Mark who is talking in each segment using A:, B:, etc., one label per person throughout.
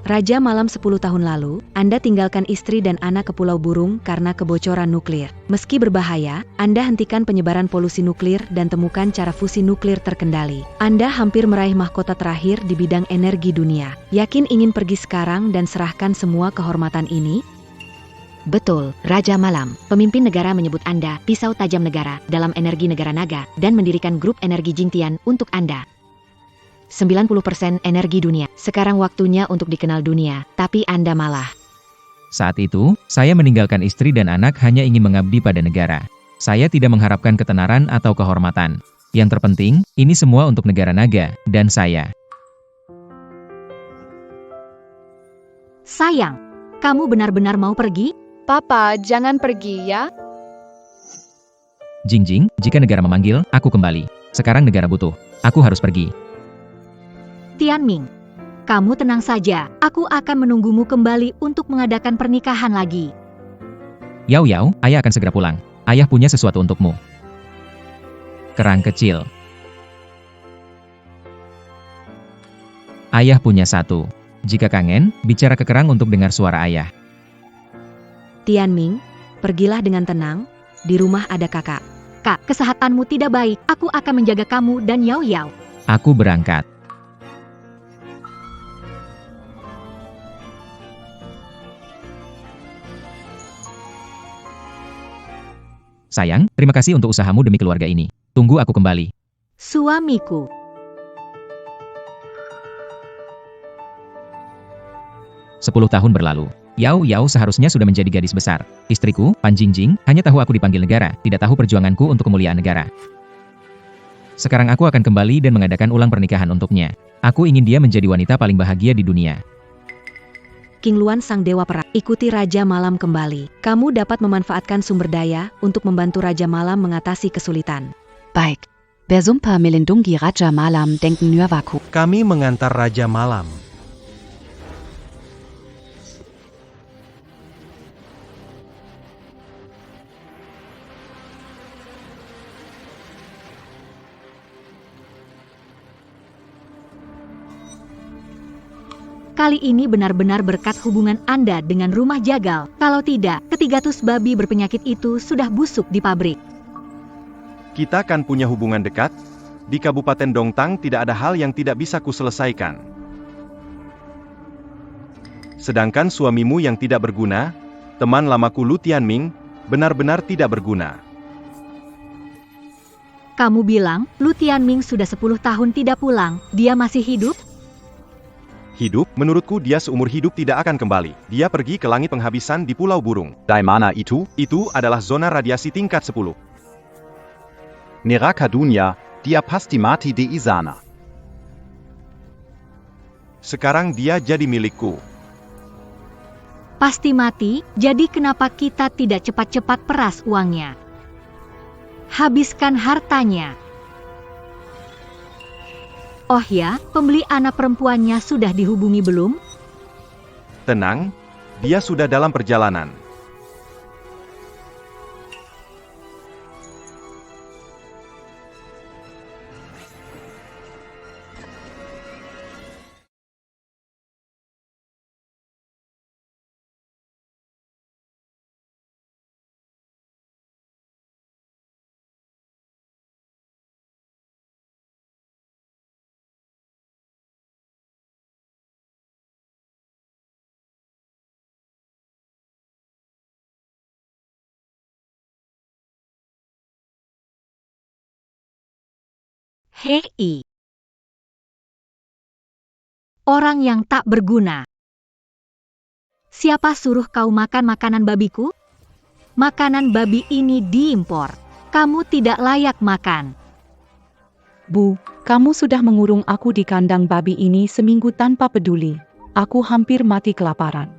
A: Raja Malam 10 tahun lalu, Anda tinggalkan istri dan anak ke Pulau Burung karena kebocoran nuklir. Meski berbahaya, Anda hentikan penyebaran polusi nuklir dan temukan cara fusi nuklir terkendali. Anda hampir meraih mahkota terakhir di bidang energi dunia. Yakin ingin pergi sekarang dan serahkan semua kehormatan ini?
B: Betul, Raja Malam. Pemimpin negara menyebut Anda pisau tajam negara dalam energi negara naga dan mendirikan grup energi Jingtian untuk Anda. 90% energi dunia. Sekarang waktunya untuk dikenal dunia, tapi Anda malah.
C: Saat itu, saya meninggalkan istri dan anak hanya ingin mengabdi pada negara. Saya tidak mengharapkan ketenaran atau kehormatan. Yang terpenting, ini semua untuk negara naga, dan saya.
B: Sayang, kamu benar-benar mau pergi?
D: Papa, jangan pergi ya.
C: Jingjing, jika negara memanggil, aku kembali. Sekarang negara butuh. Aku harus pergi.
B: Tianming, kamu tenang saja. Aku akan menunggumu kembali untuk mengadakan pernikahan lagi.
C: Yao Yao, ayah akan segera pulang. Ayah punya sesuatu untukmu. Kerang kecil. Ayah punya satu. Jika kangen, bicara ke kerang untuk dengar suara ayah.
A: Tianming, pergilah dengan tenang. Di rumah ada kakak.
B: Kak, kesehatanmu tidak baik. Aku akan menjaga kamu dan Yao Yao.
C: Aku berangkat. Sayang, terima kasih untuk usahamu demi keluarga ini. Tunggu aku kembali.
B: Suamiku.
C: Sepuluh tahun berlalu. Yao Yao seharusnya sudah menjadi gadis besar. Istriku, Pan Jingjing, hanya tahu aku dipanggil negara, tidak tahu perjuanganku untuk kemuliaan negara. Sekarang aku akan kembali dan mengadakan ulang pernikahan untuknya. Aku ingin dia menjadi wanita paling bahagia di dunia.
A: King Luan sang dewa perang, ikuti Raja Malam kembali. Kamu dapat memanfaatkan sumber daya untuk membantu Raja Malam mengatasi kesulitan.
E: Baik. Bersumpa melindungi Raja Malam denken Nurwaku.
F: Kami mengantar Raja Malam.
B: Kali ini benar-benar berkat hubungan Anda dengan rumah jagal. Kalau tidak, ketiga tus babi berpenyakit itu sudah busuk di pabrik.
F: Kita kan punya hubungan dekat. Di Kabupaten Dongtang tidak ada hal yang tidak bisa kuselesaikan. Sedangkan suamimu yang tidak berguna, teman lamaku Lu Tianming, benar-benar tidak berguna.
B: Kamu bilang, Lu Tianming sudah 10 tahun tidak pulang. Dia masih hidup?
F: Hidup, menurutku dia seumur hidup tidak akan kembali. Dia pergi ke langit penghabisan di Pulau Burung.
G: Di mana itu?
F: Itu adalah zona radiasi tingkat 10.
G: Neraka dunia, dia pasti mati di sana.
F: Sekarang dia jadi milikku.
B: Pasti mati, jadi kenapa kita tidak cepat-cepat peras uangnya? Habiskan hartanya. Oh ya, pembeli anak perempuannya sudah dihubungi belum?
F: Tenang, dia sudah dalam perjalanan.
B: Hei. Orang yang tak berguna. Siapa suruh kau makan makanan babiku? Makanan babi ini diimpor. Kamu tidak layak makan.
H: Bu, kamu sudah mengurung aku di kandang babi ini seminggu tanpa peduli. Aku hampir mati kelaparan.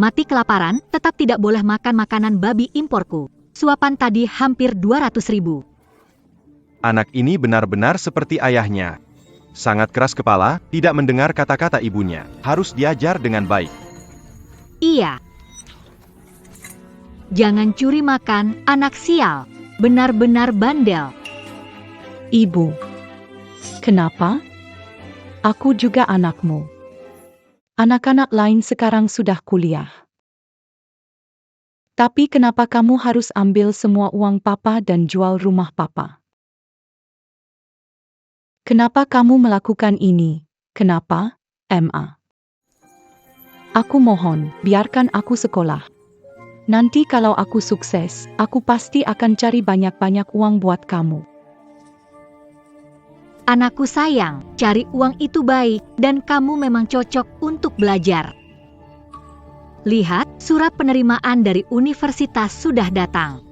B: Mati kelaparan, tetap tidak boleh makan makanan babi imporku. Suapan tadi hampir 200.000.
F: Anak ini benar-benar seperti ayahnya. Sangat keras kepala, tidak mendengar kata-kata ibunya. Harus diajar dengan baik.
B: Iya. Jangan curi makan, anak sial. Benar-benar bandel.
H: Ibu. Kenapa? Aku juga anakmu. Anak-anak lain sekarang sudah kuliah. Tapi kenapa kamu harus ambil semua uang papa dan jual rumah papa? Kenapa kamu melakukan ini? Kenapa, Emma? Aku mohon, biarkan aku sekolah. Nanti kalau aku sukses, aku pasti akan cari banyak-banyak uang buat kamu.
A: Anakku sayang, cari uang itu baik, dan kamu memang cocok untuk belajar. Lihat, surat penerimaan dari universitas sudah datang.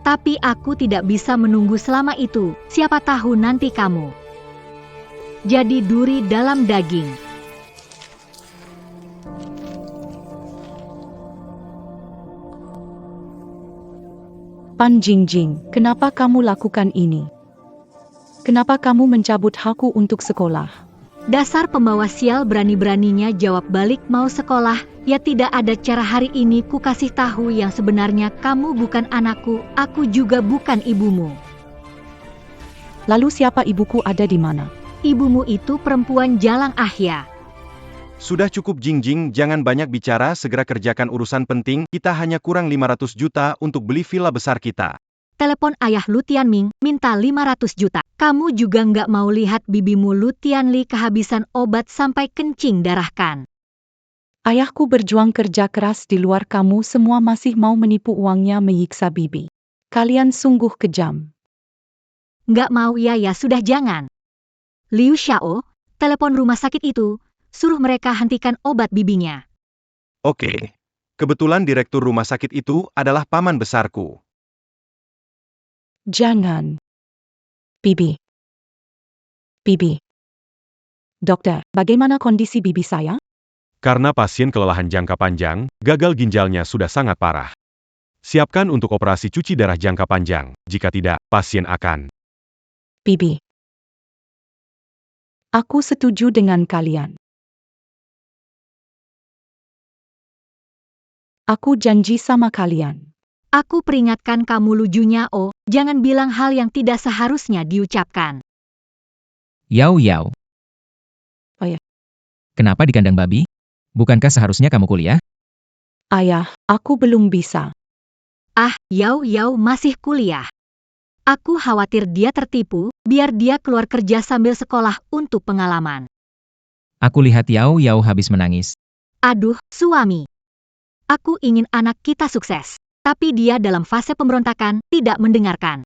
A: Tapi aku tidak bisa menunggu selama itu, siapa tahu nanti kamu jadi duri dalam daging.
H: Pan Jingjing, kenapa kamu lakukan ini? Kenapa kamu mencabut hakku untuk sekolah?
A: Dasar pembawa sial, berani-beraninya jawab balik mau sekolah. Ya tidak ada cara, hari ini ku kasih tahu yang sebenarnya, kamu bukan anakku, aku juga bukan ibumu.
H: Lalu siapa ibuku, ada di mana?
A: Ibumu itu perempuan jalang ahya.
F: Sudah cukup Jingjing, jangan banyak bicara, segera kerjakan urusan penting, kita hanya kurang 500 juta untuk beli villa besar kita.
A: Telepon ayah Lu Tianming, minta 500 juta. Kamu juga nggak mau lihat bibimu Lu Tianli kehabisan obat sampai kencing darah kan?
H: Ayahku berjuang kerja keras di luar, kamu semua masih mau menipu uangnya menyiksa bibi. Kalian sungguh kejam.
A: Nggak mau ya sudah jangan. Liu Xiao, telepon rumah sakit itu, suruh mereka hentikan obat bibinya.
F: Oke. Kebetulan direktur rumah sakit itu adalah paman besarku.
H: Jangan. Bibi. Bibi. Dokter, bagaimana kondisi bibi saya?
F: Karena pasien kelelahan jangka panjang, gagal ginjalnya sudah sangat parah. Siapkan untuk operasi cuci darah jangka panjang, jika tidak, pasien akan.
H: Bibi. Aku setuju dengan kalian. Aku janji sama kalian.
A: Aku peringatkan kamu Lu Junyao, jangan bilang hal yang tidak seharusnya diucapkan.
C: Yao Yao.
H: Oh ya.
C: Kenapa di kandang babi? Bukankah seharusnya kamu kuliah?
H: Ayah, aku belum bisa.
A: Ah, Yao masih kuliah. Aku khawatir dia tertipu, biar dia keluar kerja sambil sekolah untuk pengalaman.
C: Aku lihat Yao habis menangis.
A: Aduh, suami. Aku ingin anak kita sukses. Tapi dia dalam fase pemberontakan, tidak mendengarkan.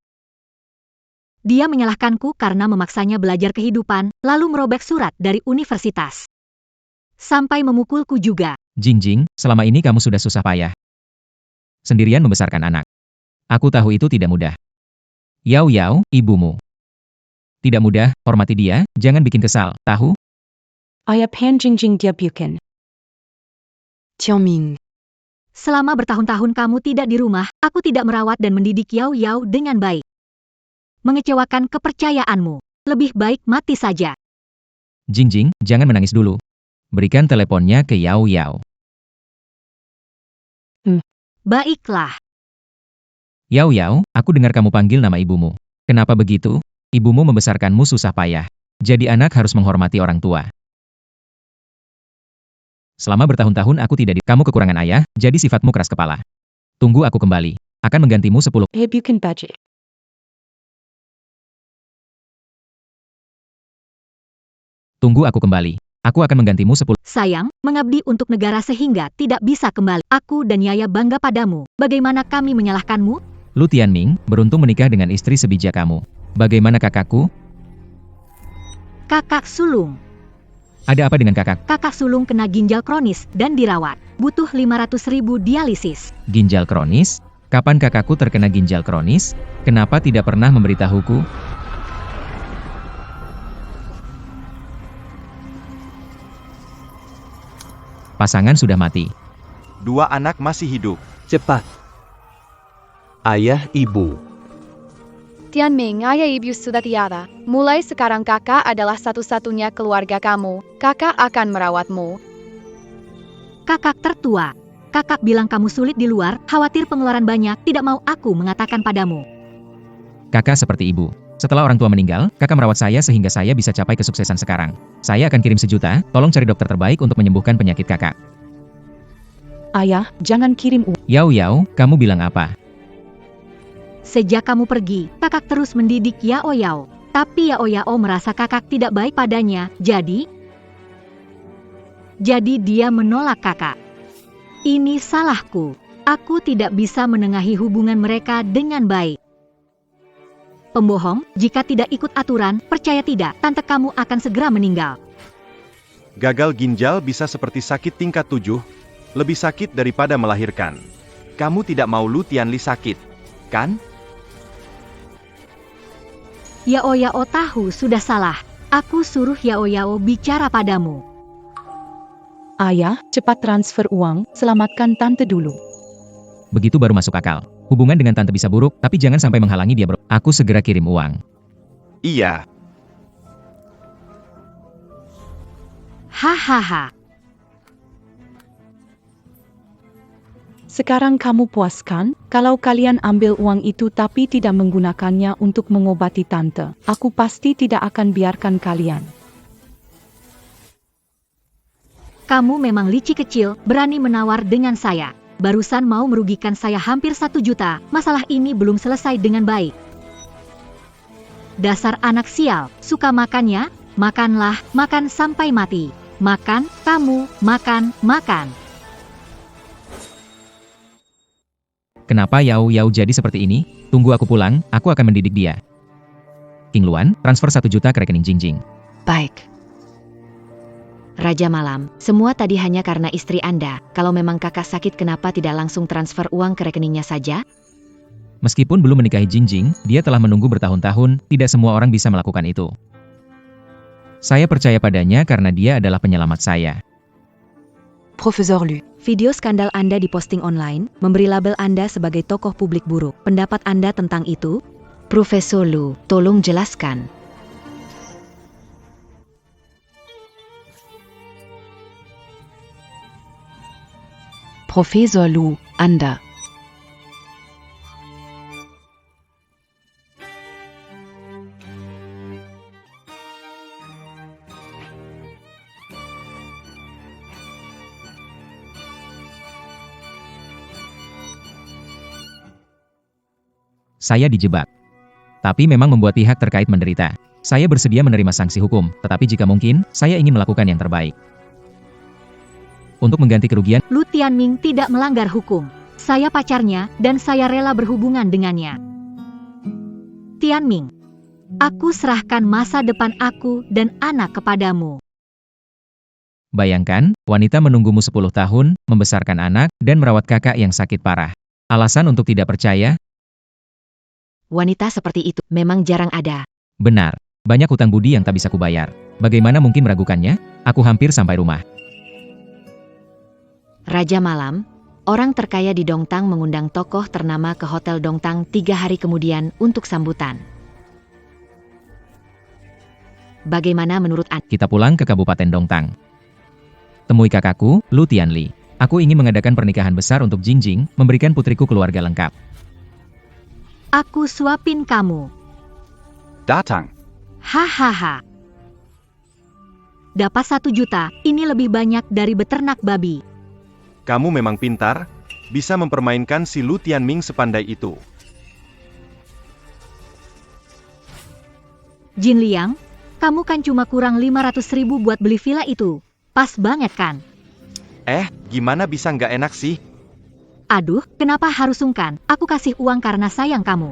A: Dia menyalahkanku karena memaksanya belajar kehidupan, lalu merobek surat dari universitas. Sampai memukulku juga.
C: Jingjing, selama ini kamu sudah susah payah sendirian membesarkan anak. Aku tahu itu tidak mudah. Yao, ibumu. Tidak mudah, hormati dia, jangan bikin kesal, tahu?
H: Ayah Pan Jingjing dia bukan.
E: Tianming.
A: Selama bertahun-tahun kamu tidak di rumah, aku tidak merawat dan mendidik Yao dengan baik. Mengecewakan kepercayaanmu. Lebih baik mati saja.
C: Jingjing, jangan menangis dulu. Berikan teleponnya ke Yao.
A: Baiklah.
C: Yao, aku dengar kamu panggil nama ibumu. Kenapa begitu? Ibumu membesarkanmu susah payah. Jadi anak harus menghormati orang tua. Selama bertahun-tahun aku tidak kamu kekurangan ayah, jadi sifatmu keras kepala. Tunggu aku kembali. Akan menggantimu 10.
H: Bukan budget.
C: Tunggu aku kembali. Aku akan menggantimu 10.
A: Sayang, mengabdi untuk negara sehingga tidak bisa kembali. Aku dan Yaya bangga padamu. Bagaimana kami menyalahkanmu?
C: Lu Tianming, beruntung menikah dengan istri sebijak kamu. Bagaimana kakakku?
A: Kakak sulung.
C: Ada apa dengan kakak?
A: Kakak sulung kena ginjal kronis dan dirawat. Butuh 500.000 dialisis.
C: Ginjal kronis? Kapan kakakku terkena ginjal kronis? Kenapa tidak pernah memberitahuku? Pasangan sudah mati.
F: 2 anak masih hidup.
I: Cepat. Ayah ibu.
D: Tianming, ayah ibu sudah tiada. Mulai sekarang kakak adalah satu-satunya keluarga kamu. Kakak akan merawatmu.
A: Kakak tertua. Kakak bilang kamu sulit di luar, khawatir pengeluaran banyak, tidak mau aku mengatakan padamu.
C: Kakak seperti ibu. Setelah orang tua meninggal, kakak merawat saya sehingga saya bisa capai kesuksesan sekarang. Saya akan kirim 1 juta, tolong cari dokter terbaik untuk menyembuhkan penyakit kakak.
H: Ayah, jangan kirim uang.
C: Yao Yao, kamu bilang apa?
B: Sejak kamu pergi, kakak terus mendidik Yao Yao. Tapi Yao Yao merasa kakak tidak baik padanya, jadi dia menolak kakak. Ini salahku. Aku tidak bisa menengahi hubungan mereka dengan baik. Pembohong, jika tidak ikut aturan, percaya tidak, tante kamu akan segera meninggal.
F: Gagal ginjal bisa seperti sakit tingkat 7, lebih sakit daripada melahirkan. Kamu tidak mau Lu Tianli sakit, kan?
B: Yao Yao tahu sudah salah. Aku suruh Yao Yao bicara padamu.
H: Ayah, cepat transfer uang, selamatkan tante dulu.
C: Begitu baru masuk akal. Hubungan dengan tante bisa buruk, tapi jangan sampai menghalangi dia bro. Aku segera kirim uang.
F: Iya.
B: Hahaha.
H: Sekarang kamu puaskan, kalau kalian ambil uang itu tapi tidak menggunakannya untuk mengobati tante. Aku pasti tidak akan biarkan kalian.
B: Kamu memang licik kecil, berani menawar dengan saya. Barusan mau merugikan saya hampir 1 juta, masalah ini belum selesai dengan baik. Dasar anak sial, suka makannya? Makanlah, makan sampai mati. Makan, kamu, makan, makan.
C: Kenapa Yao Yao jadi seperti ini? Tunggu aku pulang, aku akan mendidik dia. King Luan, transfer 1 juta ke rekening Jingjing.
E: Baik.
B: Raja Malam, semua tadi hanya karena istri Anda. Kalau memang kakak sakit, kenapa tidak langsung transfer uang ke rekeningnya saja?
C: Meskipun belum menikahi Jingjing, dia telah menunggu bertahun-tahun, tidak semua orang bisa melakukan itu. Saya percaya padanya karena dia adalah penyelamat saya.
E: Profesor Lu.
A: Video skandal Anda diposting online, memberi label Anda sebagai tokoh publik buruk. Pendapat Anda tentang itu?
B: Profesor Lu, tolong jelaskan.
E: Profesor Lu, Anda.
C: Saya dijebak. Tapi memang membuat pihak terkait menderita. Saya bersedia menerima sanksi hukum, tetapi jika mungkin, saya ingin melakukan yang terbaik. Untuk mengganti kerugian,
B: Lu Tianming tidak melanggar hukum. Saya pacarnya, dan saya rela berhubungan dengannya. Tianming, aku serahkan masa depan aku dan anak kepadamu.
C: bayangkan, wanita menunggumu 10 tahun, membesarkan anak, dan merawat kakak yang sakit parah. Alasan untuk tidak percaya?
B: Wanita seperti itu memang jarang ada.
C: Benar, banyak hutang budi yang tak bisa kubayar. Bagaimana mungkin meragukannya? Aku hampir sampai rumah.
B: Raja Malam, orang terkaya di Dongtang mengundang tokoh ternama ke Hotel Dongtang 3 hari kemudian untuk sambutan. Bagaimana menurut Anda?
C: Kita pulang ke Kabupaten Dongtang. Temui kakakku, Lu Tianli. Aku ingin mengadakan pernikahan besar untuk Jingjing, memberikan putriku keluarga lengkap.
B: Aku suapin kamu.
G: Datang.
B: Hahaha. Dapat 1 juta, ini lebih banyak dari beternak babi.
F: Kamu memang pintar, bisa mempermainkan si Lu Tianming sepandai itu.
B: Jin Liang, kamu kan cuma kurang 500.000 buat beli villa itu. Pas banget kan?
F: Gimana bisa nggak enak sih?
B: Aduh, kenapa harus sungkan? Aku kasih uang karena sayang kamu.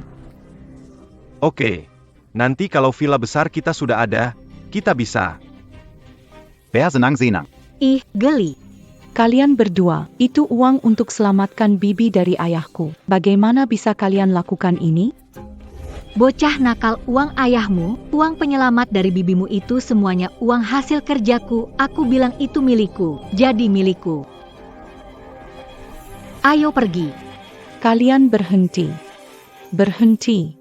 F: Oke. Nanti kalau villa besar kita sudah ada, kita bisa.
G: Bersenang senang.
B: Ih, geli.
H: Kalian berdua, itu uang untuk selamatkan bibi dari ayahku. Bagaimana bisa kalian lakukan ini?
B: Bocah nakal, uang ayahmu, uang penyelamat dari bibimu itu semuanya uang hasil kerjaku. Aku bilang itu milikku, jadi milikku. Ayo pergi.
H: Kalian berhenti. Berhenti.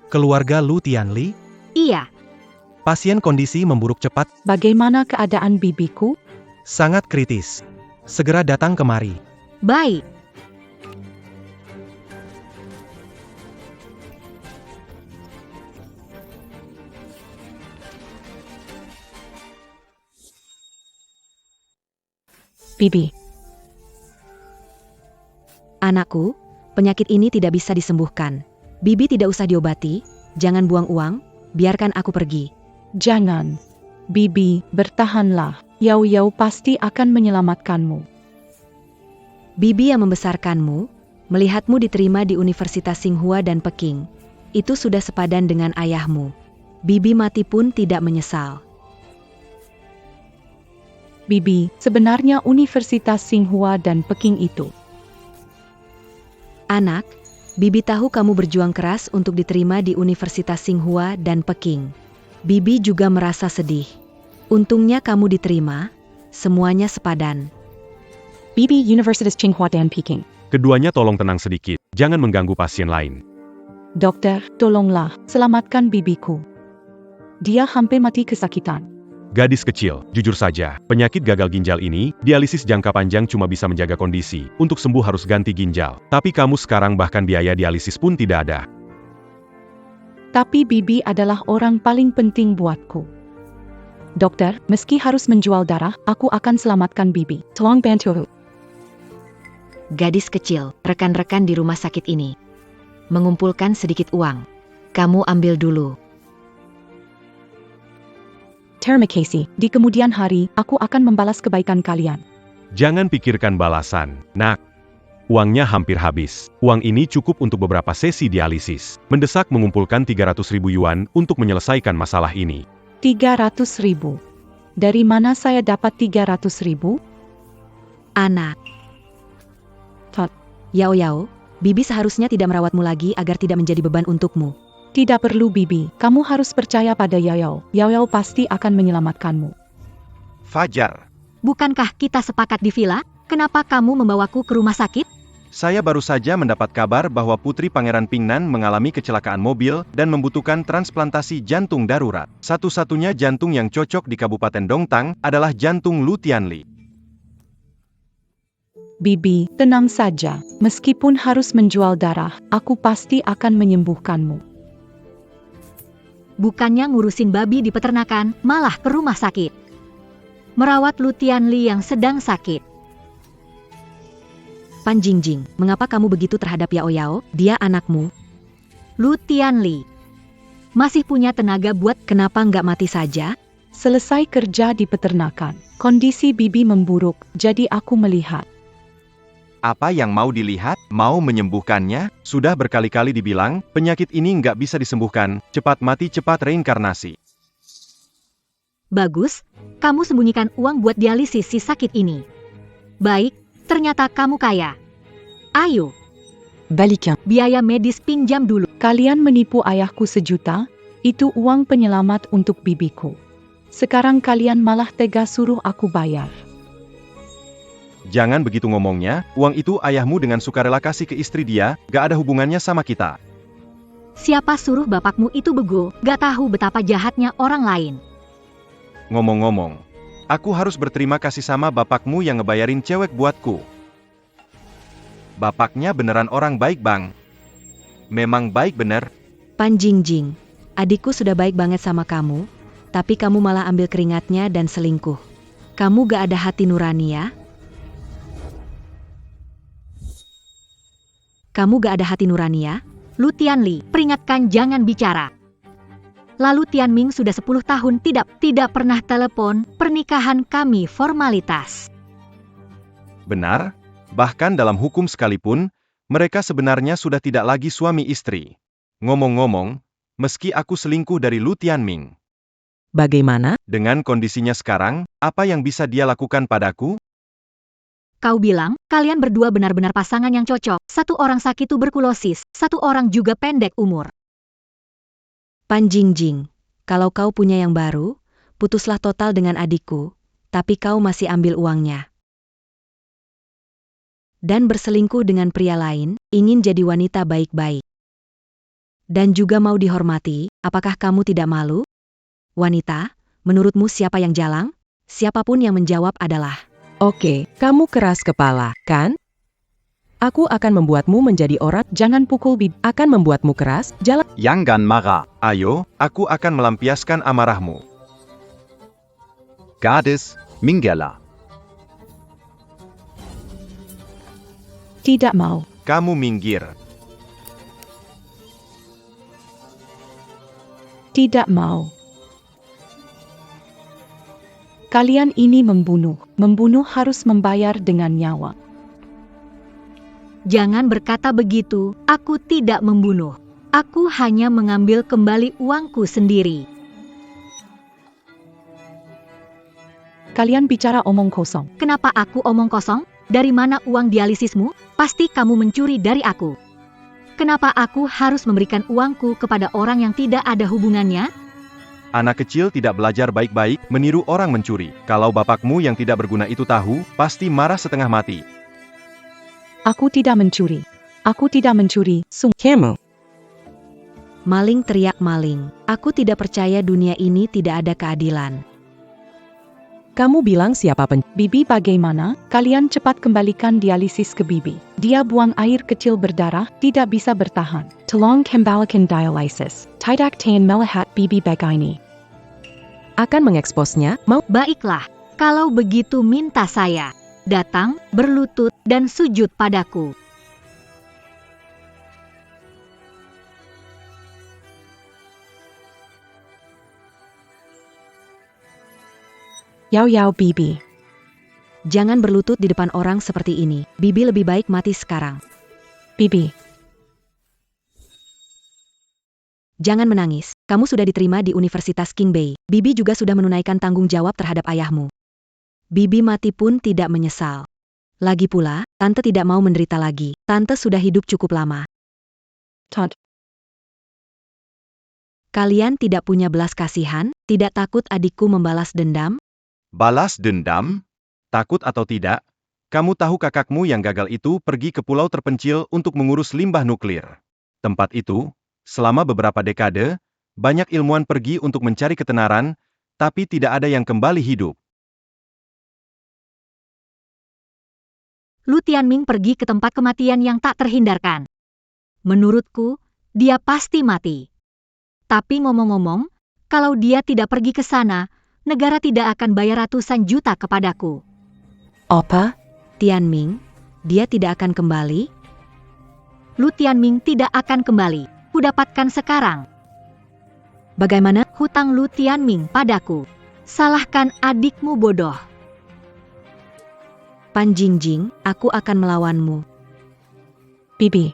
J: Keluarga Lu Tianli,
B: Iya,
J: pasien kondisi memburuk cepat,
H: Bagaimana keadaan bibiku?
J: sangat kritis. Segera datang kemari.
A: Baik.
H: Bibi,
A: Anakku, penyakit ini tidak bisa disembuhkan. Bibi tidak usah diobati, jangan buang uang, biarkan aku pergi.
H: jangan. Bibi, bertahanlah. Yao Yao pasti akan menyelamatkanmu.
A: Bibi yang membesarkanmu, melihatmu diterima di Universitas Tsinghua dan Peking. Itu sudah sepadan dengan ayahmu. Bibi mati pun tidak menyesal.
H: Bibi, sebenarnya Universitas Tsinghua dan Peking itu.
A: Anak, Bibi tahu kamu berjuang keras untuk diterima di Universitas Tsinghua dan Peking. Bibi juga merasa sedih. Untungnya kamu diterima, semuanya sepadan.
H: Bibi, Universitas Tsinghua dan Peking.
F: Keduanya tolong tenang sedikit, jangan mengganggu pasien lain.
H: Dokter, tolonglah, selamatkan bibiku. Dia hampir mati kesakitan.
F: Gadis kecil, jujur saja, penyakit gagal ginjal ini, dialisis jangka panjang cuma bisa menjaga kondisi. Untuk sembuh harus ganti ginjal. Tapi kamu sekarang bahkan biaya dialisis pun tidak ada.
H: Tapi Bibi adalah orang paling penting buatku. Dokter, meski harus menjual darah, aku akan selamatkan Bibi. Tolong bantu.
B: Gadis kecil, rekan-rekan di rumah sakit ini mengumpulkan sedikit uang. Kamu ambil dulu.
H: Terima kasih. Di kemudian hari, aku akan membalas kebaikan kalian.
F: Jangan pikirkan balasan, nak. Uangnya hampir habis. Uang ini cukup untuk beberapa sesi dialisis. Mendesak mengumpulkan 300.000 yuan untuk menyelesaikan masalah ini.
H: 300.000. Dari mana saya dapat 300.000?
A: Anak. Yao Yao, Bibi seharusnya tidak merawatmu lagi agar tidak menjadi beban untukmu.
H: Tidak perlu Bibi, kamu harus percaya pada Yao. Yao pasti akan menyelamatkanmu.
F: Fajar.
A: Bukankah kita sepakat di villa? Kenapa kamu membawaku ke rumah sakit?
F: Saya baru saja mendapat kabar bahwa Putri Pangeran Pingnan mengalami kecelakaan mobil dan membutuhkan transplantasi jantung darurat. Satu-satunya jantung yang cocok di Kabupaten Dongtang adalah jantung Lu Tianli.
H: Bibi, tenang saja. Meskipun harus menjual darah, aku pasti akan menyembuhkanmu.
A: Bukannya ngurusin babi di peternakan, malah ke rumah sakit. Merawat Lu Tianli yang sedang sakit. Pan Jingjing, mengapa kamu begitu terhadap Yao Yao? Dia anakmu. Lu Tianli masih punya tenaga buat, kenapa nggak mati saja?
H: Selesai kerja di peternakan, kondisi Bibi memburuk, jadi aku melihat.
F: Apa yang mau dilihat? Mau menyembuhkannya? Sudah berkali-kali dibilang, penyakit ini nggak bisa disembuhkan, cepat mati cepat reinkarnasi.
A: Bagus, kamu sembunyikan uang buat dialisis si sakit ini. Baik, ternyata kamu kaya. Ayo,
H: Balikan.
A: biaya medis pinjam dulu.
H: Kalian menipu ayahku 1 juta, itu uang penyelamat untuk bibiku. Sekarang kalian malah tega suruh aku bayar.
F: Jangan begitu ngomongnya, uang itu ayahmu dengan sukarela kasih ke istri dia, gak ada hubungannya sama kita.
A: Siapa suruh bapakmu itu bego, gak tahu betapa jahatnya orang lain.
F: Ngomong-ngomong, aku harus berterima kasih sama bapakmu yang ngebayarin cewek buatku. Bapaknya beneran orang baik bang. Memang baik bener.
A: Pan Jingjing, adikku sudah baik banget sama kamu, tapi kamu malah ambil keringatnya dan selingkuh. Kamu gak ada hati nurani ya? Kamu gak ada hati nurani ya? Lu Tianli, peringatkan jangan bicara. Lalu Tianming sudah 10 tahun tidak pernah telepon, pernikahan kami formalitas.
F: Benar, bahkan dalam hukum sekalipun, mereka sebenarnya sudah tidak lagi suami istri. Ngomong-ngomong, meski aku selingkuh dari Lu Tianming.
K: Bagaimana?
F: Dengan kondisinya sekarang, apa yang bisa dia lakukan padaku?
A: Kau bilang, kalian berdua benar-benar pasangan yang cocok. Satu orang sakit tuberkulosis, satu orang juga pendek umur. Pan Jingjing, kalau kau punya yang baru, putuslah total dengan adikku, tapi kau masih ambil uangnya. Dan berselingkuh dengan pria lain, ingin jadi wanita baik-baik. Dan juga mau dihormati, apakah kamu tidak malu? Wanita, menurutmu siapa yang jalang? Siapapun yang menjawab adalah...
K: Oke, kamu keras kepala, kan? Aku akan membuatmu menjadi orang,
H: Jangan pukul bibi.
K: akan membuatmu keras, jalan.
G: Yangan marah.
F: Ayo, aku akan melampiaskan amarahmu.
G: Gadis, minggala.
H: Tidak mau.
F: Kamu minggir.
H: Tidak mau. Kalian ini membunuh. Membunuh harus membayar dengan nyawa.
A: Jangan berkata begitu, aku tidak membunuh. Aku hanya mengambil kembali uangku sendiri.
H: Kalian bicara omong kosong.
A: Kenapa aku omong kosong? Dari mana uang dialisismu? Pasti kamu mencuri dari aku. Kenapa aku harus memberikan uangku kepada orang yang tidak ada hubungannya?
F: Anak kecil tidak belajar baik-baik, meniru orang mencuri. Kalau bapakmu yang tidak berguna itu tahu, pasti marah setengah mati.
H: Aku tidak mencuri. Aku tidak mencuri.
K: Kamu.
A: Maling teriak maling. Aku tidak percaya dunia ini tidak ada keadilan.
K: Kamu bilang siapa
H: Bibi bagaimana? Kalian cepat kembalikan dialisis ke Bibi. Dia buang air kecil berdarah, tidak bisa bertahan. Tolong kembalikan dialisis. Tidak tain melihat Bibi begini.
K: akan mengeksposnya, mau?
A: Baiklah, kalau begitu minta saya. Datang, berlutut, dan sujud padaku.
H: Yao Yao Bibi.
A: Jangan berlutut di depan orang seperti ini. Bibi lebih baik mati sekarang.
H: Bibi.
A: Jangan menangis. Kamu sudah diterima di Universitas King Bay. Bibi juga sudah menunaikan tanggung jawab terhadap ayahmu. Bibi mati pun tidak menyesal. Lagi pula, Tante tidak mau menderita lagi. Tante sudah hidup cukup lama.
H: Todd.
A: Kalian tidak punya belas kasihan? Tidak takut adikku membalas dendam?
F: Balas dendam? Takut atau tidak? Kamu tahu kakakmu yang gagal itu pergi ke pulau terpencil untuk mengurus limbah nuklir. Tempat itu, selama beberapa dekade, banyak ilmuwan pergi untuk mencari ketenaran, tapi tidak ada yang kembali hidup.
A: Lu Tianming pergi ke tempat kematian yang tak terhindarkan. Menurutku, dia pasti mati. Tapi ngomong-ngomong, kalau dia tidak pergi ke sana, negara tidak akan bayar ratusan juta kepadaku.
H: Apa?
A: Tianming, dia tidak akan kembali? Lu Tianming tidak akan kembali. Kudapatkan sekarang. Bagaimana hutang Lu Tianming padaku? Salahkan adikmu bodoh. Pan Jingjing, aku akan melawanmu.
H: Bibi.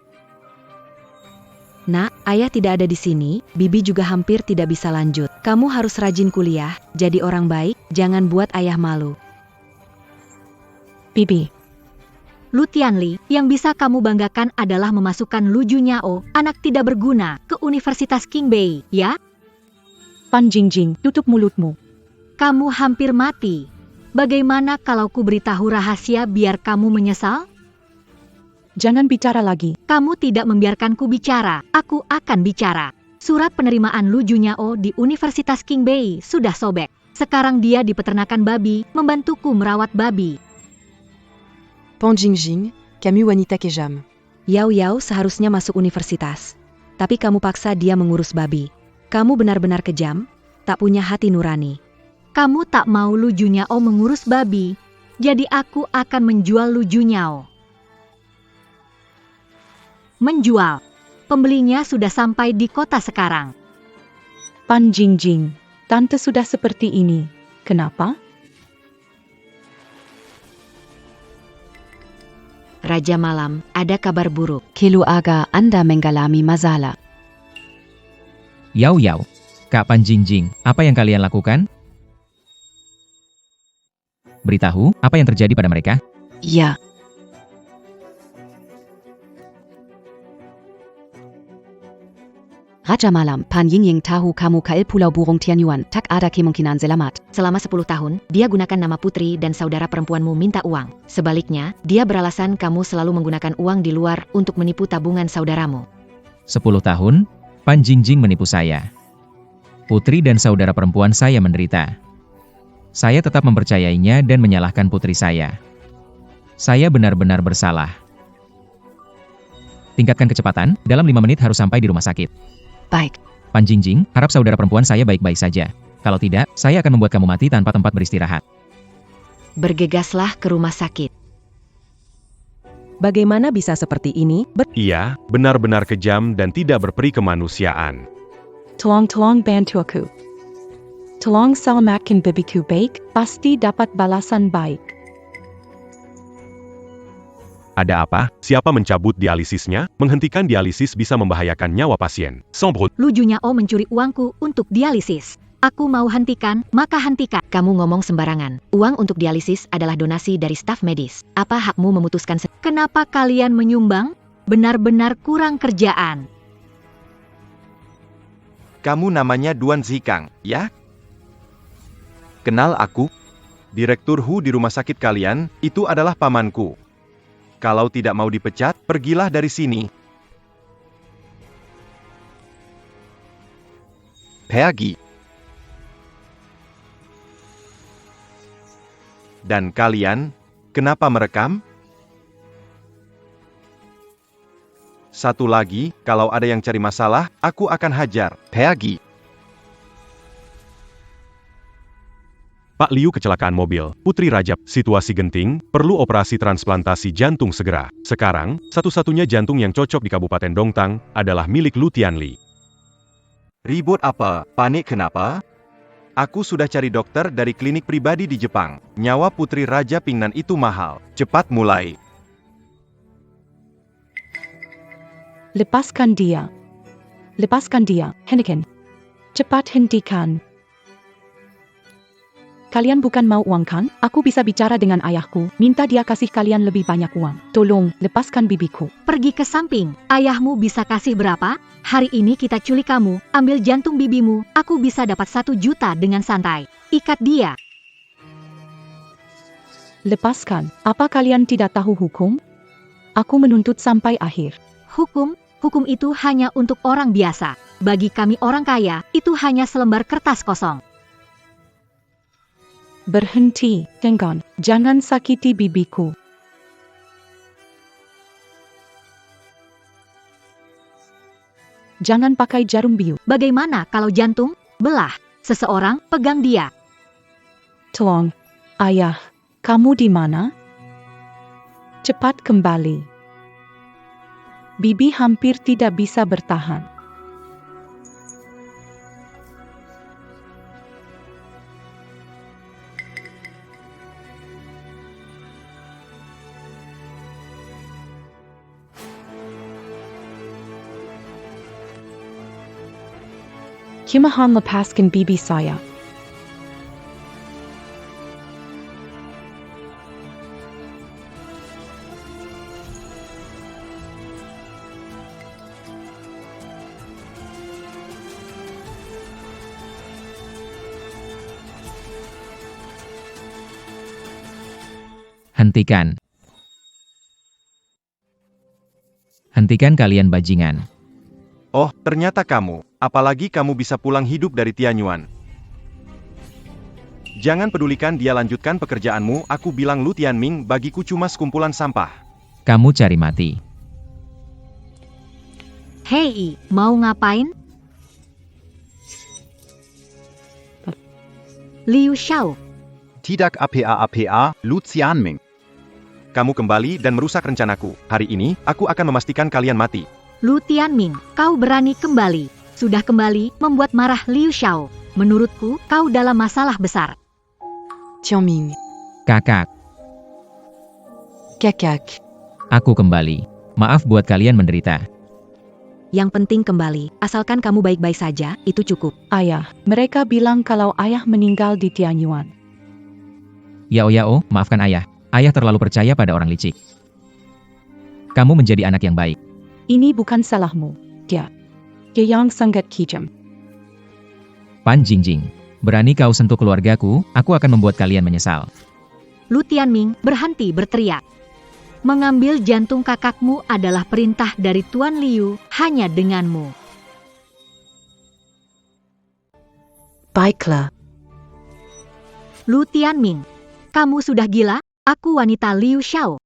A: Nak, ayah tidak ada di sini, Bibi juga hampir tidak bisa lanjut. Kamu harus rajin kuliah, jadi orang baik, jangan buat ayah malu.
H: Bibi.
A: Lu Tianli, yang bisa kamu banggakan adalah memasukkan Lu Junyao, anak tidak berguna, ke Universitas King Bay, ya?
H: Pan Jingjing, tutup mulutmu.
A: Kamu hampir mati. Bagaimana kalau ku beritahu rahasia biar kamu menyesal?
H: Jangan bicara lagi.
A: Kamu tidak membiarkanku bicara, aku akan bicara. Surat penerimaan Lu Junyao di Universitas King Bay sudah sobek. Sekarang dia di peternakan babi, membantuku merawat babi.
E: Pan Jingjing, Camus Wanita Kejam.
A: Yao Yao seharusnya masuk universitas. Tapi kamu paksa dia mengurus babi. Kamu benar-benar kejam, tak punya hati nurani. Kamu tak mau Lu Junyao mengurus babi, jadi aku akan menjual Lu Junyao. Menjual. Pembelinya sudah sampai di kota sekarang.
H: Pan Jingjing, tante sudah seperti ini. Kenapa?
A: Raja Malam, ada kabar buruk.
E: Keluarga Anda mengalami masalah.
C: Yao Yao, Kak Pan Jingjing, apa yang kalian lakukan? Beritahu, apa yang terjadi pada mereka?
E: Ya. Raja Malam, Pan Jingjing tahu kamu KL Pulau Burung Tianyuan, tak ada kemungkinan selamat.
B: Selama 10 tahun, dia gunakan nama putri dan saudara perempuanmu minta uang. Sebaliknya, dia beralasan kamu selalu menggunakan uang di luar untuk menipu tabungan saudaramu.
C: 10 tahun, Pan Jingjing menipu saya. Putri dan saudara perempuan saya menderita. Saya tetap mempercayainya dan menyalahkan putri saya. Saya benar-benar bersalah. Tingkatkan kecepatan, dalam 5 menit harus sampai di rumah sakit.
E: Baik.
C: Pan Jingjing, harap saudara perempuan saya baik-baik saja. Kalau tidak, saya akan membuat kamu mati tanpa tempat beristirahat.
B: Bergegaslah ke rumah sakit.
K: Bagaimana bisa seperti ini?
F: Ia benar-benar kejam dan tidak berperi kemanusiaan.
H: Tolong bantu aku. Tolong selamatkan bibiku baik, pasti dapat balasan baik.
F: Ada apa? Siapa mencabut dialisisnya? Menghentikan dialisis bisa membahayakan nyawa pasien. Sombrot.
A: Lujunya O mencuri uangku untuk dialisis. Aku mau hentikan, maka hentikan.
B: Kamu ngomong sembarangan. Uang untuk dialisis adalah donasi dari staf medis. Apa hakmu memutuskan
A: Kenapa kalian menyumbang? Benar-benar kurang kerjaan.
F: Kamu namanya Duan Zikang, ya? Kenal aku? Direktur Hu di rumah sakit kalian, itu adalah pamanku. Kalau tidak mau dipecat, pergilah dari sini. Pergi. Dan kalian, kenapa merekam? Satu lagi, kalau ada yang cari masalah, aku akan hajar. Pergi. Pak Liu kecelakaan mobil. Putri Raja, situasi genting, perlu operasi transplantasi jantung segera. Sekarang, satu-satunya jantung yang cocok di Kabupaten Dongtang adalah milik Lu Tianli. Ribut apa? Panik kenapa? Aku sudah cari dokter dari klinik pribadi di Jepang. Nyawa Putri Raja Pingnan itu mahal. Cepat mulai.
H: Lepaskan dia. Lepaskan dia, hentikan. Cepat hentikan. Kalian bukan mau uang kan? Aku bisa bicara dengan ayahku, minta dia kasih kalian lebih banyak uang. Tolong, lepaskan bibiku.
A: Pergi ke samping. Ayahmu bisa kasih berapa? Hari ini kita culik kamu, ambil jantung bibimu, aku bisa dapat 1 juta dengan santai. Ikat dia.
H: Lepaskan. Apa kalian tidak tahu hukum? Aku menuntut sampai akhir.
A: Hukum itu hanya untuk orang biasa. Bagi kami orang kaya, itu hanya selembar kertas kosong.
H: Berhenti, Tenggon. Jangan sakiti bibiku. Jangan pakai jarum biu.
A: Bagaimana kalau jantung? Belah. Seseorang pegang dia.
H: Tolong. Ayah, kamu di mana? Cepat kembali. Bibi hampir tidak bisa bertahan. Kumahan lepaskan bibi saya.
C: Hentikan. Hentikan kalian bajingan.
F: Oh, ternyata kamu. Apalagi kamu bisa pulang hidup dari Tianyuan. Jangan pedulikan dia, lanjutkan pekerjaanmu. Aku bilang Lu Tianming bagiku cuma sekumpulan sampah.
C: Kamu cari mati.
A: Hei, mau ngapain? Liu Xiao.
G: Tidak apa, Lu Tianming.
F: Kamu kembali dan merusak rencanaku. Hari ini, aku akan memastikan kalian mati.
A: Lu Tianming, kau berani kembali. Sudah kembali, membuat marah Liu Xiao. Menurutku, kau dalam masalah besar.
E: Tianming.
C: Kakak,
E: Kakak.
C: aku kembali. Maaf buat kalian menderita.
A: Yang penting kembali, asalkan kamu baik-baik saja, itu cukup.
H: Ayah, mereka bilang kalau ayah meninggal di Tianyuan.
C: Yao, maafkan ayah. Ayah terlalu percaya pada orang licik. Kamu menjadi anak yang baik.
H: Ini bukan salahmu. Dia yang sangat kejam.
C: Pan Jingjing, berani kau sentuh keluargaku, aku akan membuat kalian menyesal.
A: Lu Tianming, berhenti berteriak. Mengambil jantung kakakmu adalah perintah dari Tuan Liu, hanya denganmu.
E: Baiklah.
A: Lu Tianming, kamu sudah gila? Aku wanita Liu Xiao.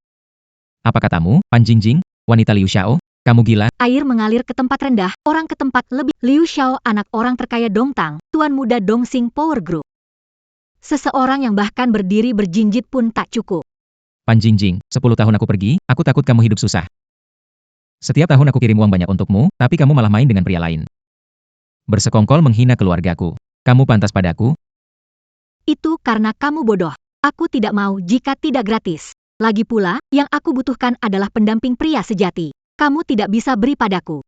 C: Apa katamu, Pan Jingjing, wanita Liu Xiao? Kamu gila?
A: Air mengalir ke tempat rendah, orang ke tempat lebih. Liu Xiao, anak orang terkaya Dongtang, tuan muda Dongxing Power Group. Seseorang yang bahkan berdiri berjinjit pun tak cukup.
C: Pan Jingjing, 10 tahun aku pergi, aku takut kamu hidup susah. Setiap tahun aku kirim uang banyak untukmu, tapi kamu malah main dengan pria lain. Bersekongkol menghina keluargaku. Kamu pantas padaku?
A: Itu karena kamu bodoh. Aku tidak mau jika tidak gratis. Lagi pula, yang aku butuhkan adalah pendamping pria sejati. Kamu tidak bisa beri padaku.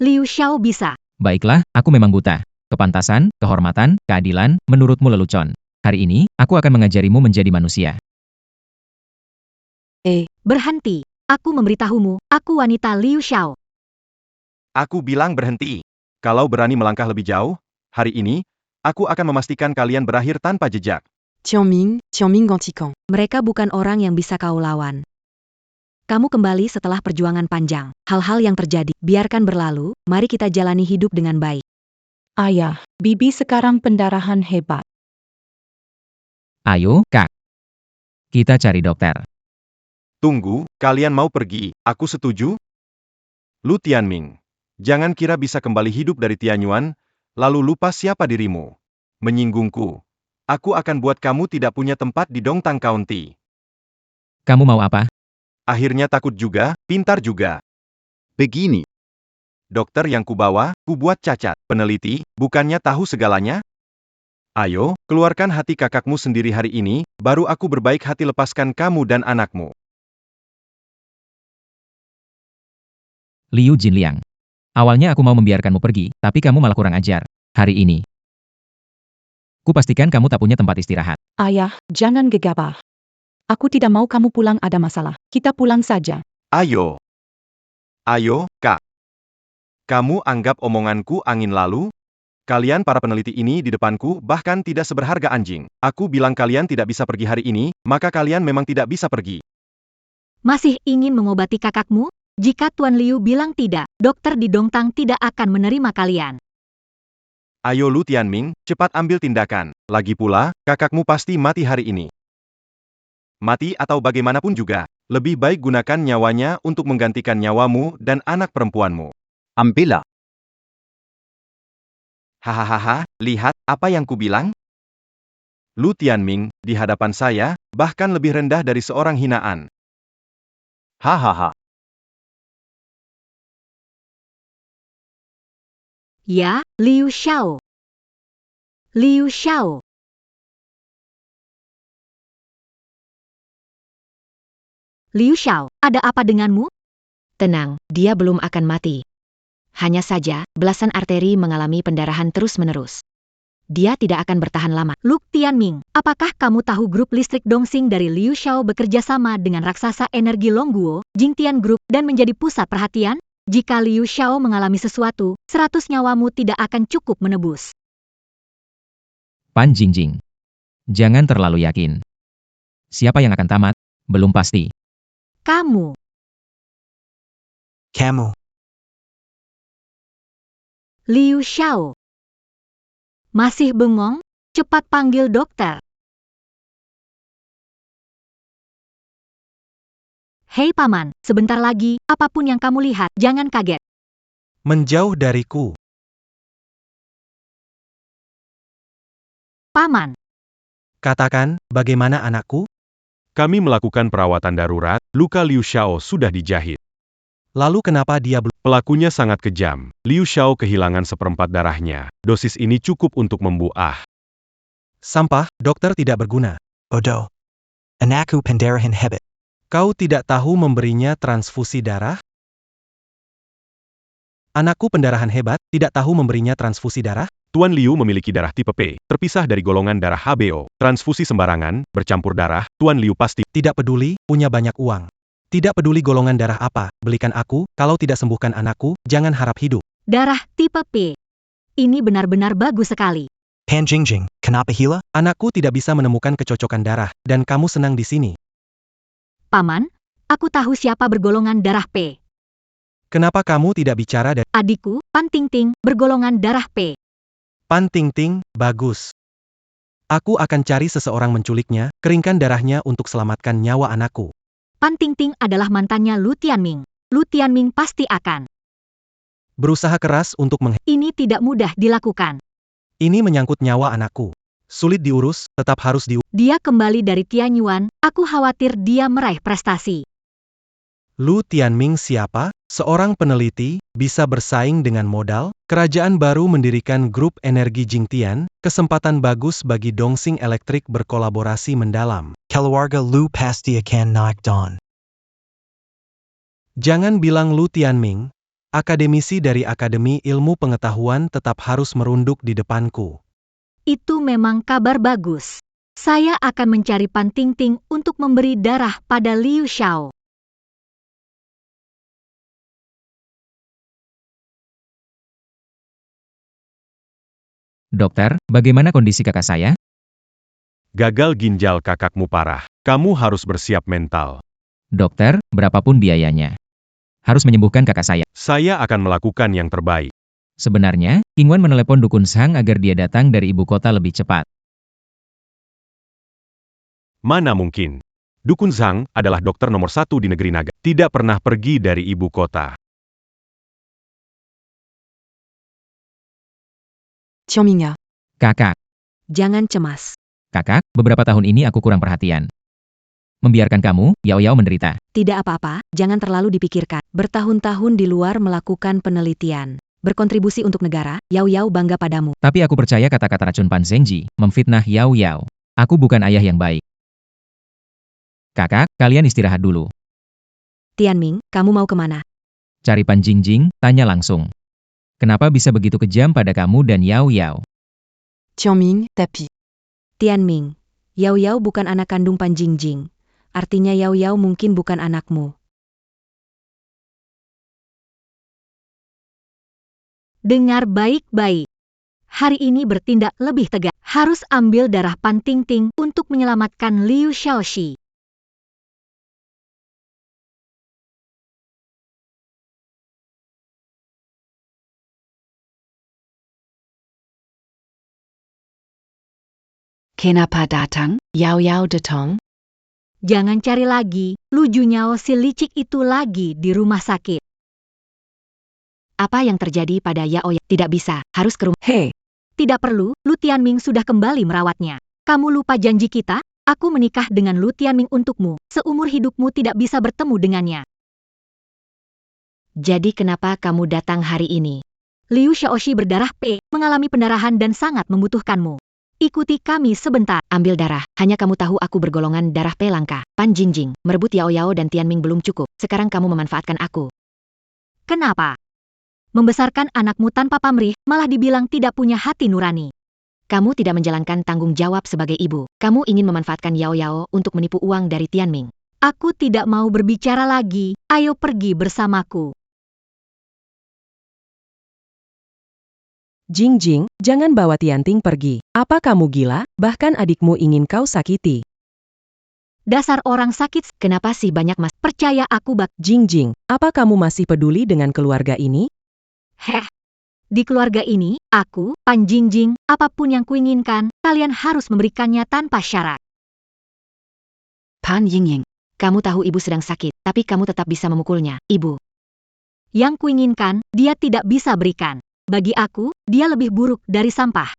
A: Liu Xiao bisa.
C: Baiklah, aku memang buta. Kepantasan, kehormatan, keadilan, menurutmu lelucon. Hari ini, aku akan mengajarimu menjadi manusia.
A: Berhenti. Aku memberitahumu, aku wanita Liu Xiao.
F: Aku bilang berhenti. Kalau berani melangkah lebih jauh, hari ini, aku akan memastikan kalian berakhir tanpa jejak.
E: Tianming gantikan.
A: Mereka bukan orang yang bisa kau lawan. Kamu kembali setelah perjuangan panjang. Hal-hal yang terjadi, biarkan berlalu, mari kita jalani hidup dengan baik.
H: Ayah, bibi sekarang pendarahan hebat.
C: Ayo, Kak. Kita cari dokter.
F: Tunggu, kalian mau pergi, aku setuju? Lu Tianming, jangan kira bisa kembali hidup dari Tianyuan, lalu lupa siapa dirimu. Menyinggungku. Aku akan buat kamu tidak punya tempat di Dongtang County.
C: Kamu mau apa?
F: Akhirnya takut juga, pintar juga.
G: Begini,
F: Dokter yang kubawa, kubuat cacat. Peneliti, bukannya tahu segalanya? Ayo, keluarkan hati kakakmu sendiri hari ini, baru aku berbaik hati lepaskan kamu dan anakmu.
C: Liu Jinliang. Awalnya aku mau membiarkanmu pergi, tapi kamu malah kurang ajar. Hari ini, kupastikan kamu tak punya tempat istirahat.
H: Ayah, jangan gegabah. Aku tidak mau kamu pulang ada masalah. Kita pulang saja.
F: Ayo. Ayo, Kak. Kamu anggap omonganku angin lalu? Kalian para peneliti ini di depanku bahkan tidak seberharga anjing. Aku bilang kalian tidak bisa pergi hari ini, maka kalian memang tidak bisa pergi.
A: Masih ingin mengobati kakakmu? Jika Tuan Liu bilang tidak, dokter di Dongtang tidak akan menerima kalian.
F: Ayo Lu Tianming, cepat ambil tindakan. Lagi pula, kakakmu pasti mati hari ini. Mati atau bagaimanapun juga, lebih baik gunakan nyawanya untuk menggantikan nyawamu dan anak perempuanmu.
G: ambillah.
F: Hahaha, lihat apa yang kubilang? Lu Tianming, di hadapan saya, bahkan lebih rendah dari seorang hinaan.
G: Hahaha.
A: Ya, Liu Xiao. Liu Xiao. Liu Xiao, ada apa denganmu?
B: Tenang, dia belum akan mati. Hanya saja, belasan arteri mengalami pendarahan terus-menerus. Dia tidak akan bertahan lama.
A: Lu Tianming, apakah kamu tahu grup listrik Dongxing dari Liu Xiao bekerja sama dengan raksasa energi Longguo, Jingtian Group, dan menjadi pusat perhatian? Jika Liu Xiao mengalami sesuatu, 100 nyawamu tidak akan cukup menebus.
C: Pan Jingjing. Jangan terlalu yakin. Siapa yang akan tamat? Belum pasti.
A: Kamu. Liu Xiao. Masih bengong? Cepat panggil dokter. Hei paman, sebentar lagi, apapun yang kamu lihat, jangan kaget.
J: Menjauh dariku.
A: Paman.
J: Katakan, bagaimana anakku?
F: Kami melakukan perawatan darurat, luka Liu Xiao sudah dijahit.
J: Lalu kenapa dia belum?
F: Pelakunya sangat kejam. Liu Xiao kehilangan seperempat darahnya. Dosis ini cukup untuk membuah.
J: Sampah, dokter tidak berguna.
L: Odo. Anakku pendarahan hebat.
J: Kau tidak tahu memberinya transfusi darah? Anakku pendarahan hebat, tidak tahu memberinya transfusi darah?
F: Tuan Liu memiliki darah tipe P, terpisah dari golongan darah HBO. Transfusi sembarangan, bercampur darah, Tuan Liu pasti.
J: Tidak peduli, punya banyak uang. Tidak peduli golongan darah apa, belikan aku, kalau tidak sembuhkan anakku, jangan harap hidup.
A: Darah tipe P. Ini benar-benar bagus sekali.
L: Pan Jingjing, kenapa hila?
J: Anakku tidak bisa menemukan kecocokan darah, dan kamu senang di sini.
A: Paman, aku tahu siapa bergolongan darah P.
J: Kenapa kamu tidak bicara dari
A: Adikku, Pan Tingting, bergolongan darah P.
J: Pan Tingting? Bagus. Aku akan cari seseorang menculiknya, keringkan darahnya untuk selamatkan nyawa anakku.
A: Pan Tingting adalah mantannya Lu Tianming. Lu Tianming pasti akan.
J: Berusaha keras untuk
A: Ini tidak mudah dilakukan.
J: Ini menyangkut nyawa anakku. Sulit diurus, tetap harus
A: Dia kembali dari Tianyuan, aku khawatir dia meraih prestasi.
J: Lu Tianming siapa? Seorang peneliti, bisa bersaing dengan modal? Kerajaan baru mendirikan grup energi Jingtian, kesempatan bagus bagi Dongxing Elektrik berkolaborasi mendalam.
L: Keluarga Lu pasti akan naik daun.
J: Jangan bilang Lu Tianming. Akademisi dari Akademi Ilmu Pengetahuan tetap harus merunduk di depanku.
A: Itu memang kabar bagus. Saya akan mencari Pan Tingting untuk memberi darah pada Liu Xiao.
C: Dokter, bagaimana kondisi kakak saya?
F: Gagal ginjal kakakmu parah. Kamu harus bersiap mental.
C: Dokter, berapapun biayanya. Harus menyembuhkan kakak saya.
F: Saya akan melakukan yang terbaik.
C: Sebenarnya, King Wan menelepon Dukun Sang agar dia datang dari ibu kota lebih cepat.
F: Mana mungkin? Dukun Zhang adalah dokter nomor 1 di negeri naga. Tidak pernah pergi dari ibu kota.
H: Xiaoming.
C: Kakak,
A: Jangan cemas.
C: kakak, beberapa tahun ini aku kurang perhatian. Membiarkan kamu, Yao Yao menderita.
A: Tidak apa-apa, jangan terlalu dipikirkan. Bertahun-tahun di luar melakukan penelitian. Berkontribusi untuk negara, Yao Yao bangga padamu.
C: Tapi aku percaya kata-kata racun Pan Zhengji, memfitnah Yao Yao. Aku bukan ayah yang baik. Kakak, kalian istirahat dulu.
A: Tianming, kamu mau kemana?
C: Cari Pan Jingjing, tanya langsung. Kenapa bisa begitu kejam pada kamu dan Yao Yao?
H: Xiaoming, tapi.
A: Tianming, Yao Yao bukan anak kandung Pan Jingjing. Artinya Yao Yao mungkin bukan anakmu. Dengar baik-baik. Hari ini bertindak lebih tegas. Harus ambil darah Pan Tingting untuk menyelamatkan Liu Xiaoxi.
E: Kenapa datang? Yao Yao datang?
A: Jangan cari lagi, Lu Junyao si licik itu lagi di rumah sakit.
B: Apa yang terjadi pada Yao Yao? Tidak bisa, harus ke rumah.
K: Hei,
A: Tidak perlu, Lu Tianming sudah kembali merawatnya. Kamu lupa janji kita? Aku menikah dengan Lu Tianming untukmu. Seumur hidupmu tidak bisa bertemu dengannya.
B: Jadi kenapa kamu datang hari ini?
A: Liu Xiaoxi berdarah P, mengalami pendarahan dan sangat membutuhkanmu. Ikuti kami sebentar.
B: Ambil darah, hanya kamu tahu aku bergolongan darah P langka. Pan Jingjing, merebut Yao Yao dan Tianming belum cukup. Sekarang kamu memanfaatkan aku.
A: Kenapa? Membesarkan anakmu tanpa pamrih, malah dibilang tidak punya hati nurani.
B: Kamu tidak menjalankan tanggung jawab sebagai ibu. Kamu ingin memanfaatkan Yao Yao untuk menipu uang dari Tianming.
A: Aku tidak mau berbicara lagi, ayo pergi bersamaku.
K: Jingjing, jangan bawa Tianting pergi. Apa kamu gila? Bahkan adikmu ingin kau sakiti.
A: Dasar orang sakit,
B: Kenapa sih banyak mas?
A: percaya aku
K: Jingjing, apa kamu masih peduli dengan keluarga ini?
A: Heh. Di keluarga ini, aku, Pan Jingjing, apapun yang kuinginkan, kalian harus memberikannya tanpa syarat.
E: Pan Yingying.
B: Kamu tahu ibu sedang sakit, tapi kamu tetap bisa memukulnya, ibu.
A: Yang kuinginkan, dia tidak bisa berikan. Bagi aku, dia lebih buruk dari sampah.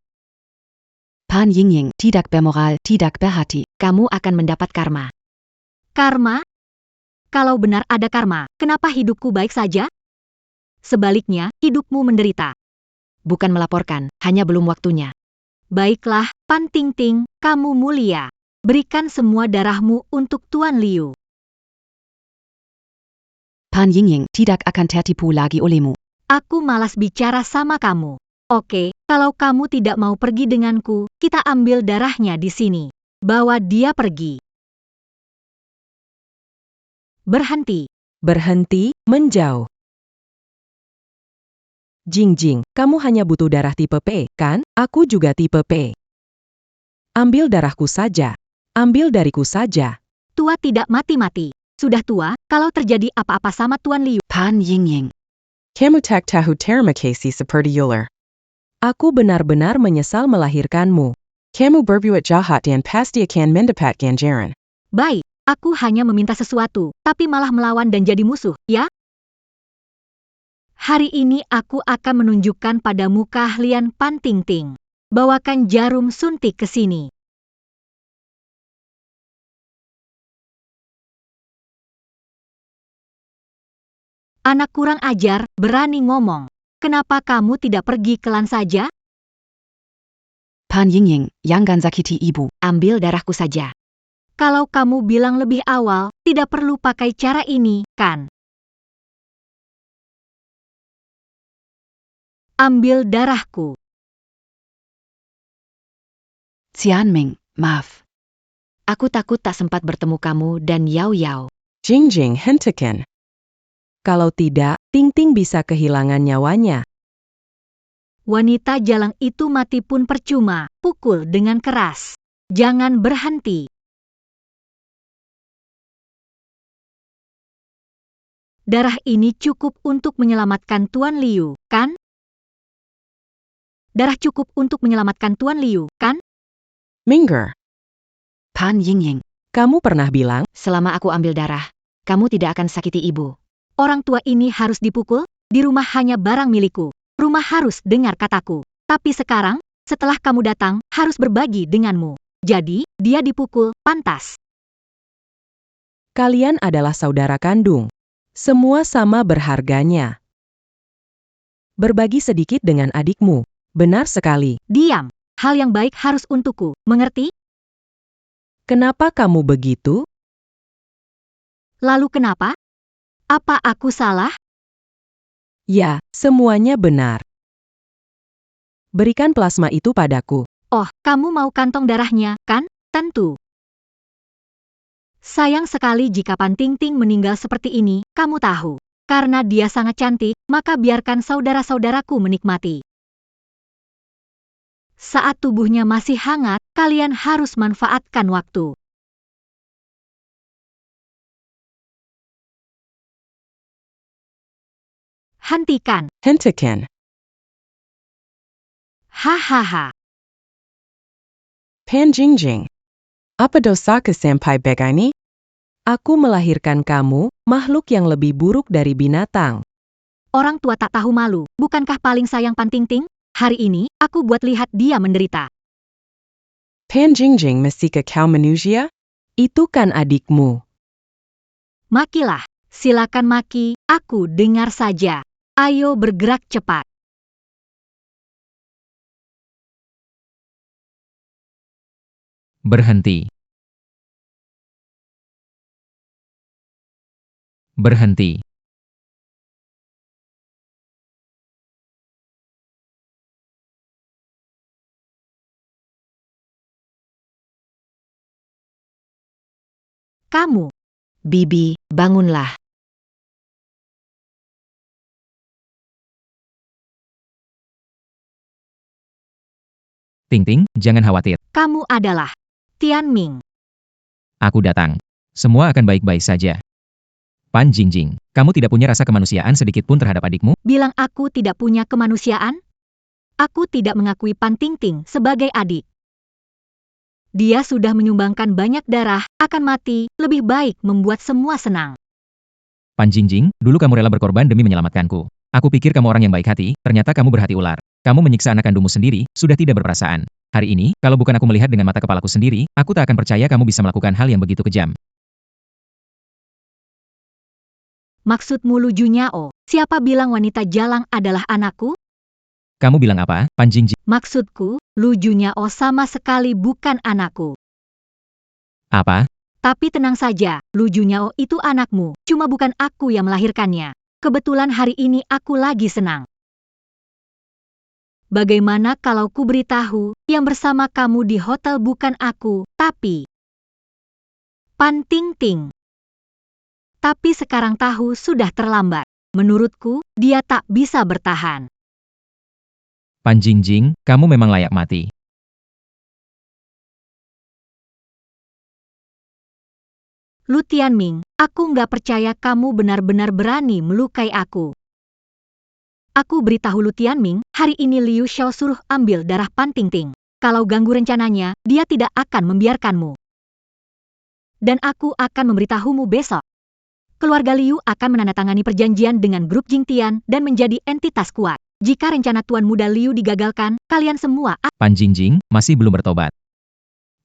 E: Pan Yingying, tidak bermoral, tidak berhati.
B: Kamu akan mendapat karma.
A: Karma? Kalau benar ada karma, kenapa hidupku baik saja? Sebaliknya, hidupmu menderita.
B: Bukan melaporkan, hanya belum waktunya.
A: Baiklah, Pan Tingting, kamu mulia. Berikan semua darahmu untuk Tuan Liu.
E: Pan Yingying, tidak akan tertipu lagi olehmu.
A: Aku malas bicara sama kamu. Oke, kalau kamu tidak mau pergi denganku, kita ambil darahnya di sini. Bawa dia pergi. Berhenti.
K: Berhenti, menjauh. Jingjing, kamu hanya butuh darah tipe P, kan? Aku juga tipe P. Ambil darahku saja. Ambil dariku saja.
A: Tua tidak mati-mati. Sudah tua, kalau terjadi apa-apa sama Tuan Liu.
E: Pan Yingying.
K: Kamu tak tahu terima kasih seperti ular. Aku benar-benar menyesal melahirkanmu. Kamu berbuat jahat dan pasti akan mendapat ganjaran.
A: Baik, aku hanya meminta sesuatu, tapi malah melawan dan jadi musuh, ya? Hari ini aku akan menunjukkan padamu keahlian Pan Tingting. Bawakan jarum suntik ke sini. Anak kurang ajar, berani ngomong. Kenapa kamu tidak pergi ke LAN saja?
E: Pan Yingying, jangan sakiti ibu.
B: Ambil darahku saja.
A: Kalau kamu bilang lebih awal, tidak perlu pakai cara ini, kan? Ambil darahku.
E: Tianming, maaf.
B: Aku takut tak sempat bertemu kamu dan Yao Yao.
K: Jingjing, hentikan. Kalau tidak, Tingting bisa kehilangan nyawanya.
A: Wanita jalang itu mati pun percuma, pukul dengan keras. Jangan berhenti. Darah ini cukup untuk menyelamatkan Tuan Liu, kan? Darah cukup untuk menyelamatkan Tuan Liu, kan?
K: Minggir.
E: Pan Yingying,
K: Kamu pernah bilang,
B: Selama aku ambil darah, kamu tidak akan sakiti ibu.
A: Orang tua ini harus dipukul? Di rumah hanya barang milikku. Rumah harus dengar kataku. Tapi sekarang, setelah kamu datang, harus berbagi denganmu. Jadi, dia dipukul, pantas.
K: kalian adalah saudara kandung. Semua sama berharganya. Berbagi sedikit dengan adikmu. Benar sekali.
A: Diam. Hal yang baik harus untukku, mengerti?
K: Kenapa kamu begitu?
A: Lalu kenapa? Apa aku salah?
K: Ya, semuanya benar. Berikan plasma itu padaku.
A: Oh, kamu mau kantong darahnya, kan? Tentu. Sayang sekali jika Pan Tingting meninggal seperti ini, kamu tahu. Karena dia sangat cantik, maka biarkan saudara-saudaraku menikmati. Saat tubuhnya masih hangat, kalian harus manfaatkan waktu. Hentikan.
K: Hentikan.
A: Hahaha.
K: Pan Jingjing. Apa dosaku sampai begini? Aku melahirkan kamu, makhluk yang lebih buruk dari binatang.
A: Orang tua tak tahu malu, bukankah paling sayang Pan Tingting? Hari ini, aku buat lihat dia menderita.
K: Pan Jingjing masih kau manusia? Itu kan adikmu.
A: Makilah. Silakan maki, aku dengar saja. Ayo bergerak cepat.
C: Berhenti. Berhenti.
A: Kamu.
B: Bibi, bangunlah.
C: Tingting, jangan khawatir.
A: Kamu adalah Tianming.
C: Aku datang. Semua akan baik-baik saja. Pan Jingjing, kamu tidak punya rasa kemanusiaan sedikit pun terhadap adikmu?
A: Bilang aku tidak punya kemanusiaan? Aku tidak mengakui Pan Tingting sebagai adik. Dia sudah menyumbangkan banyak darah, akan mati, lebih baik membuat semua senang.
C: Pan Jingjing, dulu kamu rela berkorban demi menyelamatkanku. Aku pikir kamu orang yang baik hati, ternyata kamu berhati ular. Kamu menyiksa anak kandungmu sendiri, sudah tidak berperasaan. Hari ini, kalau bukan aku melihat dengan mata kepalaku sendiri, aku tak akan percaya kamu bisa melakukan hal yang begitu kejam.
A: Maksudmu Lu Junyao, siapa bilang wanita jalang adalah anakku?
C: Kamu bilang apa, Pan Jingjing?
A: Maksudku, Lu Junyao sama sekali bukan anakku.
C: Apa?
A: Tapi tenang saja, Lu Junyao itu anakmu, cuma bukan aku yang melahirkannya. Kebetulan hari ini aku lagi senang. Bagaimana kalau ku beritahu, yang bersama kamu di hotel bukan aku, tapi Pan Tingting. Tapi sekarang tahu sudah terlambat. Menurutku, dia tak bisa bertahan.
C: Pan Jingjing, kamu memang layak mati.
A: Lu Tianming, aku nggak percaya kamu benar-benar berani melukai aku. Aku beritahu Lu Tianming, hari ini Liu Xiao suruh ambil darah Pan Tingting. Kalau ganggu rencananya, dia tidak akan membiarkanmu. Dan aku akan memberitahumu besok. keluarga Liu akan menandatangani perjanjian dengan grup Jingtian dan menjadi entitas kuat. Jika rencana Tuan Muda Liu digagalkan, kalian semua
C: Pan Jingjing masih belum bertobat.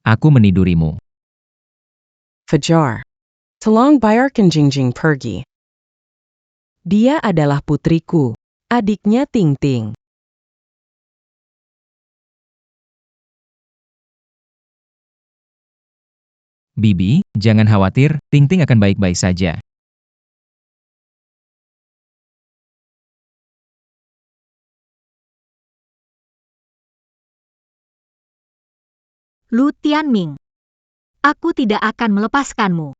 C: Aku menidurimu.
K: Fajar. Tolong bayarkan Jingjing pergi. Dia adalah putriku, adiknya Ting Ting.
C: Bibi, jangan khawatir, Ting Ting akan baik-baik saja.
A: Lu Tianming. Aku tidak akan melepaskanmu.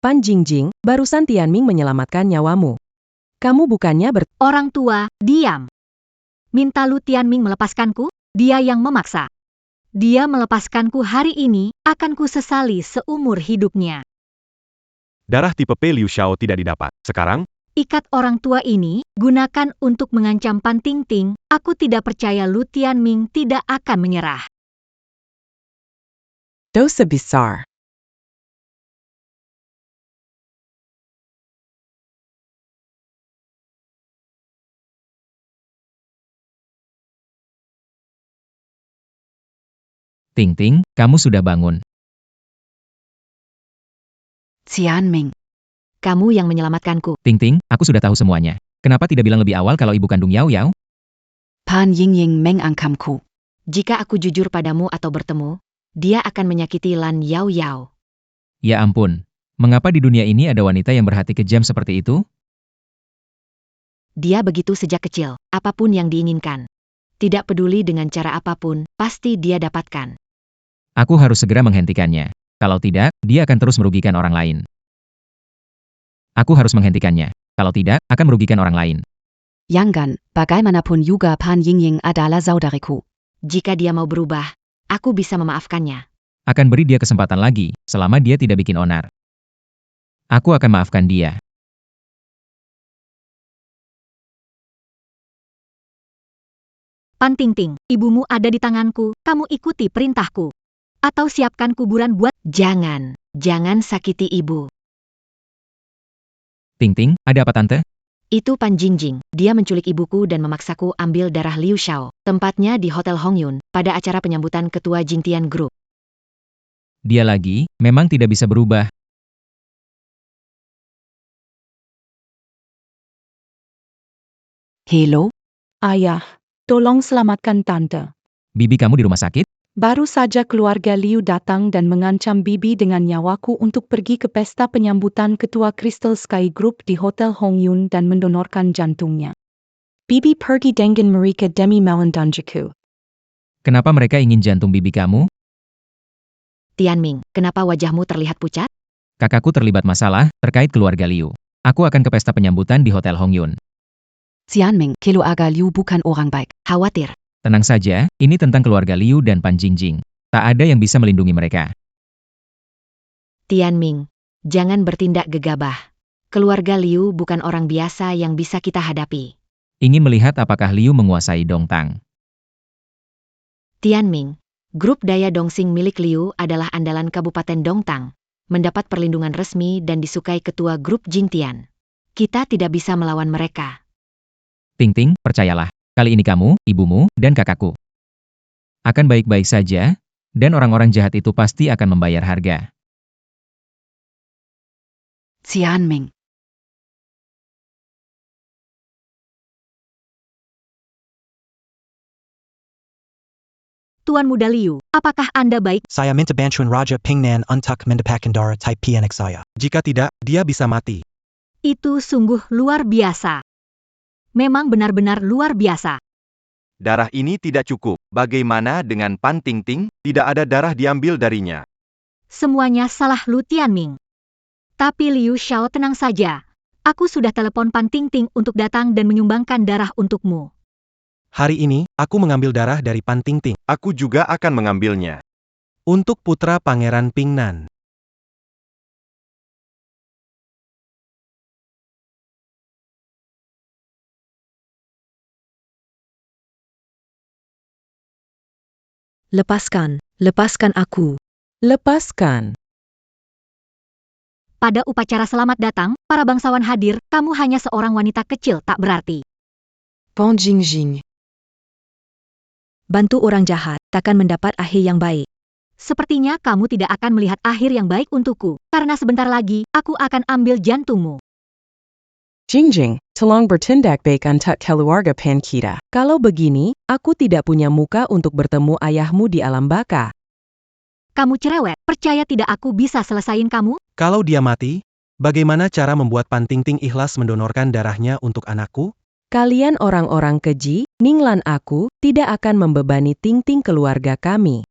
K: Pan Jingjing, barusan Tianming menyelamatkan nyawamu. Kamu bukannya
A: Orang tua, diam. Minta Lu Tianming melepaskanku, dia yang memaksa. Dia melepaskanku hari ini, akan ku sesali seumur hidupnya.
F: Darah tipe P Liu Xiao tidak didapat. Sekarang,
A: Ikat orang tua ini, gunakan untuk mengancam Pan Tingting. Aku tidak percaya Lu Tianming tidak akan menyerah.
K: dosa besar.
C: Ting Ting, kamu sudah bangun.
E: Tianming.
B: Kamu yang menyelamatkanku.
C: Ting Ting, aku sudah tahu semuanya. Kenapa tidak bilang lebih awal kalau ibu kandung Yao Yao?
E: Pan Yingying mengangkamku.
B: Jika aku jujur padamu atau bertemu, dia akan menyakiti Lan Yao Yao.
C: Ya ampun, mengapa di dunia ini ada wanita yang berhati kejam seperti itu?
B: Dia begitu sejak kecil, apapun yang diinginkan. Tidak peduli dengan cara apapun, pasti dia dapatkan.
C: Aku harus segera menghentikannya. Kalau tidak, dia akan terus merugikan orang lain. Aku harus menghentikannya. Kalau tidak, akan merugikan orang lain.
E: Jangan, bagaimanapun juga Pan Yingying adalah saudariku.
B: Jika dia mau berubah, aku bisa memaafkannya.
C: Akan beri dia kesempatan lagi, selama dia tidak bikin onar. Aku akan maafkan dia.
A: Pan Tingting, ibumu ada di tanganku, kamu ikuti perintahku. Atau siapkan kuburan buat...
B: Jangan sakiti ibu.
C: Ting Ting, ada apa tante?
B: Itu Pan Jingjing. Dia menculik ibuku dan memaksaku ambil darah Liu Xiao. Tempatnya di Hotel Hongyun, pada acara penyambutan ketua Jingtian Group.
C: Dia lagi, memang tidak bisa berubah.
E: Hello?
H: Ayah, tolong selamatkan tante.
C: Bibi kamu di rumah sakit?
H: Baru saja keluarga Liu datang dan mengancam Bibi dengan nyawaku untuk pergi ke pesta penyambutan ketua Crystal Sky Group di Hotel Hongyun dan mendonorkan jantungnya. Bibi pergi dengan mereka demi melandanjaku.
C: Kenapa mereka ingin jantung bibi kamu?
B: Tianming, kenapa wajahmu terlihat pucat?
C: Kakakku terlibat masalah terkait keluarga Liu. Aku akan ke pesta penyambutan di Hotel Hongyun.
E: Tianming, keluarga Liu bukan orang baik.
B: Khawatir.
C: Tenang saja, ini tentang keluarga Liu dan Pan Jingjing. Tak ada yang bisa melindungi mereka.
B: Tianming, jangan bertindak gegabah. Keluarga Liu bukan orang biasa yang bisa kita hadapi.
C: Ingin melihat apakah Liu menguasai Dongtang.
B: Tianming, grup daya Dongsing milik Liu adalah andalan Kabupaten Dongtang, mendapat perlindungan resmi dan disukai ketua grup Jingtian. Kita tidak bisa melawan mereka.
C: Ting Ting, percayalah. Kali ini kamu, ibumu, dan kakakku akan baik-baik saja, dan orang-orang jahat itu pasti akan membayar harga.
E: Tianming.
A: Tuan Muda Liu, apakah Anda baik?
L: Saya minta bantuan Raja Pingnan untuk mendapatkan darah type P anak saya.
J: Jika tidak, dia bisa mati.
A: Itu sungguh luar biasa. Memang benar-benar luar biasa.
F: darah ini tidak cukup. Bagaimana dengan Pan Tingting? Tidak ada darah diambil darinya.
A: Semuanya salah Lu Tianming. Tapi Liu Xiao tenang saja. Aku sudah telepon Pan Tingting untuk datang dan menyumbangkan darah untukmu.
J: Hari ini, aku mengambil darah dari Pan Tingting.
F: Aku juga akan mengambilnya.
J: Untuk putra Pangeran Pingnan.
A: Lepaskan aku.
K: Lepaskan.
B: Pada upacara selamat datang, para bangsawan hadir, kamu hanya seorang wanita kecil tak berarti.
K: Pan Jingjing.
A: Bantu orang jahat, takkan mendapat akhir yang baik.
B: Sepertinya kamu tidak akan melihat akhir yang baik untukku, karena sebentar lagi, aku akan ambil jantungmu.
K: Jingjing, tolong bertindak baik untuk keluarga Pan kita. Kalau begini, aku tidak punya muka untuk bertemu ayahmu di alam baka.
B: Kamu cerewet, percaya tidak aku bisa selesain kamu?
J: Kalau dia mati, bagaimana cara membuat Pan Tingting ikhlas mendonorkan darahnya untuk anakku?
K: Kalian orang-orang keji, Ninglan aku, tidak akan membebani Tingting keluarga kami.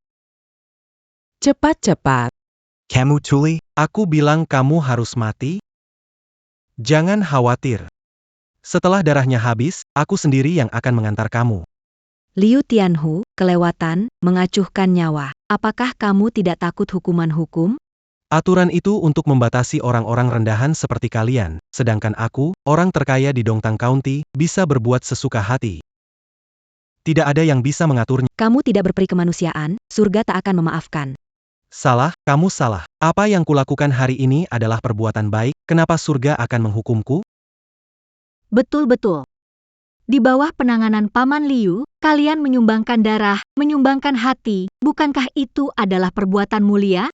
K: Cepat-cepat.
L: Kamu tuli?
J: Aku bilang kamu harus mati? Jangan khawatir. Setelah darahnya habis, aku sendiri yang akan mengantar kamu.
A: Liu Tianhu, kelewatan, mengacuhkan nyawa. Apakah kamu tidak takut hukuman hukum?
J: Aturan itu untuk membatasi orang-orang rendahan seperti kalian, sedangkan aku, orang terkaya di Dongtang County, bisa berbuat sesuka hati. Tidak ada yang bisa mengaturnya.
A: Kamu tidak berperi kemanusiaan, surga tak akan memaafkan.
J: Salah, kamu salah. Apa yang kulakukan hari ini adalah perbuatan baik, kenapa surga akan menghukumku?
B: Betul-betul. Di bawah penanganan Paman Liu, kalian menyumbangkan darah, menyumbangkan hati, bukankah itu adalah perbuatan mulia?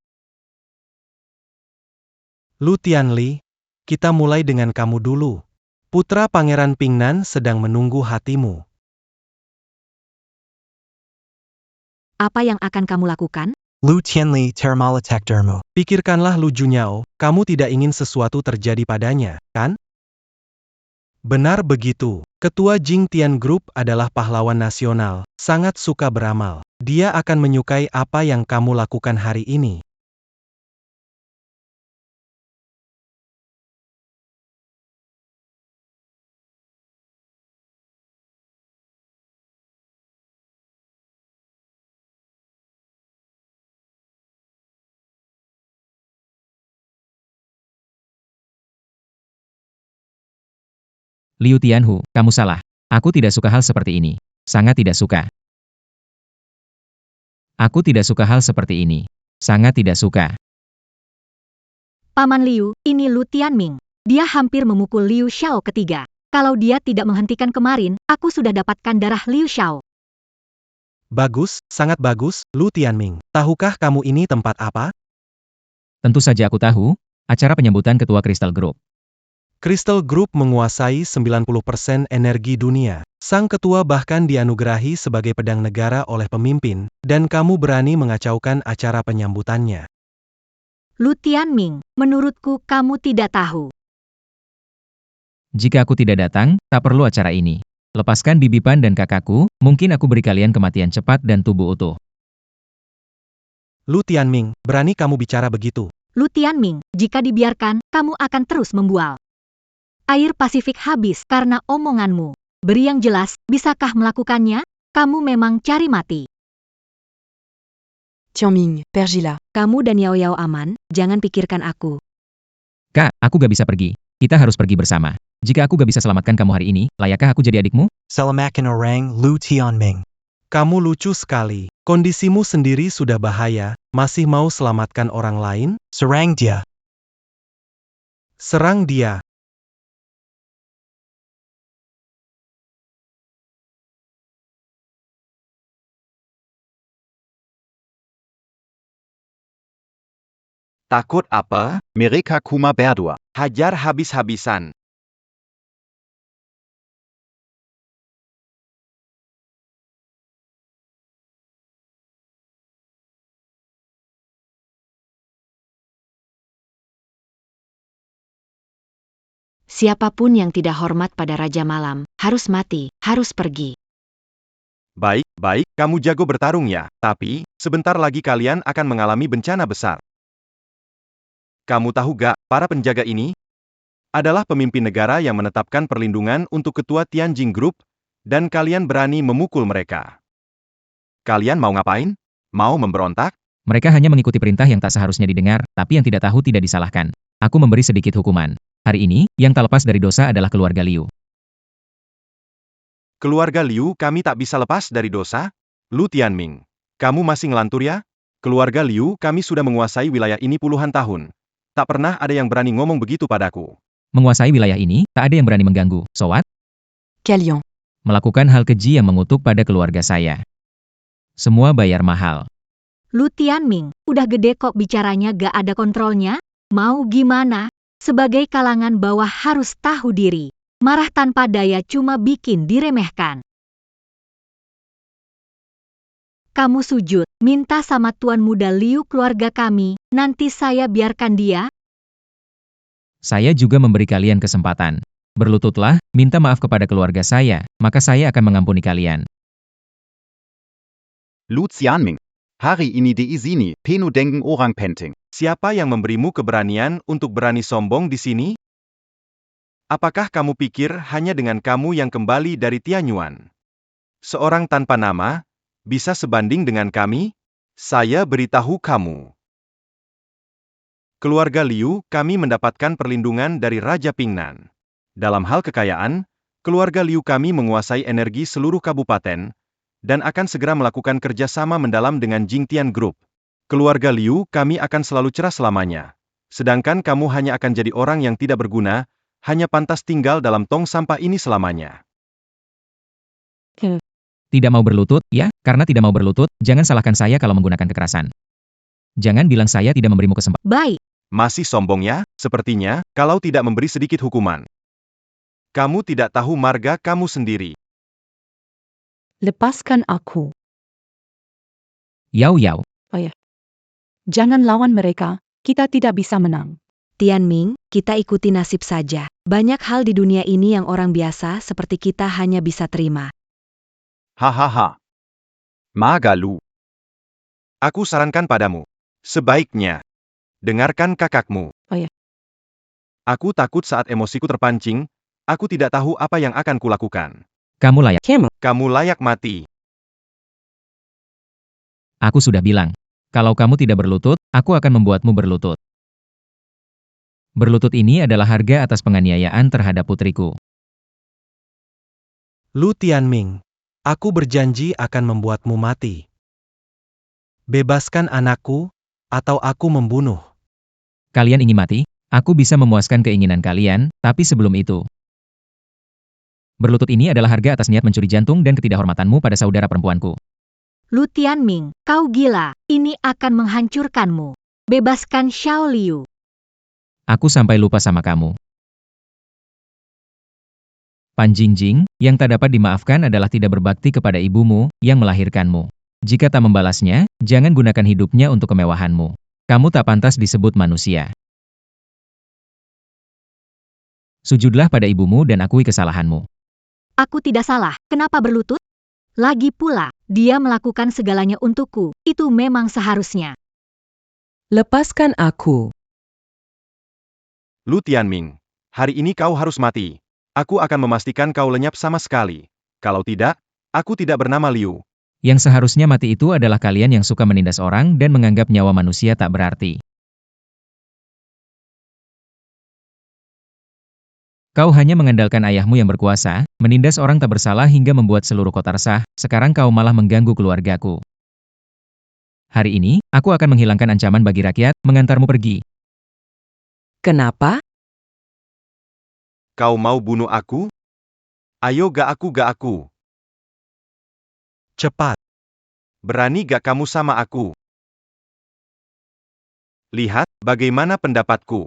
J: Lu Tianli, kita mulai dengan kamu dulu. Putra Pangeran Pingnan sedang menunggu hatimu.
A: Apa yang akan kamu lakukan?
L: Lu Tianli termalatak dermu.
J: Pikirkanlah Lu Junyao, kamu tidak ingin sesuatu terjadi padanya, kan? Benar begitu. Ketua Jingtian Group adalah pahlawan nasional, sangat suka beramal. Dia akan menyukai apa yang kamu lakukan hari ini.
C: Liu Tianhu, kamu salah. Aku tidak suka hal seperti ini. Sangat tidak suka. Aku tidak suka hal seperti ini. Sangat tidak suka.
B: Paman Liu, ini Lu Tianming. Dia hampir memukul Liu Xiao ketiga. Kalau dia tidak menghentikan kemarin, aku sudah dapatkan darah Liu Xiao.
J: Bagus, sangat bagus, Lu Tianming. Tahukah kamu ini tempat apa?
C: Tentu saja aku tahu, acara penyambutan Ketua Crystal Group.
J: Crystal Group menguasai 90% energi dunia. Sang ketua bahkan dianugerahi sebagai pedang negara oleh pemimpin, dan kamu berani mengacaukan acara penyambutannya.
B: Lu Tianming, menurutku kamu tidak tahu.
C: Jika aku tidak datang, tak perlu acara ini. Lepaskan Bibi Pan dan kakakku, mungkin aku beri kalian kematian cepat dan tubuh utuh.
J: Lu Tianming, berani kamu bicara begitu?
B: Lu Tianming, jika dibiarkan, kamu akan terus membual. Air Pasifik habis karena omonganmu. Beri yang jelas, bisakah melakukannya? Kamu memang cari mati.
E: Tianming, Pergila.
A: Kamu dan Yao Yao aman, jangan pikirkan aku.
C: Kak, aku gak bisa pergi. Kita harus pergi bersama. Jika aku gak bisa selamatkan kamu hari ini, layakkah aku jadi adikmu?
L: Selamakan orang Lu Tianming.
J: Kamu lucu sekali. Kondisimu sendiri sudah bahaya, masih mau selamatkan orang lain?
L: Serang dia.
J: Serang dia.
G: Takut apa? Mereka kuma berdua.
F: Hajar habis-habisan.
B: Siapapun yang tidak hormat pada Raja Malam, harus mati, harus pergi.
F: Baik, baik, kamu jago bertarung ya. Tapi, sebentar lagi kalian akan mengalami bencana besar. Kamu tahu gak, para penjaga ini adalah pemimpin negara yang menetapkan perlindungan untuk ketua Tianjin Group, dan kalian berani memukul mereka. Kalian mau ngapain? Mau memberontak?
C: Mereka hanya mengikuti perintah yang tak seharusnya didengar, tapi yang tidak tahu tidak disalahkan. Aku memberi sedikit hukuman. Hari ini, yang tak lepas dari dosa adalah keluarga Liu.
F: Keluarga Liu kami tak bisa lepas dari dosa? Lu Tianming, kamu masih ngelantur ya? Keluarga Liu kami sudah menguasai wilayah ini puluhan tahun. Tak pernah ada yang berani ngomong begitu padaku.
C: Menguasai wilayah ini, tak ada yang berani mengganggu. So what?
E: Kalian.
C: Melakukan hal keji yang mengutuk pada keluarga saya. Semua bayar mahal.
A: Lu Tianming, udah gede kok bicaranya gak ada kontrolnya? Mau gimana? Sebagai kalangan bawah harus tahu diri. Marah tanpa daya cuma bikin diremehkan. Kamu sujud, minta sama Tuan Muda Liu keluarga kami, nanti saya biarkan dia.
C: Saya juga memberi kalian kesempatan. Berlututlah, minta maaf kepada keluarga saya, maka saya akan mengampuni kalian.
G: Lu Tianming. Hari ini di izini, penu dengen orang penting.
F: Siapa yang memberimu keberanian untuk berani sombong di sini? Apakah kamu pikir hanya dengan kamu yang kembali dari Tianyuan? Seorang tanpa nama, bisa sebanding dengan kami? Saya beritahu kamu. Keluarga Liu, kami mendapatkan perlindungan dari Raja Pingnan. Dalam hal kekayaan, keluarga Liu kami menguasai energi seluruh kabupaten, dan akan segera melakukan kerjasama mendalam dengan Jingtian Group. Keluarga Liu, kami akan selalu cerah selamanya. Sedangkan kamu hanya akan jadi orang yang tidak berguna, hanya pantas tinggal dalam tong sampah ini selamanya.
C: Tidak mau berlutut, ya, karena tidak mau berlutut, jangan salahkan saya kalau menggunakan kekerasan. Jangan bilang saya tidak memberimu kesempatan.
A: Baik.
F: Masih sombong ya? Sepertinya, kalau tidak memberi sedikit hukuman. Kamu tidak tahu marga kamu sendiri.
H: Lepaskan aku.
C: Yao Yao.
H: Jangan lawan mereka, kita tidak bisa menang.
A: Tianming, kita ikuti nasib saja. Banyak hal di dunia ini yang orang biasa seperti kita hanya bisa terima.
G: Hahaha. Maga Lu.
F: Aku sarankan padamu. Sebaiknya, dengarkan kakakmu. Aku takut saat emosiku terpancing, aku tidak tahu apa yang akan kulakukan.
C: Kamu layak.
F: Kamu layak mati.
C: Aku sudah bilang. Kalau kamu tidak berlutut, aku akan membuatmu berlutut. Berlutut ini adalah harga atas penganiayaan terhadap putriku.
J: Lu Tianming. Aku berjanji akan membuatmu mati. Bebaskan anakku, atau aku membunuh.
C: Kalian ingin mati? Aku bisa memuaskan keinginan kalian, tapi sebelum itu. Berlutut ini adalah harga atas niat mencuri jantung dan ketidakhormatanmu pada saudara perempuanku.
A: Lu Tianming, kau gila, ini akan menghancurkanmu. Bebaskan Xiao Liu.
C: Aku sampai lupa sama kamu. Pan Jingjing, yang tak dapat dimaafkan adalah tidak berbakti kepada ibumu, yang melahirkanmu. Jika tak membalasnya, jangan gunakan hidupnya untuk kemewahanmu. Kamu tak pantas disebut manusia. Sujudlah pada ibumu dan akui kesalahanmu.
A: Aku tidak salah, kenapa berlutut? Lagi pula, dia melakukan segalanya untukku, itu memang seharusnya.
K: Lepaskan aku.
F: Lu Tianming, hari ini kau harus mati. Aku akan memastikan kau lenyap sama sekali. Kalau tidak, aku tidak bernama Liu.
C: Yang seharusnya mati itu adalah kalian yang suka menindas orang dan menganggap nyawa manusia tak berarti. Kau hanya mengandalkan ayahmu yang berkuasa, menindas orang tak bersalah hingga membuat seluruh kota resah, sekarang kau malah mengganggu keluargaku. Hari ini, aku akan menghilangkan ancaman bagi rakyat, mengantarmu pergi.
K: Kenapa?
F: Kau mau bunuh aku? Ayo gak aku.
J: Cepat.
F: Berani gak kamu sama aku? Lihat, bagaimana pendapatku.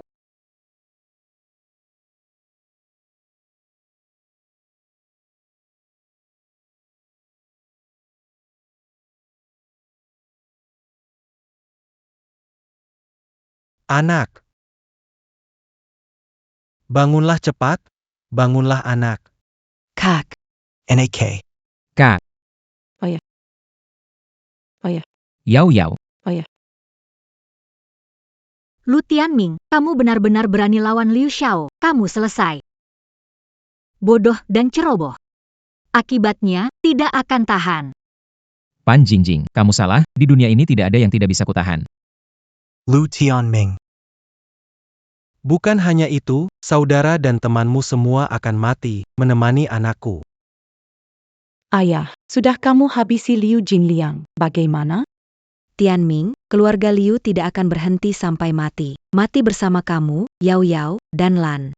J: Anak. Bangunlah cepat, bangunlah anak.
L: Kak. NAK.
C: Kak. Yao Yao.
A: Lu Tianming, kamu benar-benar berani lawan Liu Xiao, kamu selesai. Bodoh dan ceroboh. Akibatnya, tidak akan tahan.
C: Pan Jingjing, kamu salah, di dunia ini tidak ada yang tidak bisa kutahan.
L: Lu Tianming.
J: Bukan hanya itu, saudara dan temanmu semua akan mati, menemani anakku.
H: Ayah, sudah kamu habisi Liu Jinliang, bagaimana?
A: Tianming, keluarga Liu tidak akan berhenti sampai mati. Mati bersama kamu, Yao Yao, dan Lan.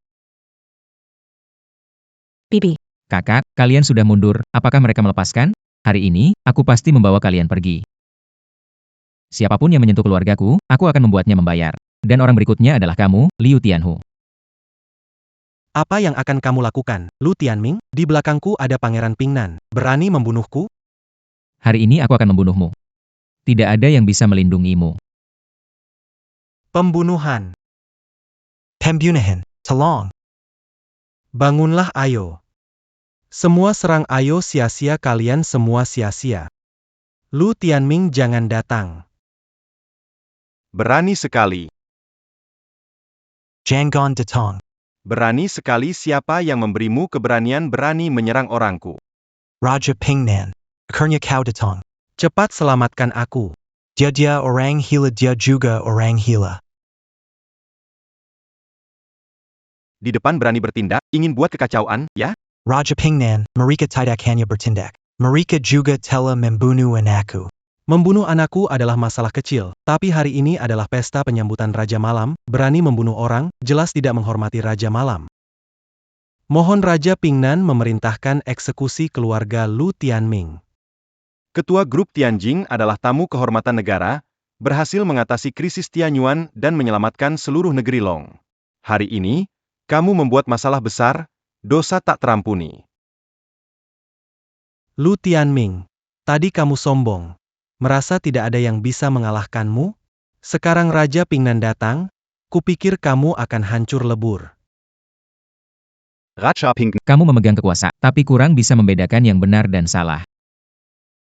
H: Bibi.
C: Kakak, kalian sudah mundur, apakah mereka melepaskan? Hari ini, aku pasti membawa kalian pergi. Siapapun yang menyentuh keluargaku, aku akan membuatnya membayar. Dan orang berikutnya adalah kamu, Liu Tianhu.
J: Apa yang akan kamu lakukan, Lu Tianming? Di belakangku ada Pangeran Pingnan. Berani membunuhku?
C: Hari ini aku akan membunuhmu. Tidak ada yang bisa melindungimu.
J: Pembunuhan.
L: Pembunuhan. Tolong.
J: Bangunlah ayo. Semua serang ayo, sia-sia kalian semua sia-sia. Lu Tianming jangan datang.
F: Berani sekali.
L: Jangan datang.
F: Berani sekali siapa yang memberimu keberanian berani menyerang orangku.
L: Raja Pingnan. Akhirnya kau datang.
J: Cepat selamatkan aku.
L: Dia orang gila, dia juga orang gila.
F: Di depan berani bertindak, ingin buat kekacauan, ya?
L: Raja Pingnan, mereka tidak hanya bertindak. Mereka juga telah membunuh anakku.
J: Membunuh anakku adalah masalah kecil, tapi hari ini adalah pesta penyambutan Raja Malam, berani membunuh orang, jelas tidak menghormati Raja Malam. Mohon Raja Pingnan memerintahkan eksekusi keluarga Lu Tianming.
F: Ketua grup Tianjing adalah tamu kehormatan negara, berhasil mengatasi krisis Tianyuan dan menyelamatkan seluruh negeri Long. Hari ini, kamu membuat masalah besar, dosa tak terampuni.
J: Lu Tianming, tadi kamu sombong. Merasa tidak ada yang bisa mengalahkanmu? Sekarang Raja Pingnan datang, kupikir kamu akan hancur lebur.
G: Raja Pingnan.
C: Kamu memegang kekuasaan, tapi kurang bisa membedakan yang benar dan salah.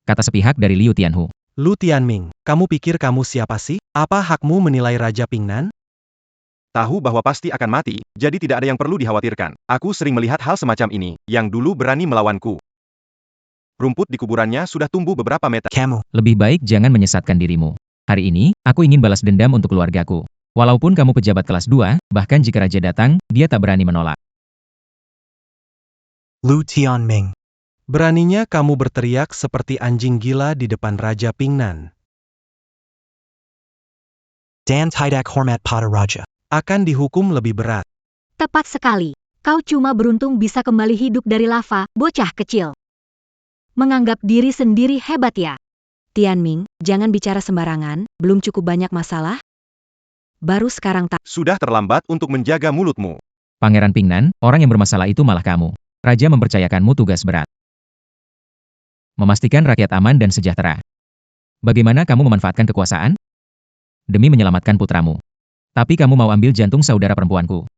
C: Kata sepihak dari Liu Tianhu.
J: Lu Tianming, kamu pikir kamu siapa sih? Apa hakmu menilai Raja Pingnan?
F: Tahu bahwa pasti akan mati, jadi tidak ada yang perlu dikhawatirkan. Aku sering melihat hal semacam ini, yang dulu berani melawanku. Rumput di kuburannya sudah tumbuh beberapa meter.
L: Kamu.
C: Lebih baik jangan menyesatkan dirimu. Hari ini, aku ingin balas dendam untuk keluargaku. Walaupun kamu pejabat kelas 2, bahkan jika raja datang, dia tak berani menolak.
L: Lu Tianming.
J: Beraninya kamu berteriak seperti anjing gila di depan Raja Pingnan.
L: Dan tidak hormat pada raja.
J: Akan dihukum lebih berat.
B: Tepat sekali. Kau cuma beruntung bisa kembali hidup dari lava, bocah kecil. Menganggap diri sendiri hebat ya?
A: Tianming, jangan bicara sembarangan, belum cukup banyak masalah? Baru sekarang tak.
F: Sudah terlambat untuk menjaga mulutmu.
C: Pangeran Pingnan, orang yang bermasalah itu malah kamu. Raja mempercayakanmu tugas berat. Memastikan rakyat aman dan sejahtera. Bagaimana kamu memanfaatkan kekuasaan? Demi menyelamatkan putramu. Tapi kamu mau ambil jantung saudara perempuanku.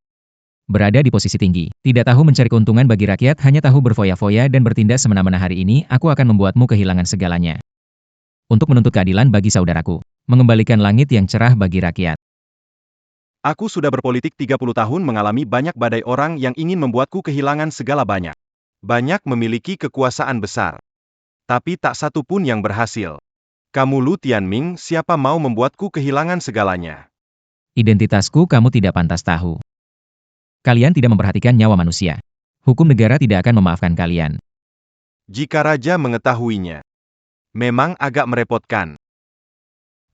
C: Berada di posisi tinggi, tidak tahu mencari keuntungan bagi rakyat, hanya tahu berfoya-foya dan bertindak semena-mena. Hari ini, aku akan membuatmu kehilangan segalanya. Untuk menuntut keadilan bagi saudaraku. Mengembalikan langit yang cerah bagi rakyat.
F: Aku sudah berpolitik 30 tahun, mengalami banyak badai orang yang ingin membuatku kehilangan segala banyak. Banyak memiliki kekuasaan besar. Tapi tak satu pun yang berhasil. Kamu Lu Tianming, siapa mau membuatku kehilangan segalanya?
C: Identitasku kamu tidak pantas tahu. Kalian tidak memperhatikan nyawa manusia. Hukum negara tidak akan memaafkan kalian.
F: Jika raja mengetahuinya, memang agak merepotkan.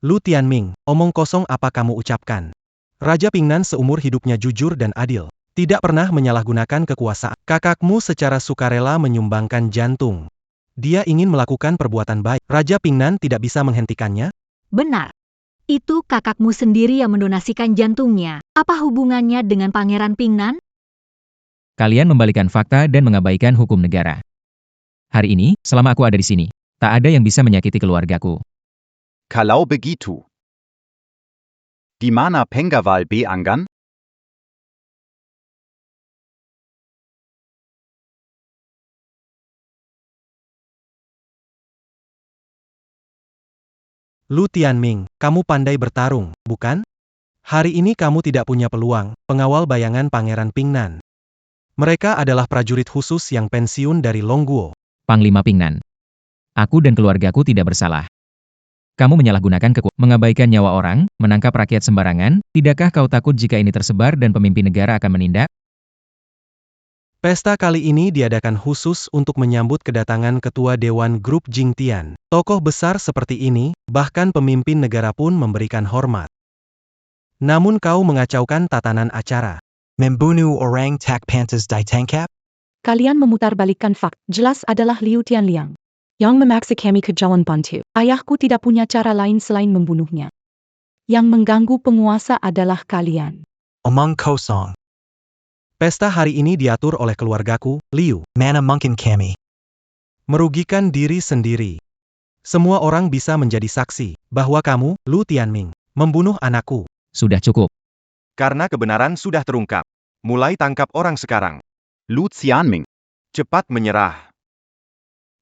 J: Lu Tianming, omong kosong apa kamu ucapkan? Raja Pingnan seumur hidupnya jujur dan adil. Tidak pernah menyalahgunakan kekuasaan. Kakakmu secara sukarela menyumbangkan jantung. Dia ingin melakukan perbuatan baik. Raja Pingnan tidak bisa menghentikannya?
B: Benar. Itu kakakmu sendiri yang mendonasikan jantungnya. Apa hubungannya dengan Pangeran Pingnan?
C: Kalian membalikan fakta dan mengabaikan hukum negara. Hari ini, selama aku ada di sini, tak ada yang bisa menyakiti keluargaku.
G: Kalau begitu. Di mana pengawal beanggan?
J: Lu Tianming, kamu pandai bertarung, bukan? Hari ini kamu tidak punya peluang, pengawal bayangan Pangeran Pingnan. Mereka adalah prajurit khusus yang pensiun dari Longguo.
C: Panglima Pingnan. Aku dan keluargaku tidak bersalah. Kamu menyalahgunakan kekuasaan, mengabaikan nyawa orang, menangkap rakyat sembarangan, tidakkah kau takut jika ini tersebar dan pemimpin negara akan menindak?
J: Pesta kali ini diadakan khusus untuk menyambut kedatangan Ketua Dewan Grup Jingtian. Tokoh besar seperti ini, bahkan pemimpin negara pun memberikan hormat. Namun kau mengacaukan tatanan acara.
L: Membunuh orang tak pantas ditangkap?
H: Kalian memutarbalikkan fakta. Jelas adalah Liu Tianliang yang memaksa kami ke jalan buntu. Ayahku tidak punya cara lain selain membunuhnya. Yang mengganggu penguasa adalah kalian.
L: Omong kosong.
J: Pesta hari ini diatur oleh keluargaku, Liu.
L: Mana mungkin kami?
J: Merugikan diri sendiri. Semua orang bisa menjadi saksi bahwa kamu, Lu Tianming, membunuh anakku.
C: Sudah cukup.
F: Karena kebenaran sudah terungkap. Mulai tangkap orang sekarang.
G: Lu Tianming,
F: Cepat menyerah.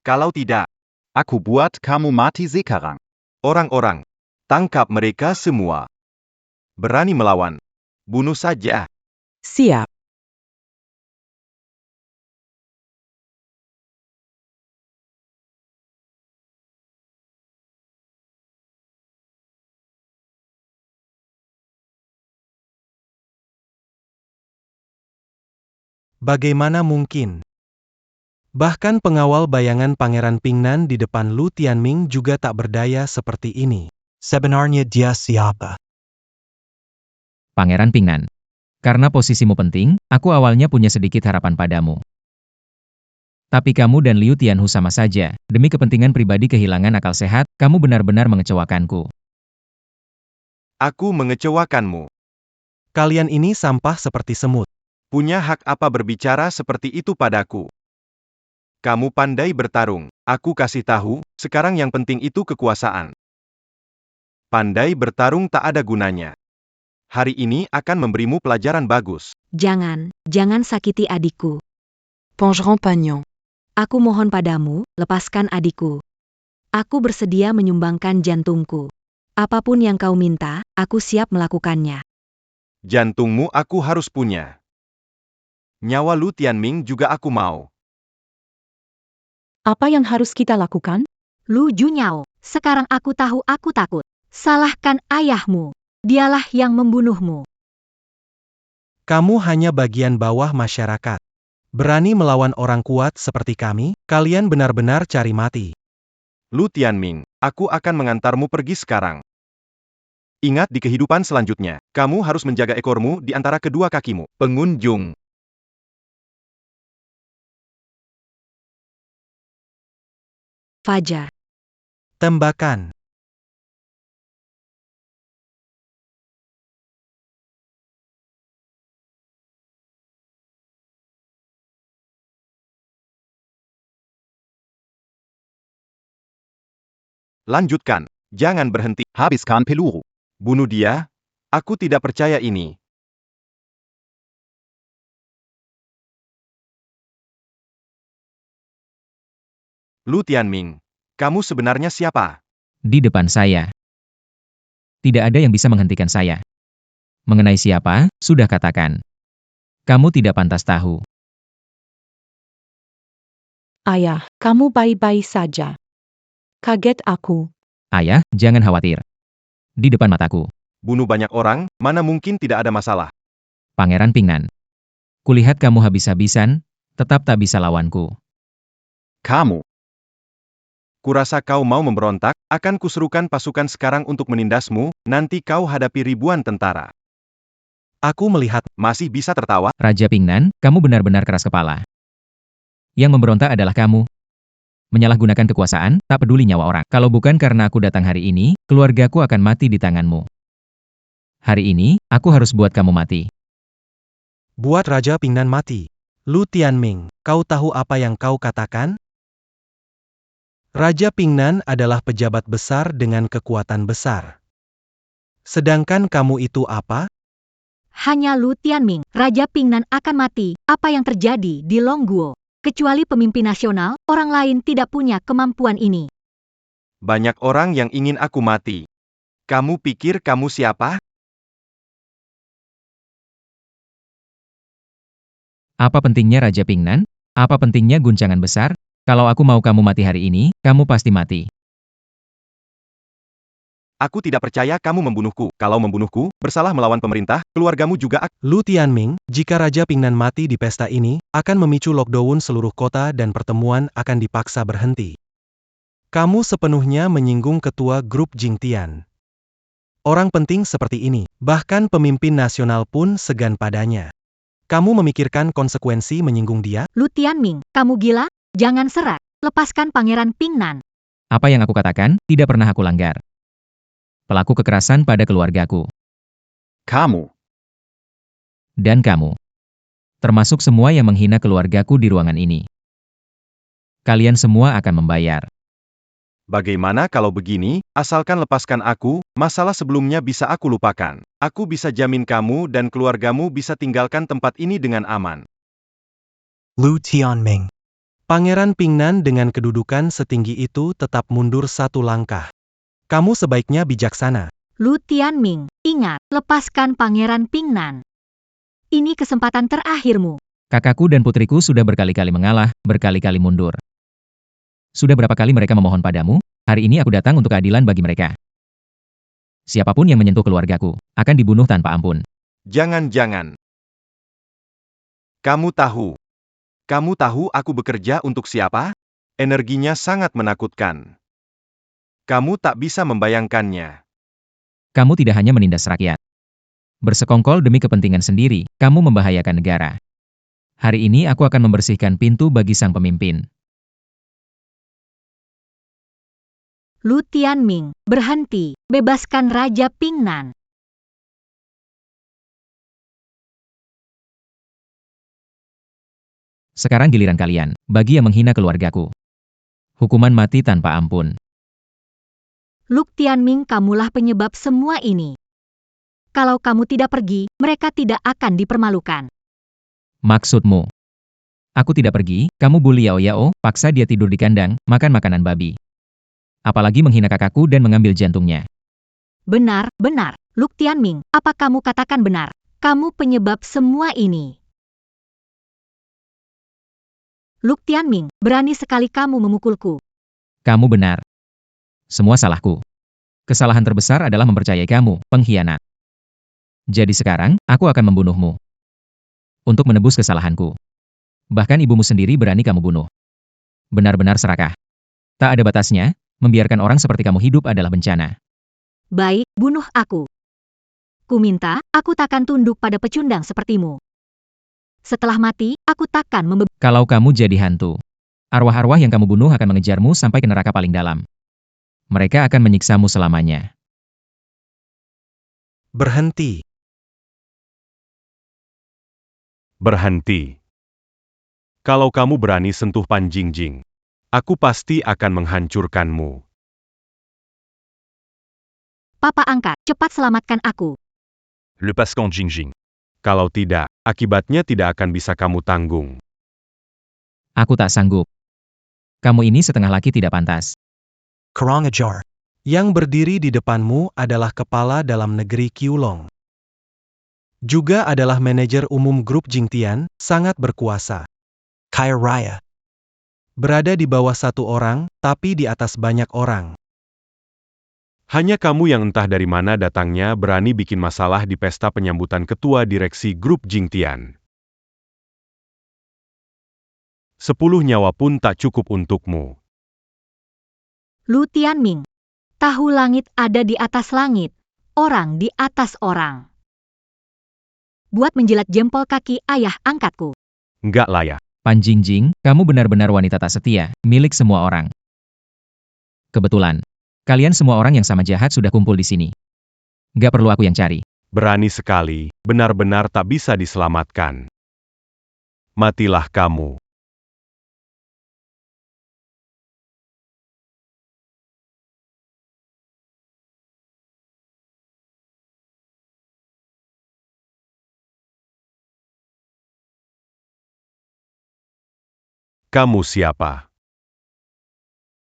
F: Kalau tidak,
G: aku buat kamu mati sekarang.
F: orang-orang, tangkap mereka semua. Berani melawan, bunuh saja.
K: Siap.
J: Bagaimana mungkin? Bahkan pengawal bayangan Pangeran Pingnan di depan Lu Tianming juga tak berdaya seperti ini.
L: Sebenarnya dia siapa?
C: Pangeran Pingnan. Karena posisimu penting, aku awalnya punya sedikit harapan padamu. Tapi kamu dan Liu Tianhu sama saja. Demi kepentingan pribadi kehilangan akal sehat, kamu benar-benar mengecewakanku.
F: Aku mengecewakanmu.
J: Kalian ini sampah seperti semut.
F: Punya hak apa berbicara seperti itu padaku? Kamu pandai bertarung. Aku kasih tahu, sekarang yang penting itu kekuasaan. Pandai bertarung tak ada gunanya. Hari ini akan memberimu pelajaran bagus.
A: Jangan sakiti adikku.
K: Pongeron Pagnon.
A: Aku mohon padamu, lepaskan adikku. Aku bersedia menyumbangkan jantungku. Apapun yang kau minta, aku siap melakukannya.
F: Jantungmu aku harus punya. Nyawa Lu Tianming juga aku mau.
H: Apa yang harus kita lakukan?
A: Lu Junyao, sekarang aku tahu aku takut. Salahkan ayahmu. Dialah yang membunuhmu.
J: Kamu hanya bagian bawah masyarakat. Berani melawan orang kuat seperti kami, kalian benar-benar cari mati.
F: Lu Tianming, aku akan mengantarmu pergi sekarang. Ingat di kehidupan selanjutnya, kamu harus menjaga ekormu di antara kedua kakimu. Pengunjung.
A: Fajar.
J: Tembakan.
F: Lanjutkan. Jangan berhenti.
G: Habiskan peluru.
F: Bunuh dia? Aku tidak percaya ini. Lu Tianming, kamu sebenarnya siapa?
C: Di depan saya. Tidak ada yang bisa menghentikan saya. Mengenai siapa, sudah katakan. Kamu tidak pantas tahu.
H: Ayah, kamu baik-baik saja. Kaget aku.
C: Ayah, jangan khawatir. Di depan mataku.
F: Bunuh banyak orang, mana mungkin tidak ada masalah.
C: Pangeran Pingnan. Kulihat kamu habis-habisan, tetap tak bisa lawanku.
G: Kamu.
F: Kurasa kau mau memberontak, akan kuserukan pasukan sekarang untuk menindasmu, nanti kau hadapi ribuan tentara.
J: Aku melihat,
F: Masih bisa tertawa?
C: Raja Pingnan, kamu benar-benar keras kepala. Yang memberontak adalah kamu. Menyalahgunakan kekuasaan, tak peduli nyawa orang. Kalau bukan karena aku datang hari ini, keluargaku akan mati di tanganmu. Hari ini, aku harus buat kamu mati.
J: buat Raja Pingnan mati. Lu Tianming, kau tahu apa yang kau katakan? Raja Pingnan adalah pejabat besar dengan kekuatan besar. Sedangkan kamu itu apa?
A: Hanya Lu Tianming, Raja Pingnan akan mati. Apa yang terjadi di Longguo? Kecuali pemimpin nasional, orang lain tidak punya kemampuan ini.
F: Banyak orang yang ingin aku mati. Kamu pikir kamu siapa?
C: Apa pentingnya Raja Pingnan? Apa pentingnya guncangan besar? Kalau aku mau kamu mati hari ini, kamu pasti mati.
F: Aku tidak percaya kamu membunuhku. Kalau membunuhku, bersalah melawan pemerintah, keluargamu juga akan...
J: Lu Tianming, jika Raja Pingnan mati di pesta ini, akan memicu lockdown seluruh kota dan pertemuan akan dipaksa berhenti. Kamu sepenuhnya menyinggung ketua grup Jingtian. Orang penting seperti ini, bahkan pemimpin nasional pun segan padanya. Kamu memikirkan konsekuensi menyinggung dia?
B: Lu Tianming, kamu gila? Jangan serak. Lepaskan Pangeran Pingnan.
C: Apa yang aku katakan, tidak pernah aku langgar. Pelaku kekerasan pada keluargaku.
G: Kamu.
C: Dan kamu. Termasuk semua yang menghina keluargaku di ruangan ini. Kalian semua akan membayar.
F: Bagaimana kalau begini, asalkan lepaskan aku, masalah sebelumnya bisa aku lupakan. Aku bisa jamin kamu dan keluargamu bisa tinggalkan tempat ini dengan aman.
L: Lu Tianming.
J: Pangeran Pingnan dengan kedudukan setinggi itu tetap mundur satu langkah. Kamu sebaiknya bijaksana.
B: Lu Tianming, ingat, lepaskan Pangeran Pingnan. Ini kesempatan terakhirmu.
C: Kakakku dan putriku sudah berkali-kali mengalah, berkali-kali mundur. Sudah berapa kali mereka memohon padamu? Hari ini aku datang untuk keadilan bagi mereka. Siapapun yang menyentuh keluargaku, akan dibunuh tanpa ampun.
F: Jangan-jangan. Kamu tahu aku bekerja untuk siapa? Energinya sangat menakutkan. Kamu tak bisa membayangkannya.
C: Kamu tidak hanya menindas rakyat. Bersekongkol demi kepentingan sendiri, kamu membahayakan negara. Hari ini aku akan membersihkan pintu bagi sang pemimpin.
B: Lu Tianming, berhenti. Bebaskan Raja Pingnan.
C: Sekarang giliran kalian, bagi yang menghina keluargaku. Hukuman mati tanpa ampun.
B: Lu Tianming, kamulah penyebab semua ini. Kalau kamu tidak pergi, mereka tidak akan dipermalukan.
C: Maksudmu? Aku tidak pergi, kamu bully Yao Yao, paksa dia tidur di kandang, makan makanan babi. Apalagi menghina kakakku dan mengambil jantungnya.
B: Benar, benar. Lu Tianming, apa kamu katakan benar? Kamu penyebab semua ini. Lu Tianming, berani sekali kamu memukulku.
C: Kamu benar. Semua salahku. Kesalahan terbesar adalah mempercayai kamu, pengkhianat. Jadi sekarang, aku akan membunuhmu. Untuk menebus kesalahanku. Bahkan ibumu sendiri berani kamu bunuh. Benar-benar serakah. Tak ada batasnya, membiarkan orang seperti kamu hidup adalah bencana.
B: Baik, bunuh aku. Ku minta, aku takkan tunduk pada pecundang sepertimu. Setelah mati, aku takkan
C: Kalau kamu jadi hantu, arwah-arwah yang kamu bunuh akan mengejarmu sampai ke neraka paling dalam. Mereka akan menyiksamu selamanya.
J: Berhenti.
F: Berhenti. Kalau kamu berani sentuh Pan Jingjing, aku pasti akan menghancurkanmu.
B: Papa angkat, cepat selamatkan aku.
F: Lepaskan Jingjing. Kalau tidak, akibatnya tidak akan bisa kamu tanggung.
C: Aku tak sanggup. Kamu ini setengah laki tidak pantas.
L: Kurang ajar.
J: Yang berdiri di depanmu adalah kepala dalam negeri Qiulong. Juga adalah manajer umum grup Jingtian, sangat berkuasa.
L: Kaya raya.
J: Berada di bawah satu orang, tapi di atas banyak orang.
F: Hanya kamu yang entah dari mana datangnya berani bikin masalah di pesta penyambutan ketua direksi grup Jingtian. 10 nyawa pun tak cukup untukmu.
B: Lu Tianming, tahu langit ada di atas langit, orang di atas orang. Buat menjilat jempol kaki ayah angkatku.
F: Nggak layak.
C: Pan Jingjing, kamu benar-benar wanita tak setia, milik semua orang. Kebetulan, kalian semua orang yang sama jahat sudah kumpul di sini. Nggak perlu aku yang cari.
F: Berani sekali, benar-benar tak bisa diselamatkan. Matilah kamu. Kamu siapa?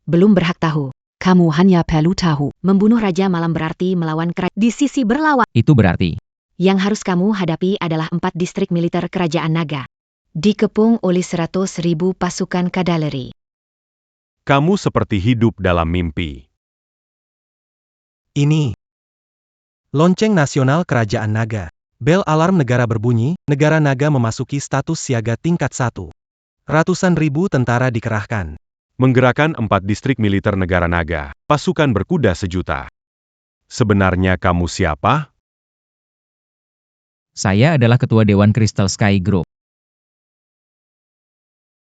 B: Belum berhak tahu.
E: Kamu hanya perlu tahu.
B: Membunuh Raja Malam berarti melawan kerajaan. Di sisi berlawan.
C: Itu berarti,
B: Yang harus kamu hadapi adalah 4 distrik militer kerajaan naga. Dikepung oleh 100.000 pasukan kavaleri.
F: Kamu seperti hidup dalam mimpi.
J: Ini. Lonceng nasional Kerajaan Naga. Bel alarm negara berbunyi, negara naga memasuki status siaga tingkat 1. Ratusan ribu tentara dikerahkan.
F: Menggerakkan 4 distrik militer negara naga, pasukan berkuda sejuta. Sebenarnya kamu siapa?
C: Saya adalah ketua Dewan Crystal Sky Group.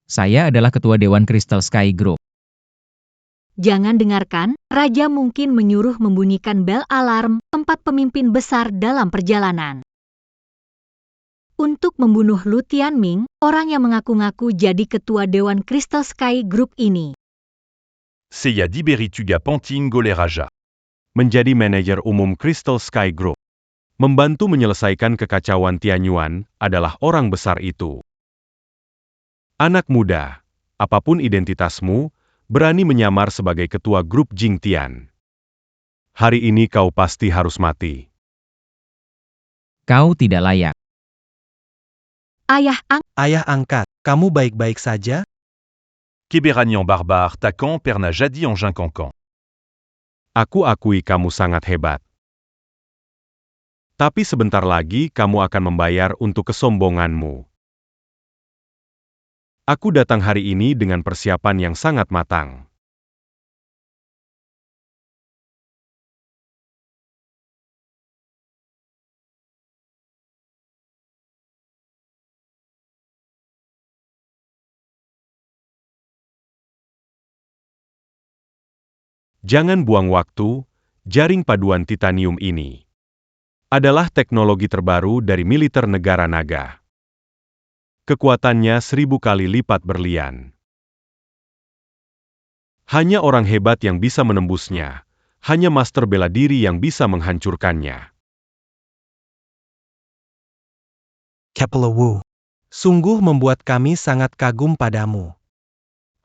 C: Saya adalah ketua Dewan Crystal Sky Group.
A: Jangan dengarkan, Raja mungkin menyuruh membunyikan bel alarm 4 pemimpin besar dalam perjalanan. Untuk membunuh Lu Tianming, orang yang mengaku-ngaku jadi ketua Dewan Crystal Sky Group ini.
F: Saya Diberituga Panting Goleraja. Menjadi manajer umum Crystal Sky Group. Membantu menyelesaikan kekacauan Tianyuan adalah orang besar itu. Anak muda, apapun identitasmu, berani menyamar sebagai ketua grup Jingtian. Hari ini kau pasti harus mati.
C: Kau tidak layak.
J: Ayah angkat, kamu baik-baik saja?
F: Kébéranian barbare Takan Perna Jadi Engin Cancan. Aku akui kamu sangat hebat. Tapi sebentar lagi kamu akan membayar untuk kesombonganmu. Aku datang hari ini dengan persiapan yang sangat matang. Jangan buang waktu, jaring paduan titanium ini adalah teknologi terbaru dari militer negara naga. Kekuatannya 1000 kali lipat berlian. Hanya orang hebat yang bisa menembusnya, hanya master bela diri yang bisa menghancurkannya.
L: Kepala Wu.
J: Sungguh membuat kami sangat kagum padamu.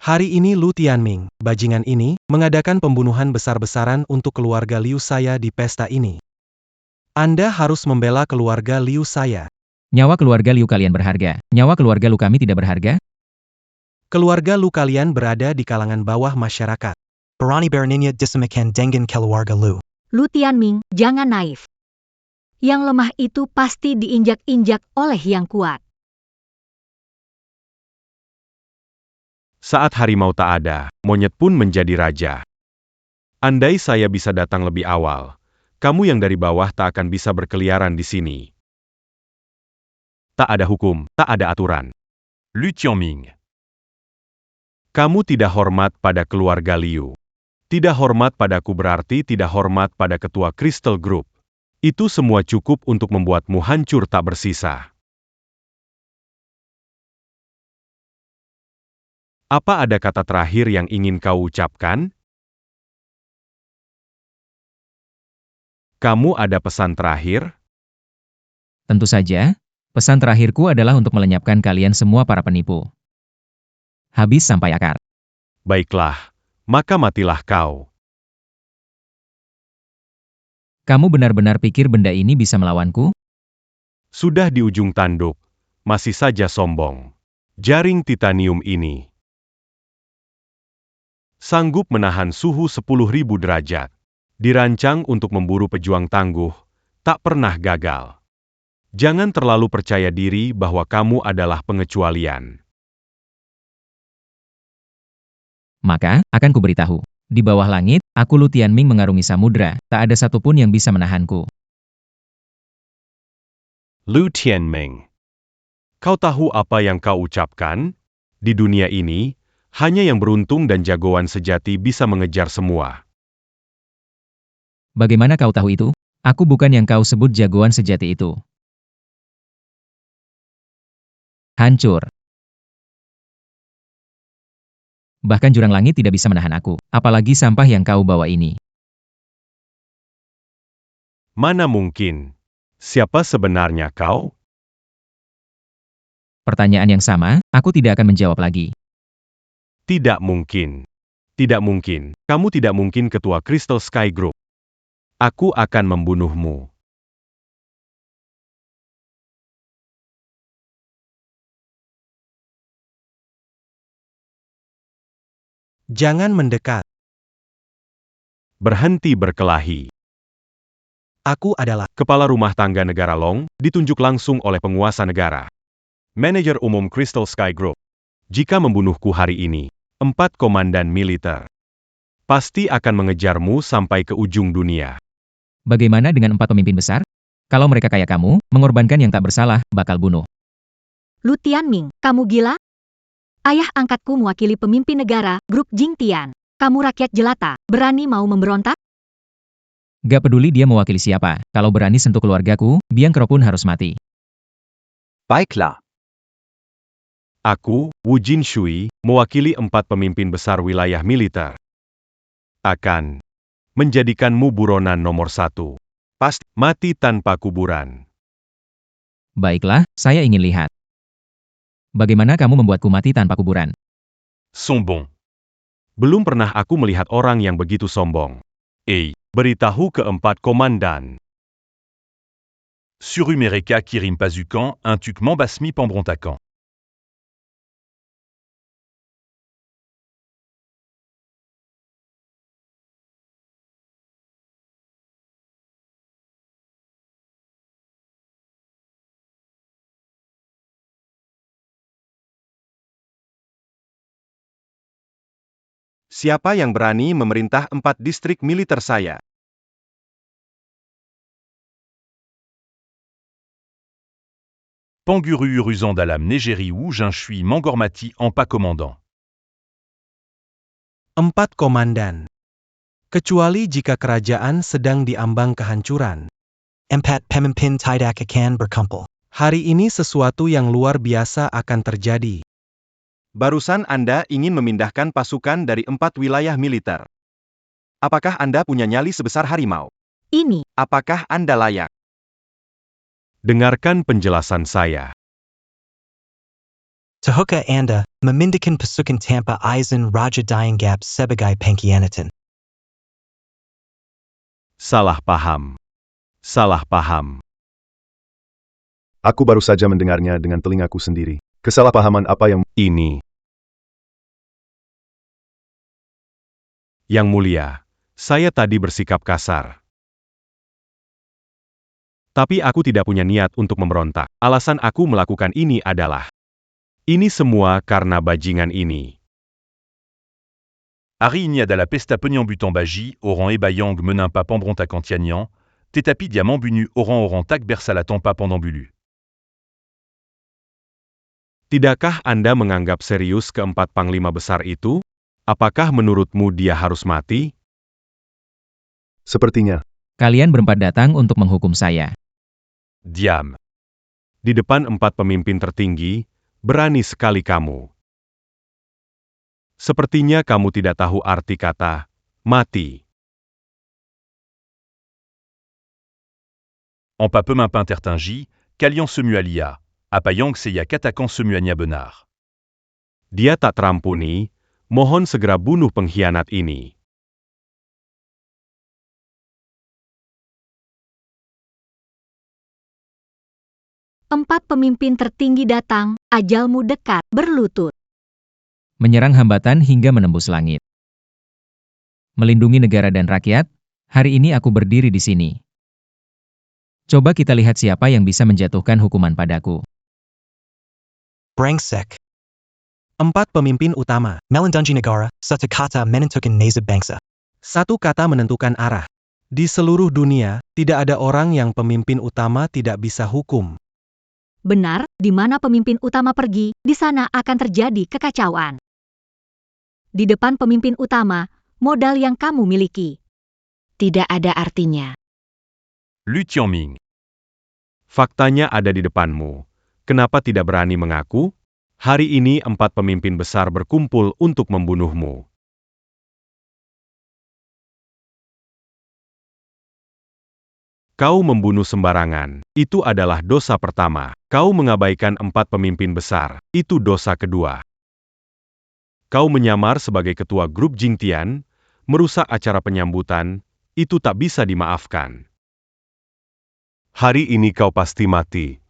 J: Hari ini Lu Tianming, bajingan ini, mengadakan pembunuhan besar-besaran untuk keluarga Liu saya di pesta ini. Anda harus membela keluarga Liu saya.
C: Nyawa keluarga Liu kalian berharga. Nyawa keluarga Lu kami tidak berharga?
J: Keluarga Lu kalian berada di kalangan bawah masyarakat.
L: Barani Berninya Disamakan Dengan Keluarga Lu.
A: Lu Tianming, jangan naif. Yang lemah itu pasti diinjak-injak oleh yang kuat.
F: Saat harimau tak ada, monyet pun menjadi raja. Andai saya bisa datang lebih awal, kamu yang dari bawah tak akan bisa berkeliaran di sini. Tak ada hukum, tak ada aturan. Lu Tianming. Kamu tidak hormat pada keluarga Liu. Tidak hormat padaku berarti tidak hormat pada ketua Crystal Group. Itu semua cukup untuk membuatmu hancur tak bersisa. Apa ada kata terakhir yang ingin kau ucapkan? Kamu ada pesan terakhir?
C: Tentu saja, pesan terakhirku adalah untuk melenyapkan kalian semua para penipu. Habis sampai akar.
F: Baiklah, maka matilah kau.
C: Kamu benar-benar pikir benda ini bisa melawanku?
F: Sudah di ujung tanduk, masih saja sombong. Jaring titanium ini sanggup menahan suhu 10.000 derajat. Dirancang untuk memburu pejuang tangguh, tak pernah gagal. Jangan terlalu percaya diri bahwa kamu adalah pengecualian.
C: Maka, akan kuberitahu. Di bawah langit, aku Lu Tianming mengarungi samudra, tak ada satupun yang bisa menahanku.
F: Lu Tianming. Kau tahu apa yang kau ucapkan? Di dunia ini, hanya yang beruntung dan jagoan sejati bisa mengejar semua.
C: Bagaimana kau tahu itu? Aku bukan yang kau sebut jagoan sejati itu. Hancur. Bahkan jurang langit tidak bisa menahan aku, apalagi sampah yang kau bawa ini.
F: Mana mungkin? Siapa sebenarnya kau?
C: Pertanyaan yang sama, aku tidak akan menjawab lagi.
F: Tidak mungkin. Tidak mungkin. Kamu tidak mungkin ketua Crystal Sky Group. Aku akan membunuhmu.
J: Jangan mendekat.
F: Berhenti berkelahi.
J: Aku adalah
F: Kepala Rumah Tangga Negara Long, ditunjuk langsung oleh penguasa negara. Manajer Umum Crystal Sky Group. Jika membunuhku hari ini, 4 komandan militer pasti akan mengejarmu sampai ke ujung dunia.
C: Bagaimana dengan 4 pemimpin besar? Kalau mereka kayak kamu, mengorbankan yang tak bersalah, bakal bunuh.
B: Lu Tianming, kamu gila? Ayah angkatku mewakili pemimpin negara, grup Jingtian. Kamu rakyat jelata, berani mau memberontak?
C: Gak peduli dia mewakili siapa, kalau berani sentuh keluargaku, Biang Kero pun harus mati.
G: Baiklah.
F: Aku, Wu Jinshui, mewakili 4 pemimpin besar wilayah militer. Akan menjadikanmu buronan nomor 1. Pasti mati tanpa kuburan.
C: Baiklah, saya ingin lihat. Bagaimana kamu membuatku mati tanpa kuburan?
F: Sombong. Belum pernah aku melihat orang yang begitu sombong. Beritahu ke-4 komandan.
M: Surumereka Kirim Pazukan, un Tukman Basmi Pambrontakan.
F: Siapa yang berani memerintah 4 distrik militer saya?
M: Panguru Uruzan Dalam Negeri Wu Jinshui Mangormati Empat Commandant.
J: 4 komandan. Kecuali jika kerajaan sedang diambang kehancuran.
L: Empat pemimpin tidak akan berkumpul.
J: Hari ini sesuatu yang luar biasa akan terjadi.
F: Barusan Anda ingin memindahkan pasukan dari 4 wilayah militer. Apakah Anda punya nyali sebesar harimau?
B: Ini,
F: Apakah Anda layak? Dengarkan penjelasan saya.
L: Tahukah Anda memindahkan pasukan tanpa izin Raja Dianggap sebagai pengkhianatan?
F: Salah paham. Salah paham.
N: Aku baru saja mendengarnya dengan telingaku sendiri. Kesalahpahaman apa yang
F: Ini. Yang mulia, saya tadi bersikap kasar. Tapi aku tidak punya niat untuk memberontak. Alasan aku melakukan ini adalah, ini semua karena bajingan ini.
M: Hari Ignad à la Pesta Penyambutan Baji, Oran Ebayang Menimpa Pambrontakan Tianyan, Tetapi Diamant Bunu Oran Orantak Bersalatan Papandambulu.
F: Tidakkah Anda menganggap serius ke-4 panglima besar itu? Apakah menurutmu dia harus mati?
N: sepertinya?
C: Kalian berempat datang untuk menghukum saya.
F: Diam. Di depan 4 pemimpin tertinggi, berani sekali kamu. Sepertinya kamu tidak tahu arti kata mati.
M: En pas peu m'impin tertingi, Kalian Semualia, Apayang Seya Katakan Semuanya Benar.
F: Dia tak terampuni, mohon segera bunuh pengkhianat ini.
B: empat pemimpin tertinggi datang, ajalmu dekat, berlutut.
C: Menyerang hambatan hingga menembus langit. Melindungi negara dan rakyat, hari ini aku berdiri di sini. Coba kita lihat siapa yang bisa menjatuhkan hukuman padaku.
L: Brengsek.
J: 4 pemimpin utama.
L: Melindungi negara, satu kata menentukan nasib bangsa.
J: Satu kata menentukan arah. Di seluruh dunia, tidak ada orang yang pemimpin utama tidak bisa hukum.
B: Benar, di mana pemimpin utama pergi, di sana akan terjadi kekacauan. Di depan pemimpin utama, modal yang kamu miliki tidak ada artinya.
M: Lu Tianming.
F: Faktanya ada di depanmu. Kenapa tidak berani mengaku? Hari ini 4 pemimpin besar berkumpul untuk membunuhmu. Kau membunuh sembarangan, itu adalah dosa pertama. Kau mengabaikan 4 pemimpin besar, itu dosa kedua. Kau menyamar sebagai ketua grup Jingtian, merusak acara penyambutan, itu tak bisa dimaafkan. Hari ini kau pasti mati.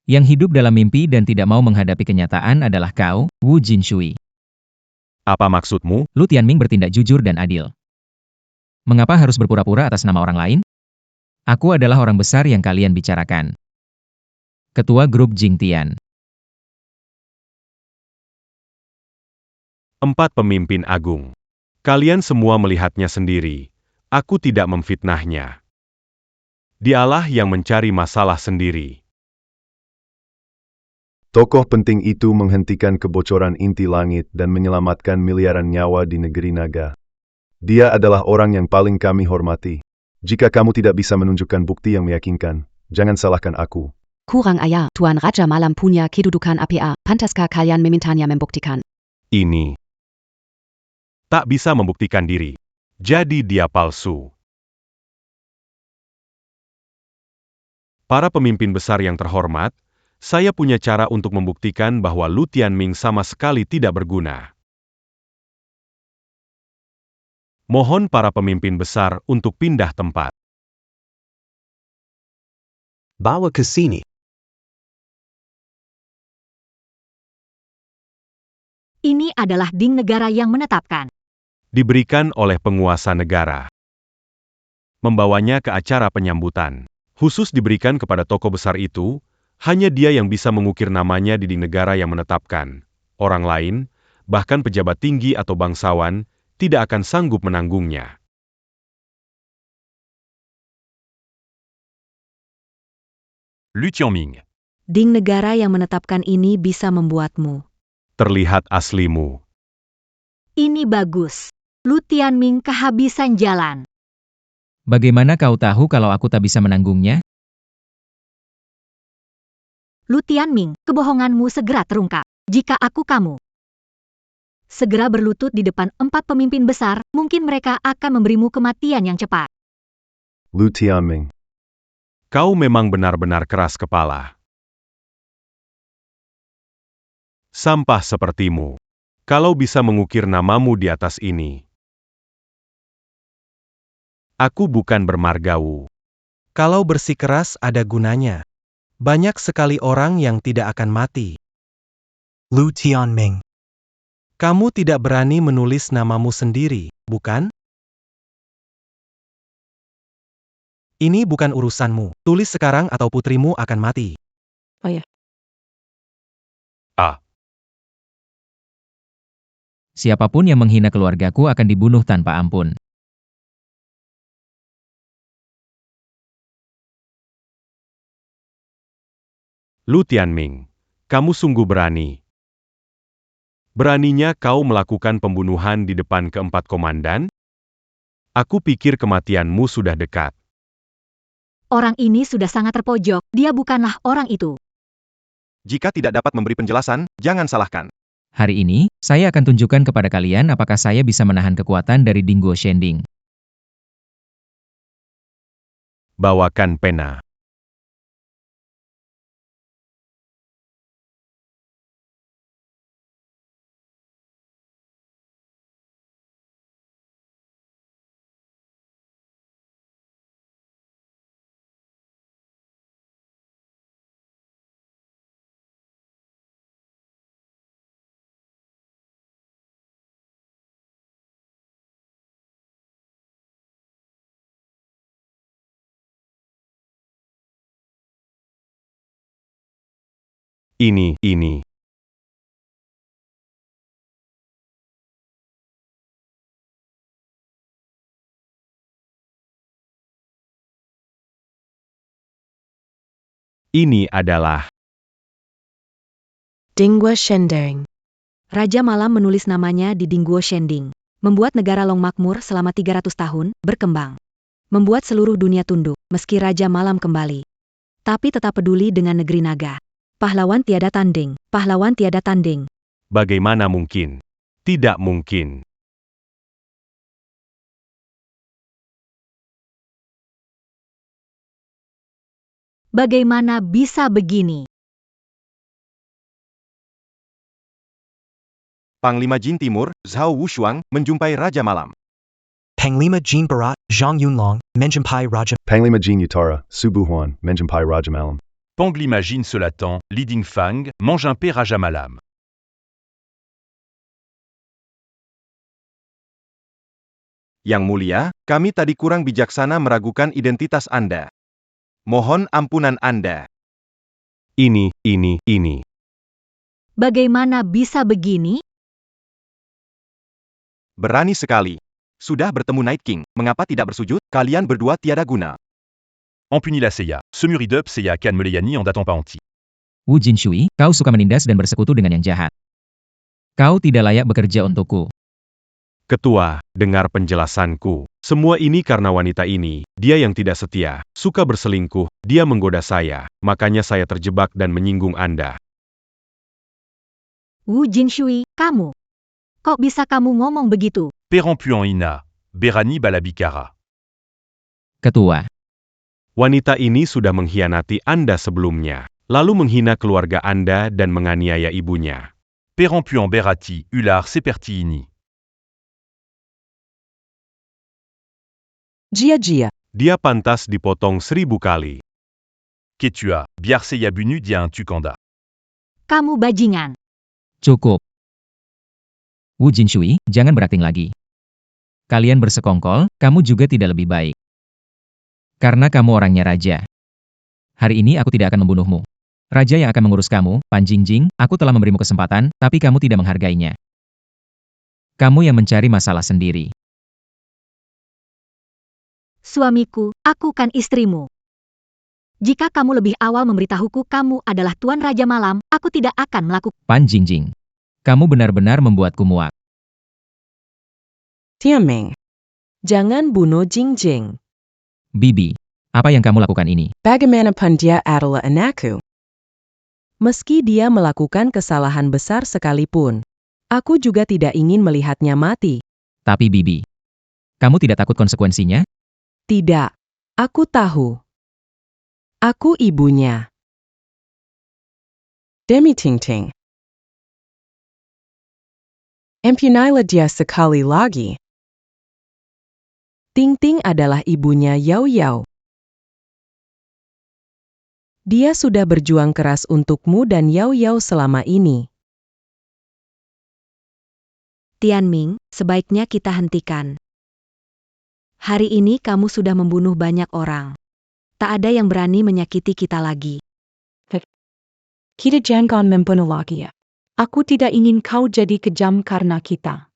C: Yang hidup dalam mimpi dan tidak mau menghadapi kenyataan adalah kau, Wu Jinshui.
F: Apa maksudmu?
C: Lu Tianming bertindak jujur dan adil. Mengapa harus berpura-pura atas nama orang lain? Aku adalah orang besar yang kalian bicarakan. Ketua Grup Jingtian.
F: 4 pemimpin agung. Kalian semua melihatnya sendiri. Aku tidak memfitnahnya. Dialah yang mencari masalah sendiri.
N: Tokoh penting itu menghentikan kebocoran inti langit dan menyelamatkan miliaran nyawa di negeri naga. Dia adalah orang yang paling kami hormati. Jika kamu tidak bisa menunjukkan bukti yang meyakinkan, jangan salahkan aku.
E: Kurang ajar, Tuan Raja Malam punya kedudukan APA, pantaskah kalian memintanya membuktikan?
F: Ini tak bisa membuktikan diri. Jadi dia palsu. Para pemimpin besar yang terhormat, saya punya cara untuk membuktikan bahwa Lu Tianming sama sekali tidak berguna. Mohon para pemimpin besar untuk pindah tempat.
I: Bawa ke sini.
B: Ini adalah ding negara yang menetapkan.
F: Diberikan oleh penguasa negara. Membawanya ke acara penyambutan. Khusus diberikan kepada tokoh besar itu, hanya dia yang bisa mengukir namanya di negara yang menetapkan. Orang lain, bahkan pejabat tinggi atau bangsawan, tidak akan sanggup menanggungnya.
M: Lu Tianming.
A: Ding negara yang menetapkan ini bisa membuatmu
F: terlihat aslimu.
B: Ini bagus. Lu Tianming kehabisan jalan.
C: Bagaimana kau tahu kalau aku tak bisa menanggungnya?
B: Lu Tianming, kebohonganmu segera terungkap. Jika aku kamu, segera berlutut di depan 4 pemimpin besar, mungkin mereka akan memberimu kematian yang cepat.
N: Lu Tianming.
F: Kau memang benar-benar keras kepala. Sampah sepertimu. Kalau bisa mengukir namamu di atas ini. Aku bukan bermargawu.
J: Kalau bersikeras ada gunanya. Banyak sekali orang yang tidak akan mati.
L: Lu Tianming.
J: Kamu tidak berani menulis namamu sendiri, bukan? Ini bukan urusanmu. Tulis sekarang atau putrimu akan mati.
H: Oh ya.
C: Siapapun yang menghina keluargaku akan dibunuh tanpa ampun.
F: Lu Tianming, kamu sungguh berani. Beraninya kau melakukan pembunuhan di depan keempat komandan? Aku pikir kematianmu sudah dekat.
B: Orang ini sudah sangat terpojok, dia bukanlah orang itu.
F: Jika tidak dapat memberi penjelasan, jangan salahkan.
C: Hari ini, saya akan tunjukkan kepada kalian apakah saya bisa menahan kekuatan dari Dingguo Shending.
F: Bawakan pena. Ini. Ini adalah
A: Dingguo Shending. Raja Malam menulis namanya di Dingguo Shending. Membuat negara Long makmur selama 300 tahun, berkembang. Membuat seluruh dunia tunduk, meski Raja Malam kembali. Tapi tetap peduli dengan negeri naga. Pahlawan tiada tanding, pahlawan tiada tanding.
F: bagaimana mungkin? Tidak mungkin.
B: Bagaimana bisa begini?
F: Panglima Jin Timur, Zhao Wushuang, menjumpai Raja Malam.
L: Panglima Jin Barat, Zhang Yunlong, menjumpai Raja.
N: Panglima Jin Utara, Subuhuan, menjumpai Raja Malam.
M: Panglima Jin Selatan, Li Dingfang, menjumpai Raja Malam.
F: Yang Mulia, kami tadi kurang bijaksana meragukan identitas Anda. Mohon ampunan Anda.
J: Ini.
A: Bagaimana bisa begini?
F: Berani sekali. Sudah bertemu Night King, mengapa tidak bersujud? Kalian berdua tiada guna.
M: Empunis-la Seiya. Semuridup Seiya Kan Meleyani en datant pas anti.
C: Wu Jinshui, kau suka menindas dan bersekutu dengan yang jahat. Kau tidak layak bekerja untukku.
F: Ketua, dengar penjelasanku. Semua ini karena wanita ini, dia yang tidak setia, suka berselingkuh, dia menggoda saya, makanya saya terjebak dan menyinggung Anda.
A: Wu Jinshui, kamu. Kok bisa kamu ngomong begitu?
M: Perempuan Ina. Berani Balabikara.
C: Ketua,
F: Wanita ini sudah mengkhianati Anda sebelumnya, lalu menghina keluarga Anda dan menganiaya ibunya.
M: Perempuan Berati. Ular Seperti ini.
K: Jia.
F: Dia pantas dipotong 1000 kali.
M: Ketua. Biar Seiya Bunu Dia Tukanda.
A: Kamu bajingan.
C: cukup. Wu Jinshui, jangan berakting lagi. Kalian bersekongkol, kamu juga tidak lebih baik. Karena kamu orangnya raja. Hari ini aku tidak akan membunuhmu. Raja yang akan mengurus kamu, Pan Jingjing, aku telah memberimu kesempatan, tapi kamu tidak menghargainya. Kamu yang mencari masalah sendiri.
A: Suamiku, aku kan istrimu. Jika kamu lebih awal memberitahuku kamu adalah Tuan Raja Malam, aku tidak akan melakukan.
C: Pan Jingjing, kamu benar-benar membuatku muak.
K: Tianming. Jangan bunuh Jingjing.
C: Bibi, apa yang kamu lakukan ini?
K: Bagaimanapun dia adalah anakku. Meski dia melakukan kesalahan besar sekalipun, aku juga tidak ingin melihatnya mati.
C: Tapi Bibi, kamu tidak takut konsekuensinya?
K: Tidak. Aku tahu. Aku ibunya. Demi Tingting. Empunailah dia sekali lagi. Tingting adalah ibunya Yao Yao. Dia sudah berjuang keras untukmu dan Yao Yao selama ini.
A: Tianming, sebaiknya kita hentikan. Hari ini kamu sudah membunuh banyak orang. Tak ada yang berani menyakiti kita lagi.
H: Kita jangan membunuh lagi ya. Aku tidak ingin kau jadi kejam karena kita.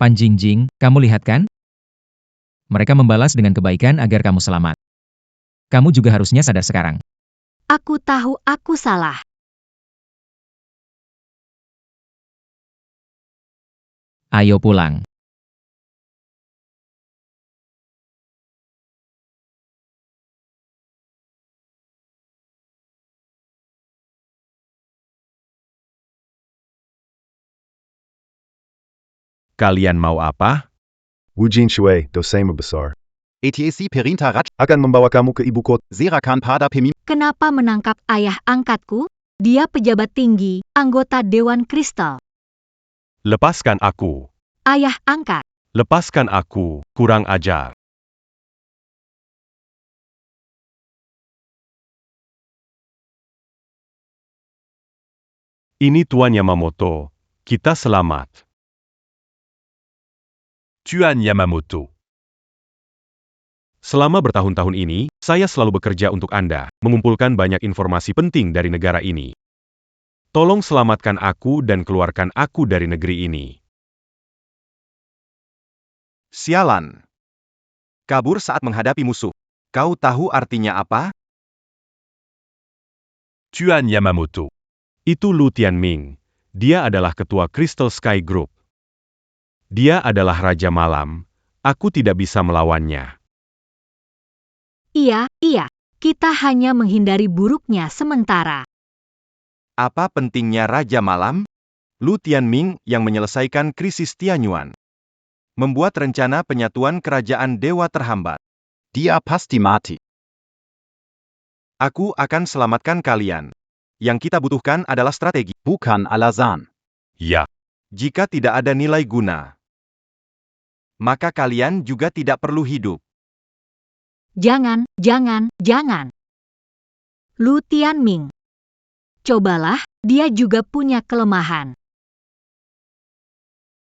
C: Pan Jingjing, kamu lihat kan? Mereka membalas dengan kebaikan agar kamu selamat. Kamu juga harusnya sadar sekarang.
A: Aku tahu aku salah.
C: Ayo pulang.
F: Kalian mau apa?
N: Wu Jinshui, dosamu besar.
G: ETC Perinta Raj.
N: Akan membawa kamu ke ibu kota.
G: Serakan pada Pemi.
A: Kenapa menangkap ayah angkatku? Dia pejabat tinggi, anggota Dewan Kristal.
F: Lepaskan aku.
A: Ayah angkat.
F: Lepaskan aku, kurang ajar. Ini Tuan Yamamoto. Kita selamat.
M: Tuan Yamamoto.
F: Selama bertahun-tahun ini, saya selalu bekerja untuk Anda, mengumpulkan banyak informasi penting dari negara ini. Tolong selamatkan aku dan keluarkan aku dari negeri ini. Sialan. Kabur saat menghadapi musuh. Kau tahu artinya apa?
M: Tuan Yamamoto.
F: Itu Lu Tianming. Dia adalah ketua Crystal Sky Group. Dia adalah Raja Malam. Aku tidak bisa melawannya.
A: Iya, kita hanya menghindari buruknya sementara.
F: Apa pentingnya Raja Malam? Lu Tianming yang menyelesaikan krisis Tianyuan. Membuat rencana penyatuan kerajaan dewa terhambat.
G: Dia pasti mati.
F: Aku akan selamatkan kalian. Yang kita butuhkan adalah strategi.
G: Bukan alasan.
M: Ya.
F: Jika tidak ada nilai guna, maka kalian juga tidak perlu hidup.
A: Jangan. Lu Tianming. Cobalah, dia juga punya kelemahan.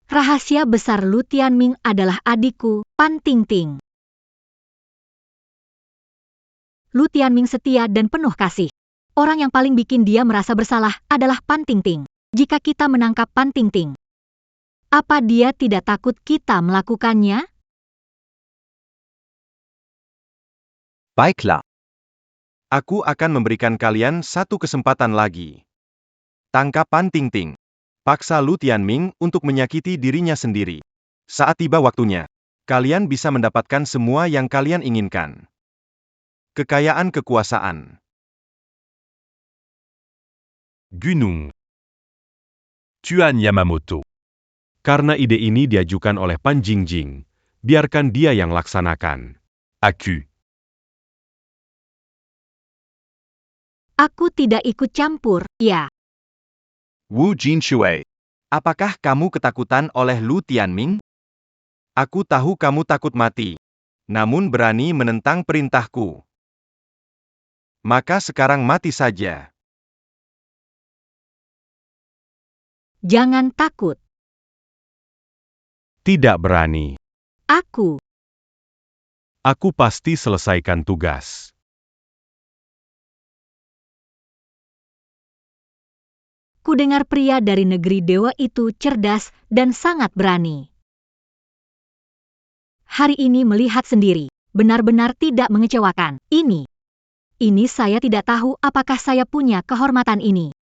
A: Rahasia besar Lu Tianming adalah adikku, Pan Tingting. Lu Tianming setia dan penuh kasih. Orang yang paling bikin dia merasa bersalah adalah Pan Tingting. Jika kita menangkap Pan Tingting, apa dia tidak takut kita melakukannya?
G: Baiklah.
F: Aku akan memberikan kalian satu kesempatan lagi. Tangkap Pan Tingting. Paksa Lu Tianming untuk menyakiti dirinya sendiri. Saat tiba waktunya, kalian bisa mendapatkan semua yang kalian inginkan. Kekayaan kekuasaan.
M: Gunung. Tuan Yamamoto.
J: Karena ide ini diajukan oleh Pan Jingjing, biarkan dia yang laksanakan.
M: Aku.
A: Aku tidak ikut campur, ya.
G: Wu Jinshui.
F: Apakah kamu ketakutan oleh Lu Tianming? Aku tahu kamu takut mati, namun berani menentang perintahku. Maka sekarang mati saja.
A: Jangan takut.
J: Tidak berani.
A: Aku
J: Pasti selesaikan tugas.
A: Kudengar pria dari negeri dewa itu cerdas dan sangat berani. Hari ini melihat sendiri, benar-benar tidak mengecewakan. Ini saya tidak tahu apakah saya punya kehormatan ini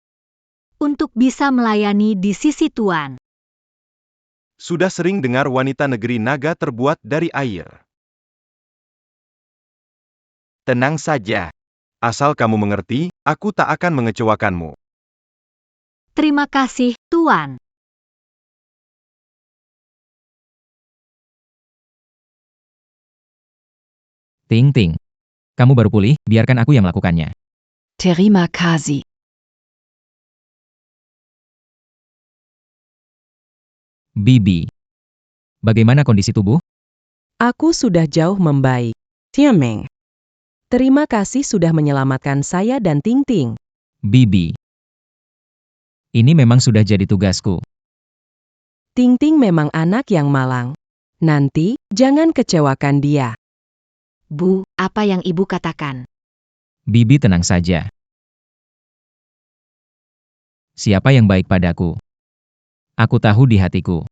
A: untuk bisa melayani di sisi Tuan.
F: Sudah sering dengar wanita negeri naga terbuat dari air. Tenang saja. Asal kamu mengerti, aku tak akan mengecewakanmu.
A: Terima kasih, Tuan.
C: Ting. Kamu baru pulih, biarkan aku yang melakukannya.
E: Terima kasih.
C: Bibi. Bagaimana kondisi tubuh?
K: Aku sudah jauh membaik. Tianming. Terima kasih sudah menyelamatkan saya dan Tingting.
C: Bibi. Ini memang sudah jadi tugasku.
K: Tingting memang anak yang malang. Nanti, jangan kecewakan dia.
B: Bu, apa yang ibu katakan?
C: Bibi tenang saja. Siapa yang baik padaku? Aku tahu di hatiku.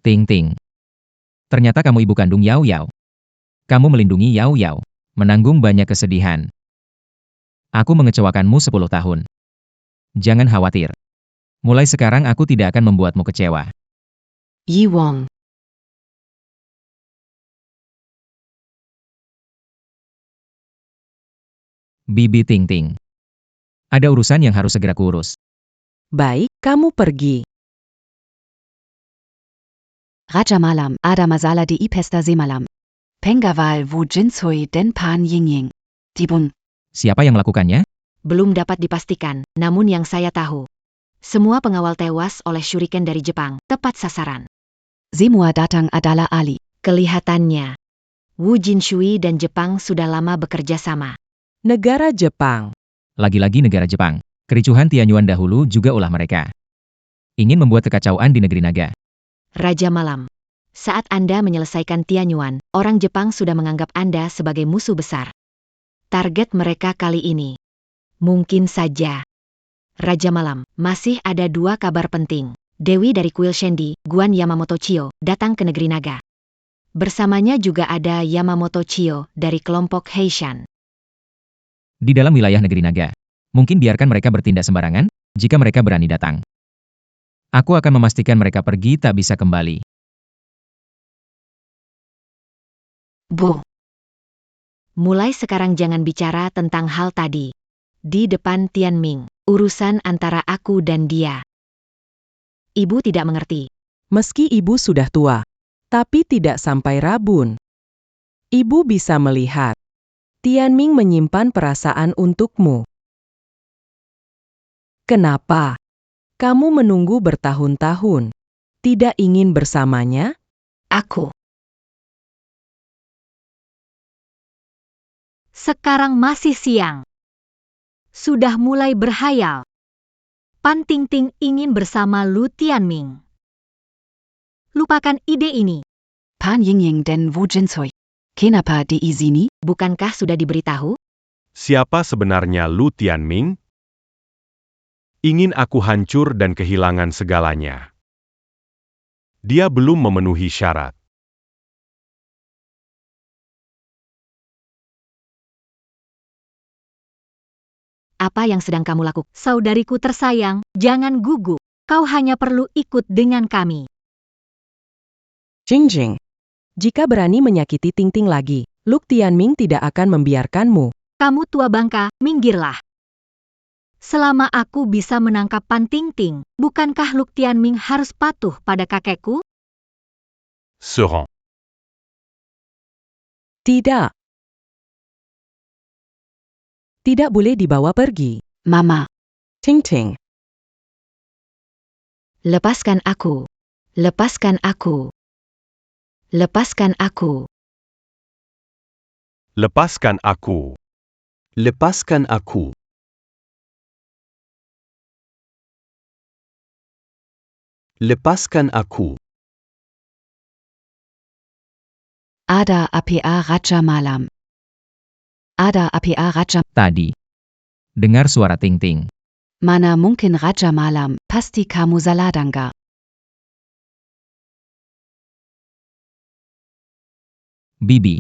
C: Ting. Ternyata kamu ibu kandung Yao Yao. Kamu melindungi Yao Yao, menanggung banyak kesedihan. Aku mengecewakanmu 10 tahun. Jangan khawatir. Mulai sekarang aku tidak akan membuatmu kecewa.
E: Yi Wong.
C: Bibi Ting. Ada urusan yang harus segera kuurus.
K: Baik, kamu pergi.
E: Raja Malam, Ada Masala di Pesta Semalam. Pengawal Wu Jinshui dan Pan Yingying. Dibun.
C: Siapa yang melakukannya?
B: Belum dapat dipastikan, namun yang saya tahu, semua pengawal tewas oleh shuriken dari Jepang, tepat sasaran.
E: Semua datang adalah Ali.
B: Kelihatannya, Wu Jinshui dan Jepang sudah lama bekerja sama.
K: Negara Jepang.
C: Lagi-lagi negara Jepang. Kericuhan Tianyuan dahulu juga ulah mereka. Ingin membuat kekacauan di negeri naga.
B: Raja Malam, saat Anda menyelesaikan Tianyuan, orang Jepang sudah menganggap Anda sebagai musuh besar. Target mereka kali ini. Mungkin saja. Raja Malam, masih ada 2 kabar penting. Dewi dari kuil Shendi, Guan Yamamoto Chiyo, datang ke negeri naga. Bersamanya juga ada Yamamoto Chiyo dari kelompok Heishan.
C: Di dalam wilayah negeri naga. Mungkin biarkan mereka bertindak sembarangan, jika mereka berani datang. Aku akan memastikan mereka pergi tak bisa kembali.
B: Bu. Mulai sekarang jangan bicara tentang hal tadi. Di depan Tianming, urusan antara aku dan dia. Ibu tidak mengerti.
K: Meski ibu sudah tua, tapi tidak sampai rabun. Ibu bisa melihat. Tianming menyimpan perasaan untukmu. Kenapa? Kamu menunggu bertahun-tahun. Tidak ingin bersamanya?
B: Aku.
A: Sekarang masih siang. Sudah mulai berhayal. Pan Tingting ingin bersama Lu Tianming. Lupakan ide ini.
E: Pan Yingying dan Wu Jinsui. Kenapa di sini?
B: Bukankah sudah diberitahu?
F: Siapa sebenarnya Lu Tianming? Ingin aku hancur dan kehilangan segalanya. Dia belum memenuhi syarat.
B: Apa yang sedang kamu lakukan?
A: Saudariku tersayang, jangan gugup. Kau hanya perlu ikut dengan kami.
K: Jingjing. Jika berani menyakiti Tingting lagi, Lu Tianming tidak akan membiarkanmu.
A: Kamu tua bangka, minggirlah. Selama aku bisa menangkap Pan Tingting, bukankah Lu Tianming harus patuh pada kakekku?
M: Se rend.
K: Tidak. Tidak boleh dibawa pergi.
E: Mama.
K: Tingting.
B: Lepaskan aku. Lepaskan aku. Lepaskan aku.
F: Lepaskan aku.
I: Lepaskan aku. Lepaskan aku.
E: Ada APA Raja Malam. Ada APA Raja.
C: Tadi. Dengar suara Tingting.
E: Mana mungkin Raja Malam, pasti kamu salah dengar.
C: Bibi.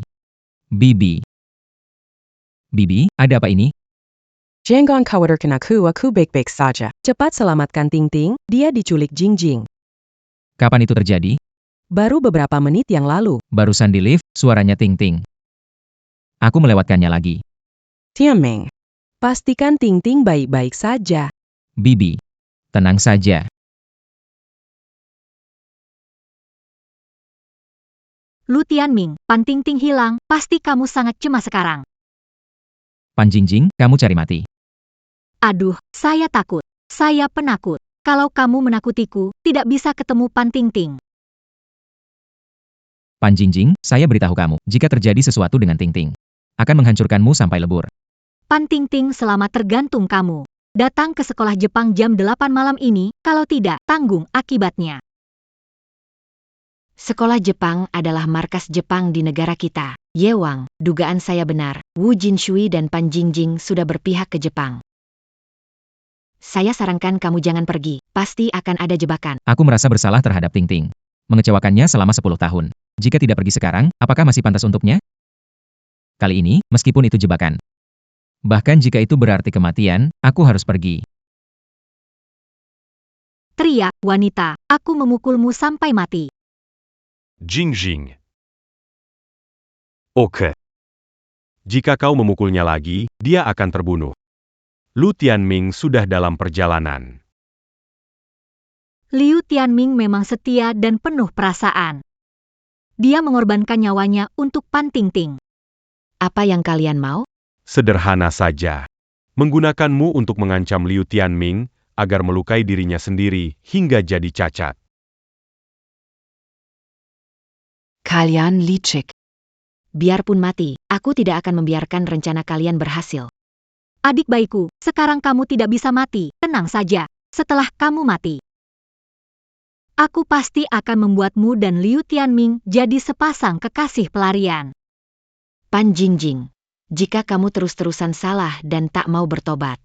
C: Bibi. Bibi, ada apa ini?
K: Jangan khawatirkan aku baik-baik saja. Cepat selamatkan Tingting, dia diculik Jingjing.
C: Kapan itu terjadi?
K: Baru beberapa menit yang lalu.
C: Barusan di lift, suaranya Tingting. Aku melewatkannya lagi.
K: Tianming. Pastikan Tingting baik-baik saja.
C: Bibi. Tenang saja.
A: Lu Tianming, Pan Tingting hilang, pasti kamu sangat cemas sekarang.
C: Pan Jingjing, kamu cari mati.
A: Aduh, saya takut. Saya penakut. Kalau kamu menakutiku, tidak bisa ketemu Pan Tingting.
C: Pan Jingjing, saya beritahu kamu, jika terjadi sesuatu dengan Tingting, akan menghancurkanmu sampai lebur.
A: Pan Tingting selamat tergantung kamu. Datang ke sekolah Jepang jam 8 malam ini, kalau tidak, tanggung akibatnya.
B: Sekolah Jepang adalah markas Jepang di negara kita. Yewang, dugaan saya benar. Wu Jinshui dan Pan Jingjing sudah berpihak ke Jepang. Saya sarankan kamu jangan pergi. Pasti akan ada jebakan.
C: Aku merasa bersalah terhadap Tingting. Mengecewakannya selama 10 tahun. Jika tidak pergi sekarang, apakah masih pantas untuknya? Kali ini, meskipun itu jebakan. Bahkan jika itu berarti kematian, aku harus pergi.
A: Teriak, wanita, aku memukulmu sampai mati.
M: Jingjing.
F: Oke. Jika kau memukulnya lagi, dia akan terbunuh. Lu Tianming sudah dalam perjalanan.
A: Liu Tianming memang setia dan penuh perasaan. Dia mengorbankan nyawanya untuk Pan Tingting.
B: Apa yang kalian mau?
F: Sederhana saja. Menggunakanmu untuk mengancam Liu Tianming agar melukai dirinya sendiri hingga jadi cacat.
E: Kalian licik.
B: Biarpun mati, aku tidak akan membiarkan rencana kalian berhasil.
A: Adik bayiku, sekarang kamu tidak bisa mati, tenang saja. Setelah kamu mati, aku pasti akan membuatmu dan Liu Tianming jadi sepasang kekasih pelarian.
B: Pan Jingjing, jika kamu terus-terusan salah dan tak mau bertobat,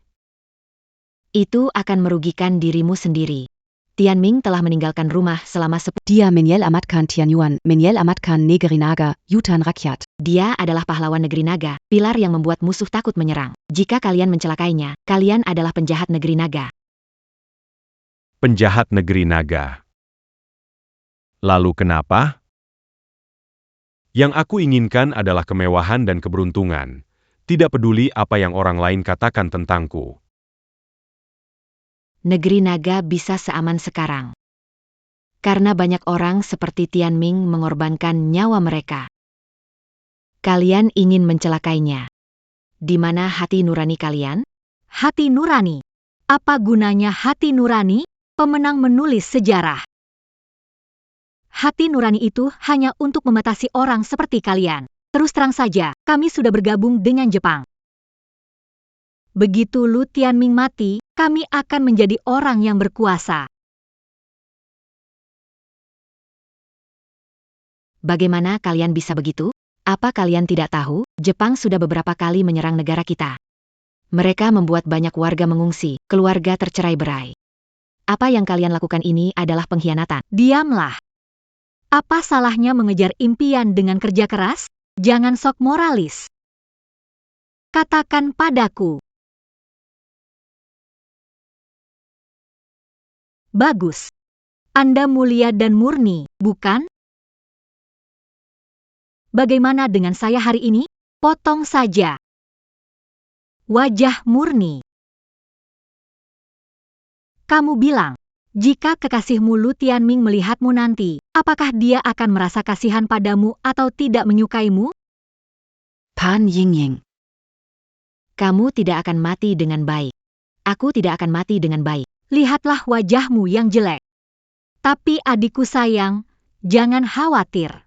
B: itu akan merugikan dirimu sendiri. Tianming telah meninggalkan rumah selama
E: Dia menyelamatkan Tianyuan, menyelamatkan negeri naga, Yutan rakyat.
B: Dia adalah pahlawan negeri naga, pilar yang membuat musuh takut menyerang. Jika kalian mencelakainya, kalian adalah penjahat negeri naga.
F: Penjahat negeri naga. Lalu kenapa? Yang aku inginkan adalah kemewahan dan keberuntungan. Tidak peduli apa yang orang lain katakan tentangku.
B: Negeri naga bisa seaman sekarang. Karena banyak orang seperti Tianming mengorbankan nyawa mereka. Kalian ingin mencelakainya. Di mana hati nurani kalian?
A: Hati nurani. Apa gunanya hati nurani? Pemenang menulis sejarah. Hati nurani itu hanya untuk membatasi orang seperti kalian. Terus terang saja, kami sudah bergabung dengan Jepang. Begitu Lu Tianming mati, kami akan menjadi orang yang berkuasa.
B: Bagaimana kalian bisa begitu? Apa kalian tidak tahu, Jepang sudah beberapa kali menyerang negara kita. Mereka membuat banyak warga mengungsi, keluarga tercerai-berai. Apa yang kalian lakukan ini adalah pengkhianatan.
A: Diamlah. Apa salahnya mengejar impian dengan kerja keras? Jangan sok moralis. Katakan padaku. Bagus. Anda mulia dan murni, bukan? Bagaimana dengan saya hari ini? Potong saja. Wajah murni. Kamu bilang, jika kekasihmu Lu Tianming melihatmu nanti, apakah dia akan merasa kasihan padamu atau tidak menyukaimu?
E: Pan Yingying.
B: Kamu tidak akan mati dengan baik. Aku tidak akan mati dengan baik.
A: Lihatlah wajahmu yang jelek. Tapi adikku sayang, jangan khawatir.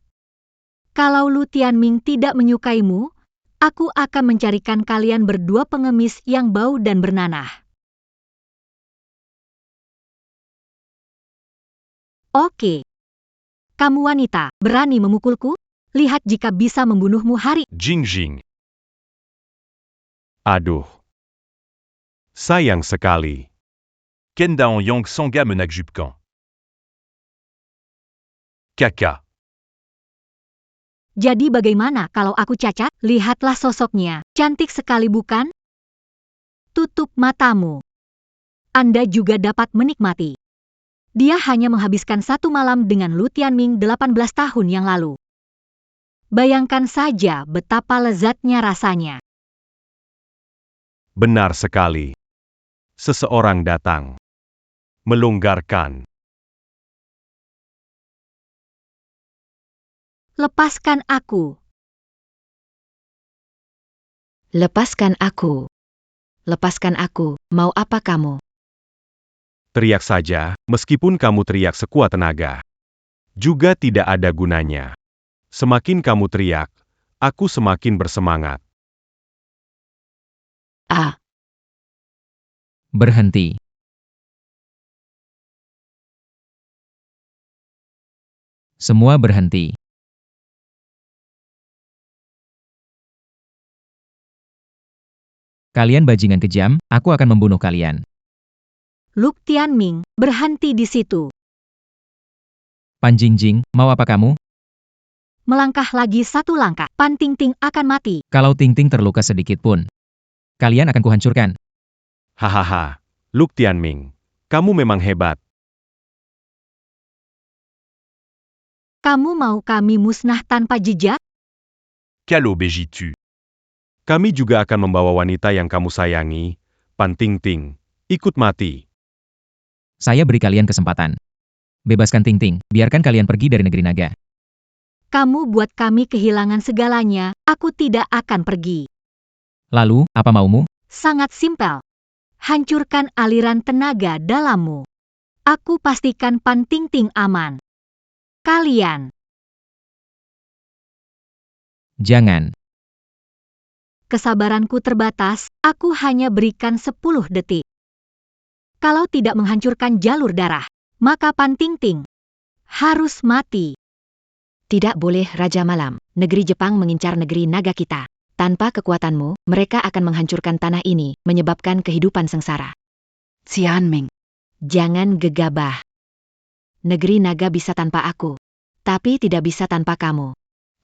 A: Kalau Lu Tianming tidak menyukaimu, aku akan mencarikan kalian berdua pengemis yang bau dan bernanah. Oke. Kamu wanita, berani memukulku? Lihat jika bisa membunuhmu hari.
M: Jingjing. Aduh. Sayang sekali. Kendaon Yang Sangga Menakjubkan. Kakak.
A: Jadi bagaimana kalau aku cacat? Lihatlah sosoknya. Cantik sekali bukan? Tutup matamu. Anda juga dapat menikmati. Dia hanya menghabiskan 1 malam dengan Lu Tianming 18 tahun yang lalu. Bayangkan saja betapa lezatnya rasanya.
M: Benar sekali. Seseorang datang. Melonggarkan.
A: Lepaskan aku.
B: Lepaskan aku. Lepaskan aku, mau apa kamu?
M: Teriak saja, meskipun kamu teriak sekuat tenaga. Juga tidak ada gunanya. Semakin kamu teriak, aku semakin bersemangat.
E: Ah.
C: Berhenti. Semua berhenti. Kalian bajingan kejam, aku akan membunuh kalian.
A: Lu Tianming, berhenti di situ.
C: Pan Jingjing, mau apa kamu?
A: Melangkah lagi 1 langkah, Pan Tingting akan mati.
C: Kalau Tingting terluka sedikit pun, kalian akan kuhancurkan.
M: Hahaha, Lu Tianming, kamu memang hebat.
A: Kamu mau kami musnah tanpa jejak?
M: Kalau begitu. Kami juga akan membawa wanita yang kamu sayangi, Pan Tingting, ikut mati.
C: Saya beri kalian kesempatan. Bebaskan Tingting, biarkan kalian pergi dari negeri naga.
A: Kamu buat kami kehilangan segalanya, aku tidak akan pergi.
C: Lalu, apa maumu?
A: Sangat simpel. Hancurkan aliran tenaga dalammu. Aku pastikan Pan Tingting aman. Kalian.
C: Jangan.
A: Kesabaranku terbatas, aku hanya berikan 10 detik. Kalau tidak menghancurkan jalur darah, maka Pan Tingting harus mati.
B: Tidak boleh, Raja Malam. Negeri Jepang mengincar negeri naga kita. Tanpa kekuatanmu, mereka akan menghancurkan tanah ini, menyebabkan kehidupan sengsara.
E: Tianming.
B: Jangan gegabah. Negeri naga bisa tanpa aku. Tapi tidak bisa tanpa kamu.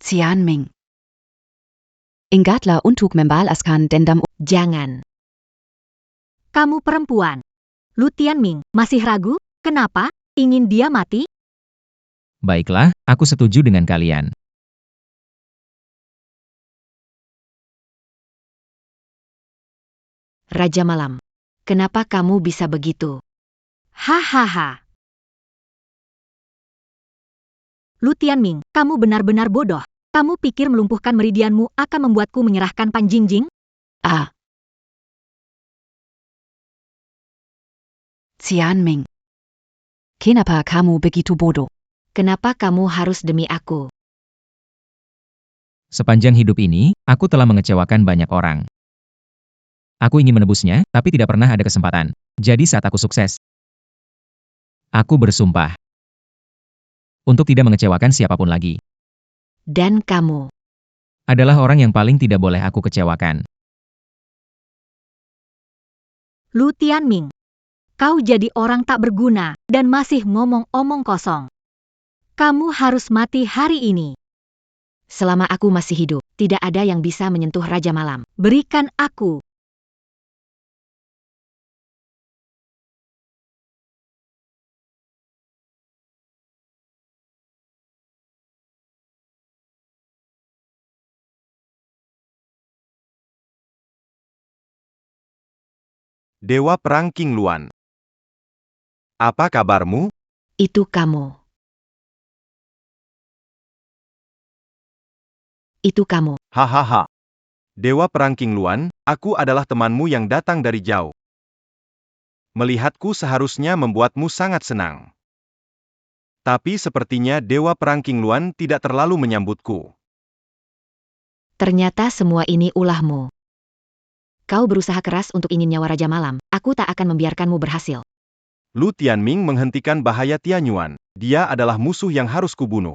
E: Tianming. Ingatlah untuk membalaskan dendam.
B: Jangan.
A: Kamu perempuan. Lu Tianming, masih ragu? Kenapa? Ingin dia mati?
C: Baiklah, aku setuju dengan kalian.
B: Raja Malam. Kenapa kamu bisa begitu?
A: Hahaha. Lu Tianming, kamu benar-benar bodoh. Kamu pikir melumpuhkan meridianmu akan membuatku menyerahkan Pan Jingjing?
E: Ah. Tianming. Kenapa kamu begitu bodoh?
B: Kenapa kamu harus demi aku?
C: Sepanjang hidup ini, aku telah mengecewakan banyak orang. Aku ingin menebusnya, tapi tidak pernah ada kesempatan. Jadi saat aku sukses, aku bersumpah untuk tidak mengecewakan siapapun lagi.
B: Dan kamu
C: adalah orang yang paling tidak boleh aku kecewakan.
A: Lu Tianming, kau jadi orang tak berguna dan masih ngomong omong kosong. Kamu harus mati hari ini.
B: selama aku masih hidup, tidak ada yang bisa menyentuh Raja Malam.
A: Berikan aku.
F: Dewa Perang King Luan. Apa kabarmu?
B: Itu kamu. Itu kamu.
F: Hahaha. Dewa Perang King Luan, aku adalah temanmu yang datang dari jauh. Melihatku seharusnya membuatmu sangat senang. Tapi sepertinya Dewa Perang King Luan tidak terlalu menyambutku.
B: Ternyata semua ini ulahmu. Kau berusaha keras untuk ingin nyawa Raja Malam. Aku tak akan membiarkanmu berhasil.
F: Lu Tianming menghentikan bahaya Tianyuan. Dia adalah musuh yang harus kubunuh.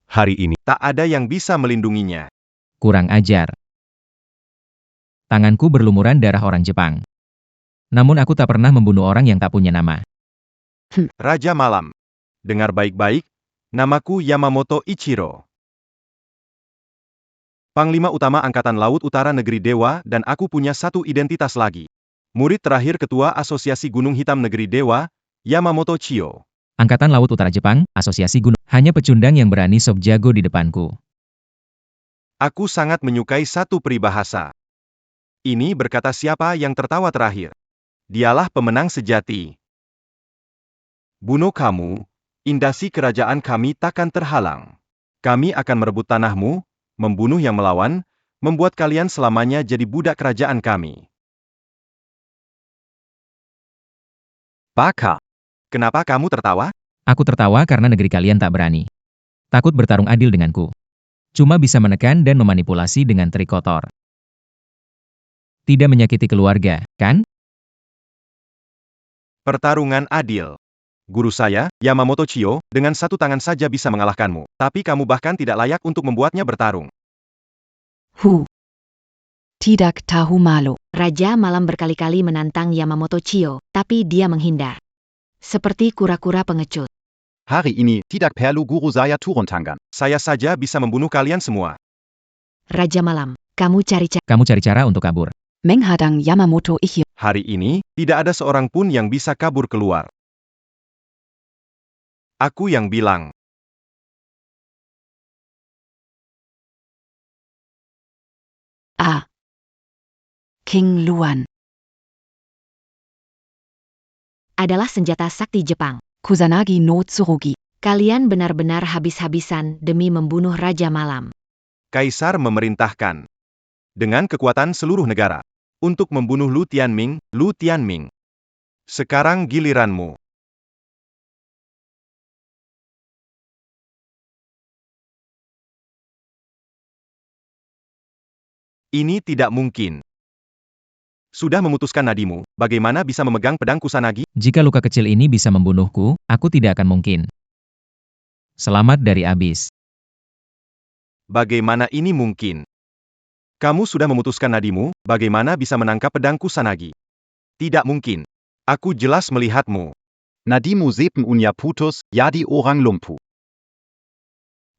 M: Hari ini,
F: Tak ada yang bisa melindunginya.
C: Kurang ajar. Tanganku berlumuran darah orang Jepang. Namun aku tak pernah membunuh orang yang tak punya nama.
F: Raja Malam. Dengar baik-baik, namaku Yamamoto Ichiro. Panglima Utama Angkatan Laut Utara Negeri Dewa dan aku punya satu identitas lagi. Murid terakhir Ketua Asosiasi Gunung Hitam Negeri Dewa, Yamamoto Chio.
C: Angkatan Laut Utara Jepang, Asosiasi Gunung. Hanya pecundang yang berani sok jago di depanku.
F: Aku sangat menyukai satu peribahasa. Ini berkata siapa yang tertawa terakhir. Dialah pemenang sejati. Bunuh kamu, indasi kerajaan kami takkan terhalang. Kami akan merebut tanahmu, membunuh yang melawan, membuat kalian selamanya jadi budak kerajaan kami.
G: Baka.
F: Kenapa kamu tertawa?
C: Aku tertawa karena negeri kalian tak berani. Takut bertarung adil denganku. Cuma bisa menekan dan memanipulasi dengan trik kotor. Tidak menyakiti keluarga, kan?
F: Pertarungan adil. Guru saya, Yamamoto Chio, dengan satu tangan saja bisa mengalahkanmu. Tapi kamu bahkan tidak layak untuk membuatnya bertarung.
E: Tidak tahu malu.
B: Raja Malam berkali-kali menantang Yamamoto Chio, tapi dia menghindar. Seperti kura-kura pengecut.
G: Hari ini, tidak perlu guru saya turun tangan.
F: Saya saja bisa membunuh kalian semua.
B: Raja Malam, kamu
C: cari cara untuk kabur.
E: Menghadang Yamamoto Ichiro.
F: Hari ini, tidak ada seorang pun yang bisa kabur keluar. Aku yang bilang.
E: King Luan.
B: adalah senjata sakti Jepang.
E: Kusanagi no Tsurugi.
B: Kalian benar-benar habis-habisan demi membunuh Raja Malam.
F: Kaisar memerintahkan. Dengan kekuatan seluruh negara. Untuk membunuh Lu Tianming. Sekarang giliranmu. Ini tidak mungkin. Sudah memutuskan nadimu, bagaimana bisa memegang pedang Kusanagi?
C: Jika luka kecil ini bisa membunuhku, aku tidak akan mungkin. Selamat dari abis.
F: Bagaimana ini mungkin? Kamu sudah memutuskan nadimu, bagaimana bisa menangkap pedang Kusanagi? Tidak mungkin. Aku jelas melihatmu.
G: Nadimu sepen unya putus, jadi orang lumpuh.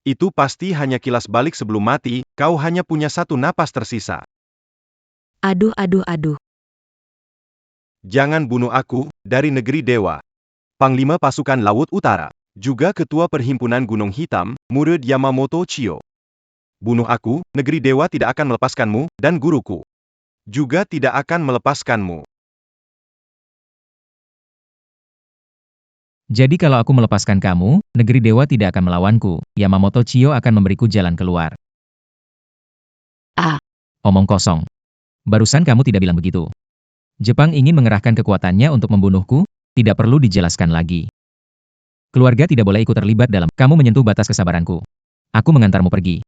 F: Itu pasti hanya kilas balik sebelum mati, kau hanya punya satu napas tersisa.
A: Aduh.
F: Jangan bunuh aku, dari negeri Dewa. Panglima Pasukan Laut Utara. Juga Ketua Perhimpunan Gunung Hitam, murid Yamamoto Chio. Bunuh aku, negeri Dewa tidak akan melepaskanmu, dan guruku. Juga tidak akan melepaskanmu.
C: Jadi kalau aku melepaskan kamu, negeri Dewa tidak akan melawanku. Yamamoto Chio akan memberiku jalan keluar. Omong kosong. Barusan kamu tidak bilang begitu. Jepang ingin mengerahkan kekuatannya untuk membunuhku, tidak perlu dijelaskan lagi. Keluarga tidak boleh ikut terlibat dalam, kamu menyentuh batas kesabaranku. Aku mengantarmu pergi.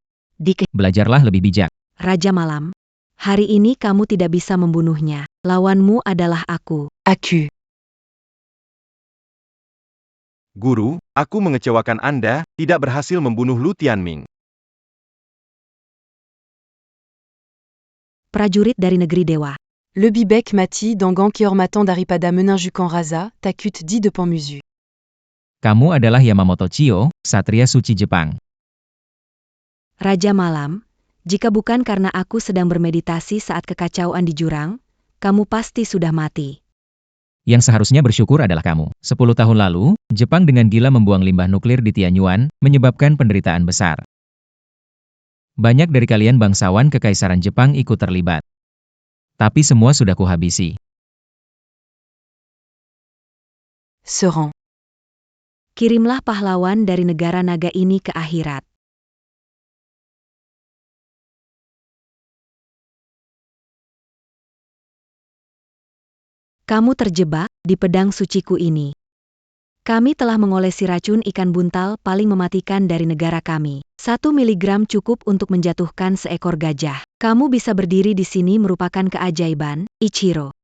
C: Belajarlah lebih bijak.
A: Raja Malam, hari ini kamu tidak bisa membunuhnya. Lawanmu adalah aku.
E: Aku.
F: Guru, aku mengecewakan Anda, tidak berhasil membunuh Lu Tianming.
A: prajurit dari negeri dewa.
E: Le Bibek Mati Dangan Kiormatan daripada Meninjukan Raza, Takut di Depan Musu.
C: Kamu adalah Yamamoto Chio, Satria Suci Jepang.
A: Raja Malam, jika bukan karena aku sedang bermeditasi saat kekacauan di jurang, kamu pasti sudah mati.
C: Yang seharusnya bersyukur adalah kamu. 10 tahun lalu, Jepang dengan gila membuang limbah nuklir di Tianyuan, menyebabkan penderitaan besar. Banyak dari kalian bangsawan Kekaisaran Jepang ikut terlibat. Tapi semua sudah kuhabisi.
E: Seran.
A: Kirimlah pahlawan dari negara naga ini ke akhirat. Kamu terjebak di pedang suciku ini. Kami telah mengolesi racun ikan buntal paling mematikan dari negara kami. 1 miligram cukup untuk menjatuhkan seekor gajah. Kamu bisa berdiri di sini merupakan keajaiban, Ichiro.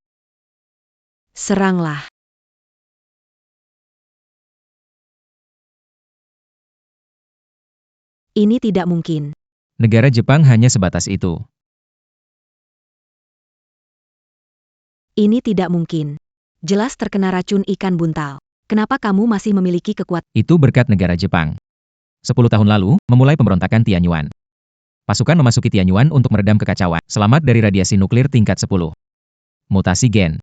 A: Seranglah. Ini tidak mungkin.
C: Negara Jepang hanya sebatas itu.
A: Ini tidak mungkin. Jelas terkena racun ikan buntal. Kenapa kamu masih memiliki kekuatan?
C: Itu berkat negara Jepang. 10 tahun lalu, memulai pemberontakan Tianyuan. Pasukan memasuki Tianyuan untuk meredam kekacauan. Selamat dari radiasi nuklir tingkat 10. Mutasi gen.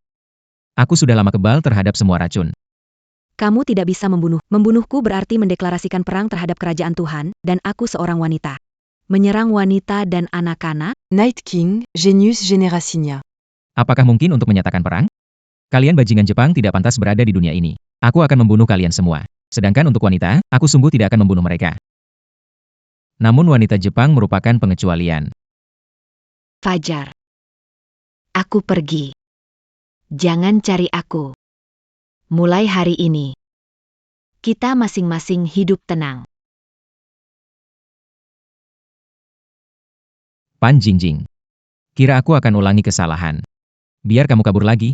C: Aku sudah lama kebal terhadap semua racun.
A: Kamu tidak bisa membunuh. Membunuhku berarti mendeklarasikan perang terhadap kerajaan Tuhan, dan aku seorang wanita. Menyerang wanita dan anak-anak?
E: Night King, Genius Generasinia.
C: Apakah mungkin untuk menyatakan perang? Kalian bajingan Jepang tidak pantas berada di dunia ini. Aku akan membunuh kalian semua. Sedangkan untuk wanita, aku sungguh tidak akan membunuh mereka. Namun wanita Jepang merupakan pengecualian.
B: Fajar. Aku pergi. Jangan cari aku. Mulai hari ini, kita masing-masing hidup tenang.
C: Pan Jingjing. Kira aku akan ulangi kesalahan. Biar kamu kabur lagi.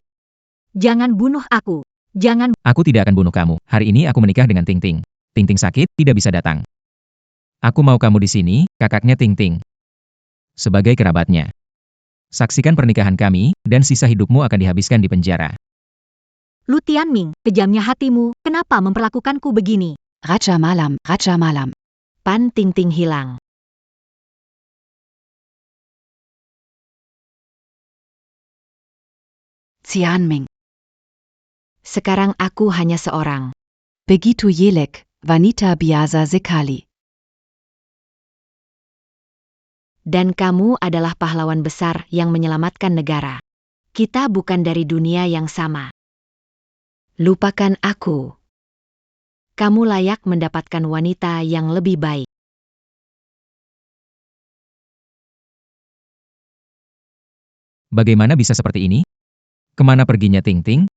A: Jangan bunuh aku. Jangan.
C: Aku tidak akan bunuh kamu. Hari ini aku menikah dengan Ting Ting. Ting Ting sakit, tidak bisa datang. Aku mau kamu di sini, kakaknya Ting Ting. Sebagai kerabatnya. Saksikan pernikahan kami, dan sisa hidupmu akan dihabiskan di penjara.
A: Lu Tianming, kejamnya hatimu, kenapa memperlakukanku begini?
E: Raja Malam, Raja Malam.
B: Pan Ting Ting hilang.
E: Tianming.
B: Sekarang aku hanya seorang.
E: Begitu Yelek, Wanita biasa sekali.
B: Dan kamu adalah pahlawan besar yang menyelamatkan negara. Kita bukan dari dunia yang sama. Lupakan aku. Kamu layak mendapatkan wanita yang lebih baik.
C: Bagaimana bisa seperti ini? Kemana perginya Ting Ting?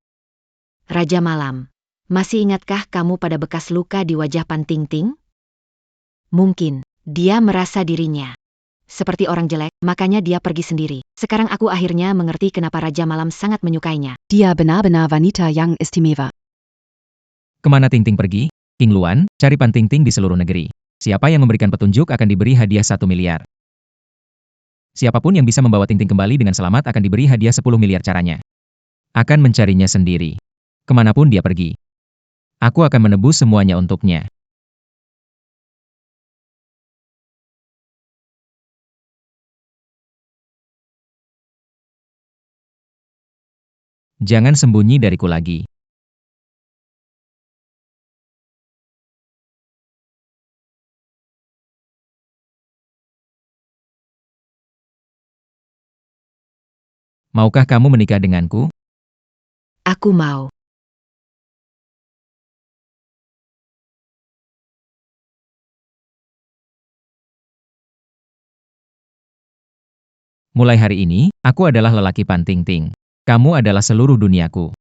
B: Raja Malam, masih ingatkah kamu pada bekas luka di wajah Pan Ting Ting? Mungkin, dia merasa dirinya seperti orang jelek, makanya dia pergi sendiri. Sekarang aku akhirnya mengerti kenapa Raja Malam sangat menyukainya.
E: Dia benar-benar wanita yang istimewa.
C: Kemana Ting Ting pergi? King Luan, cari Pan Ting Ting di seluruh negeri. Siapa yang memberikan petunjuk akan diberi hadiah 1 miliar. Siapapun yang bisa membawa Ting Ting kembali dengan selamat akan diberi hadiah 10 miliar caranya. Akan mencarinya sendiri. Kemanapun dia pergi. Aku akan menebus semuanya untuknya. Jangan sembunyi dariku lagi. Maukah kamu menikah denganku?
B: Aku mau.
C: Mulai hari ini, aku adalah lelaki Pan Ting Ting. Kamu adalah seluruh duniaku.